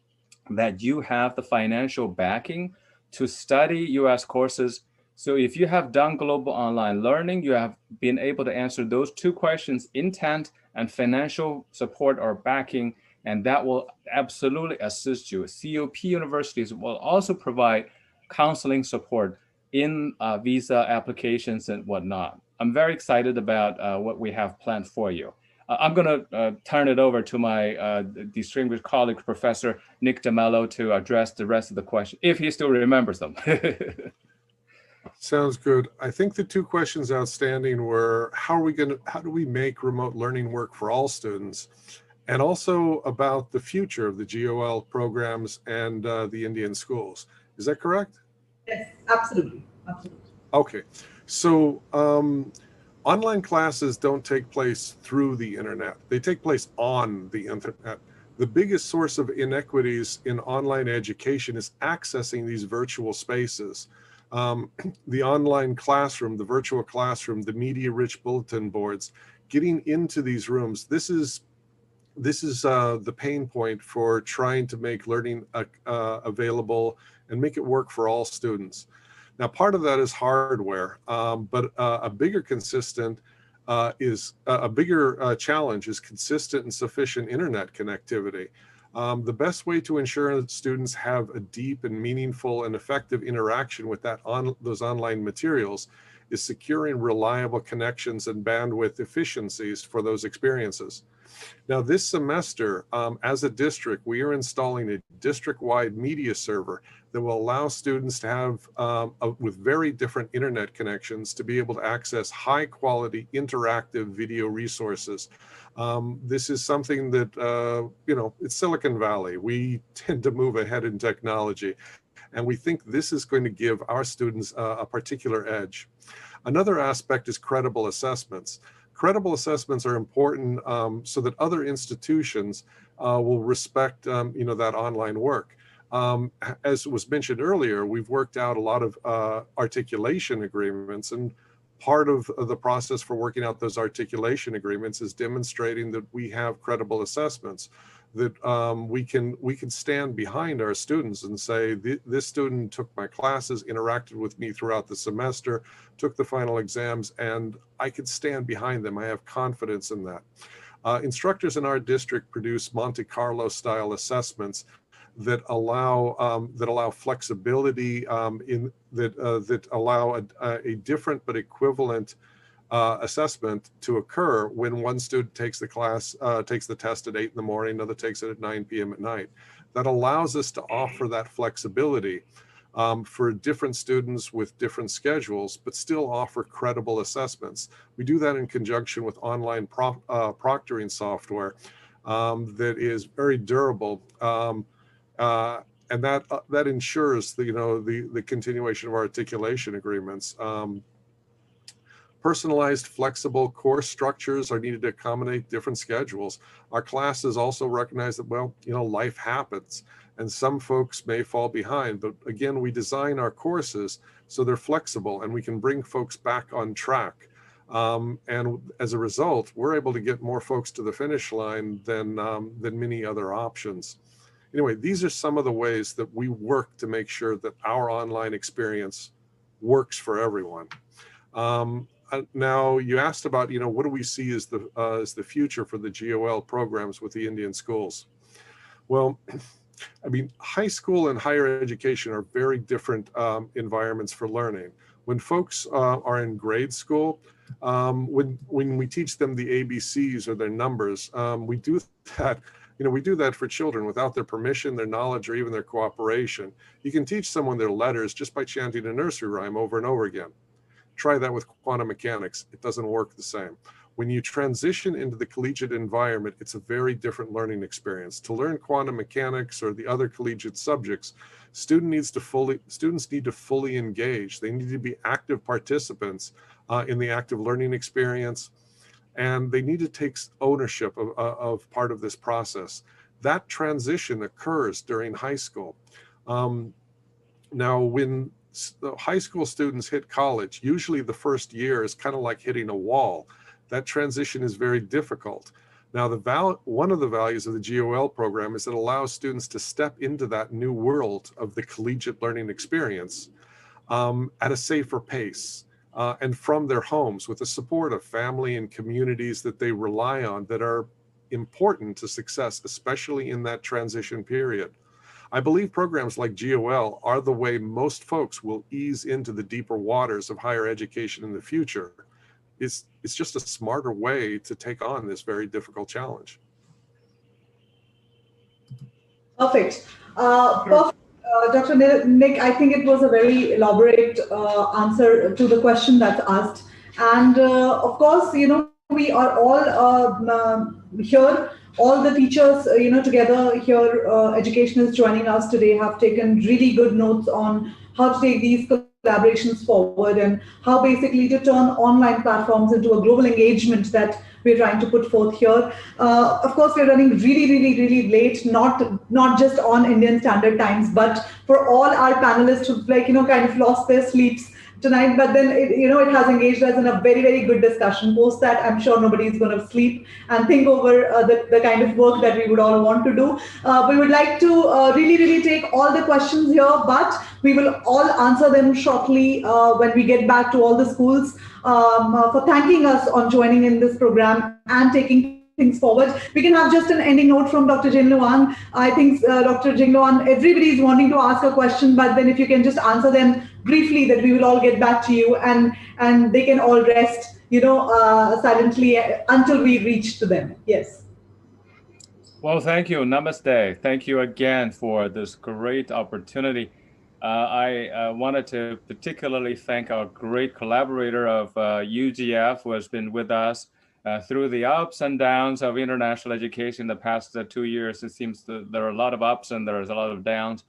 Speaker 7: that you have the financial backing to study US courses. So if you have done global online learning, you have been able to answer those two questions, intent and financial support or backing, and that will absolutely assist you. COP universities will also provide counseling support in visa applications and whatnot. I'm very excited about what we have planned for you. I'm going to turn it over to my distinguished colleague, Professor Nick Demelo, to address the rest of the question, if he still remembers them.
Speaker 11: Sounds good. I think the two questions outstanding were how do we make remote learning work for all students? And also about the future of the GOL programs and the Indian schools. Is that correct?
Speaker 4: Yes, absolutely. Absolutely.
Speaker 11: Okay. So online classes don't take place through the internet. They take place on the internet. The biggest source of inequities in online education is accessing these virtual spaces. The online classroom, the virtual classroom, the media-rich bulletin boards, getting into these rooms, this is the pain point for trying to make learning available and make it work for all students. Now, part of that is hardware, but a bigger challenge is consistent and sufficient internet connectivity. The best way to ensure that students have a deep and meaningful and effective interaction with those online materials is securing reliable connections and bandwidth efficiencies for those experiences. Now, this semester, as a district, we are installing a district-wide media server that will allow students to have, with very different internet connections, to be able to access high-quality interactive video resources. This is something that, it's Silicon Valley. We tend to move ahead in technology, and we think this is going to give our students a particular edge. Another aspect is credible assessments. Credible assessments are important so that other institutions will respect, that online work. As was mentioned earlier, we've worked out a lot of articulation agreements, and part of the process for working out those articulation agreements is demonstrating that we have credible assessments, that we can stand behind our students and say, this student took my classes, interacted with me throughout the semester, took the final exams, and I could stand behind them. I have confidence in that. Instructors in our district produce Monte Carlo style assessments that allow flexibility that allow a different but equivalent assessment to occur when one student takes the test at 8 in the morning, another takes it at 9 p.m. at night. That allows us to offer that flexibility for different students with different schedules, but still offer credible assessments. We do that in conjunction with online proctoring software that is very durable. And that ensures the continuation of articulation agreements. Personalized, flexible course structures are needed to accommodate different schedules. Our classes also recognize that, life happens and some folks may fall behind, but again, we design our courses so they're flexible and we can bring folks back on track. And as a result, we're able to get more folks to the finish line than many other options. Anyway, these are some of the ways that we work to make sure that our online experience works for everyone. Now, you asked about, what do we see as the future for the GOL programs with the Indian schools? Well, I mean, high school and higher education are very different environments for learning. When folks are in grade school, when we teach them the ABCs or their numbers, we do that. We do that for children without their permission, their knowledge, or even their cooperation. You can teach someone their letters just by chanting a nursery rhyme over and over again. Try that with quantum mechanics. It doesn't work the same. When you transition into the collegiate environment, it's a very different learning experience. To learn quantum mechanics or the other collegiate subjects, students need to fully engage. They need to be active participants in the active learning experience, and they need to take ownership of part of this process. That transition occurs during high school. Now, when the high school students hit college, usually the first year is kind of like hitting a wall. That transition is very difficult. Now, one of the values of the GOL program is it allows students to step into that new world of the collegiate learning experience at a safer pace and from their homes with the support of family and communities that they rely on that are important to success, especially in that transition period. I believe programs like GOL are the way most folks will ease into the deeper waters of higher education in the future. It's just a smarter way to take on this very difficult challenge.
Speaker 4: Perfect. Perfect. Dr. Nick, I think it was a very elaborate answer to the question that's asked. And of course, we are all here, all the teachers, together here, educationists joining us today have taken really good notes on how to take these collaborations forward and how basically to turn online platforms into a global engagement that we're trying to put forth here. Of course, we're running really, really, really late, not just on Indian Standard Times, but for all our panelists who've kind of lost their sleeps tonight, but then it has engaged us in a very, very good discussion. Post that, I'm sure nobody's going to sleep and think over the kind of work that we would all want to do. We would like to really, really take all the questions here, but we will all answer them shortly when we get back to all the schools for thanking us on joining in this program and taking things forward. We can have just an ending note from Dr. Jinglo. I think Dr. Jinglo, everybody is wanting to ask a question, but then if you can just answer them briefly, that we will all get back to you and they can all rest, silently until we reach to them. Yes.
Speaker 7: Well, thank you. Namaste. Thank you again for this great opportunity. I wanted to particularly thank our great collaborator of UGF, who has been with us through the ups and downs of international education the past 2 years. It seems that there are a lot of ups and there's a lot of downs.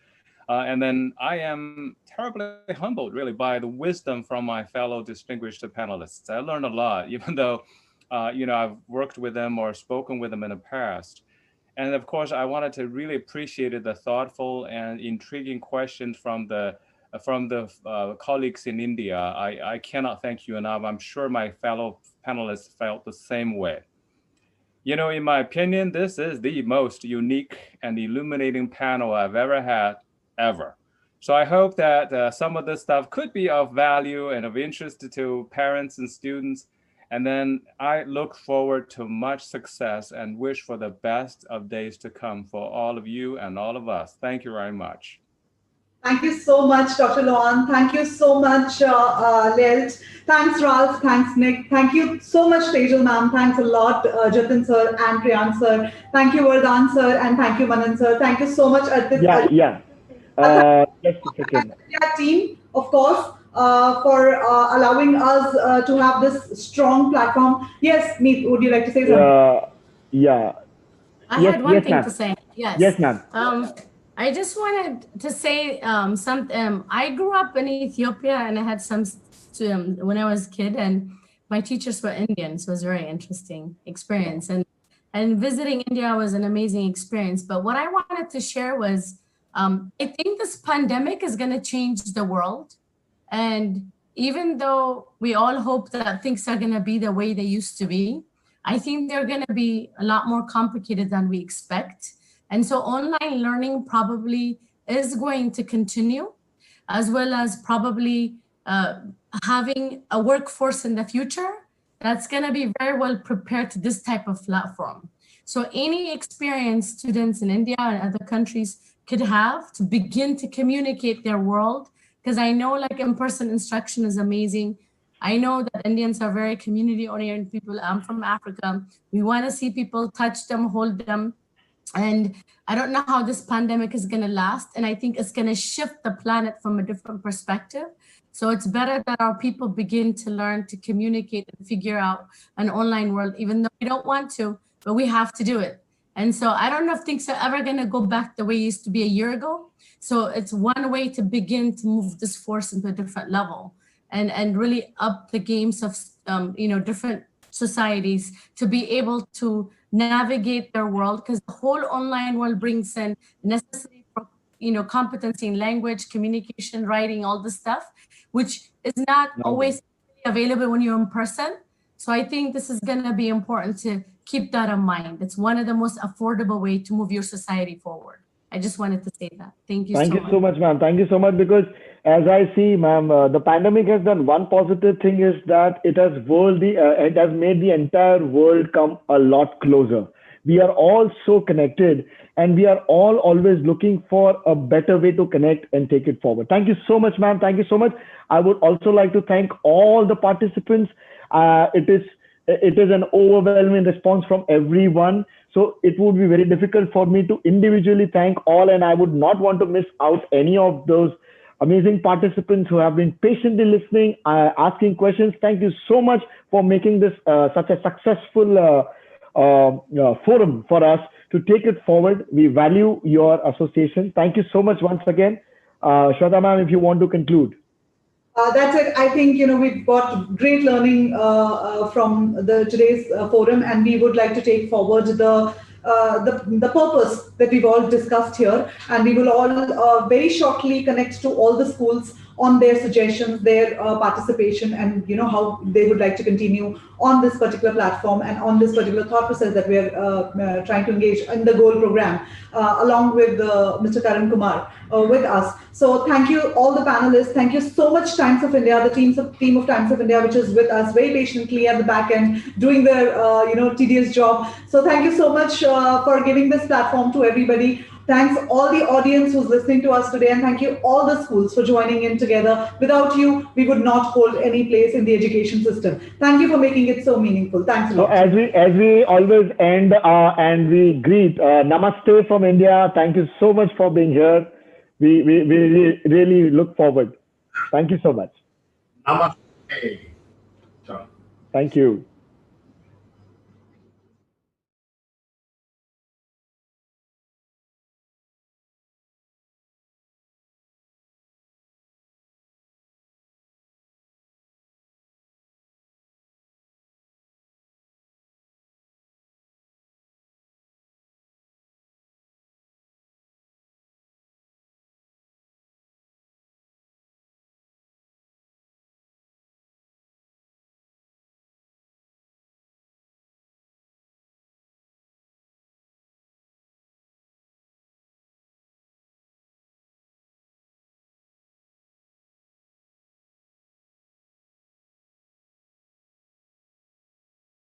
Speaker 7: And then I am terribly humbled, really, by the wisdom from my fellow distinguished panelists. I learned a lot, even though, I've worked with them or spoken with them in the past. And of course, I wanted to really appreciate the thoughtful and intriguing questions from the colleagues in India. I cannot thank you enough. I'm sure my fellow panelists felt the same way. In my opinion, this is the most unique and illuminating panel I've ever had, ever. So I hope that some of this stuff could be of value and of interest to parents and students. And then I look forward to much success and wish for the best of days to come for all of you and all of us. Thank you very much.
Speaker 4: Thank you so much, Dr. Lohan. Thank you so much, Leah. Thanks, Ralph. Thanks, Nick. Thank you so much, Tejal ma'am. Thanks a lot, Jatin sir and Priyank sir. Thank you, Vardhan sir, and thank you, Manan sir. Thank you so much.
Speaker 1: Just a second.
Speaker 4: Team, of course, for allowing us to have this strong platform. Yes, Meet, would you like to say something?
Speaker 10: I had one thing to say. Yes.
Speaker 1: Yes, ma'am.
Speaker 10: I just wanted to say something. I grew up in Ethiopia and I had some when I was a kid, and my teachers were Indian, so it was a very interesting experience. And visiting India was an amazing experience. But what I wanted to share was, I think this pandemic is going to change the world. And even though we all hope that things are going to be the way they used to be, I think they're going to be a lot more complicated than we expect. And so online learning probably is going to continue, as well as probably having a workforce in the future that's going to be very well prepared to this type of platform. So any experience students in India and other countries could have to begin to communicate their world, because I know like in-person instruction is amazing. I know that Indians are very community-oriented people. I'm from Africa. We want to see people, touch them, hold them. And I don't know how this pandemic is going to last. And I think it's going to shift the planet from a different perspective. So it's better that our people begin to learn to communicate and figure out an online world, even though we don't want to, but we have to do it. And so I don't know if things are ever going to go back the way it used to be a year ago. So it's one way to begin to move this force into a different level and really up the games of, different societies to be able to navigate their world, because the whole online world brings in necessity for, competency in language, communication, writing, all this stuff, which is not always available when you're in person. So I think this is going to be important to keep that in mind. It's one of the most affordable way to move your society forward. I just wanted to say that. Thank you so much.
Speaker 1: Thank you so much, ma'am. Thank you so much, because as I see, ma'am, the pandemic has done one positive thing, is that it has made the entire world come a lot closer. We are all so connected, and we are all always looking for a better way to connect and take it forward. Thank you so much, ma'am. Thank you so much. I would also like to thank all the participants. It is an overwhelming response from everyone. So it would be very difficult for me to individually thank all, and I would not want to miss out any of those amazing participants who have been patiently listening, asking questions. Thank you so much for making this such a successful forum for us to take it forward. We value your association. Thank you so much once again. Shweta ma'am, if you want to conclude.
Speaker 4: That's it. I think, we've got great learning from today's forum, and we would like to take forward the purpose that we've all discussed here, and we will all very shortly connect to all the schools on their suggestions, their participation, and how they would like to continue on this particular platform and on this particular thought process that we are trying to engage in the goal program, along with Mr. Karan Kumar with us. So thank you all the panelists. Thank you so much Times of India, the team of Times of India, which is with us very patiently at the back end, doing their tedious job. So thank you so much for giving this platform to everybody. Thanks all the audience who's listening to us today, and thank you all the schools for joining in together. Without you, we would not hold any place in the education system. Thank you for making it so meaningful. Thanks a lot.
Speaker 1: So as we always end and we greet, Namaste from India. Thank you so much for being here. We really look forward. Thank you so much.
Speaker 3: Namaste.
Speaker 1: Thank you.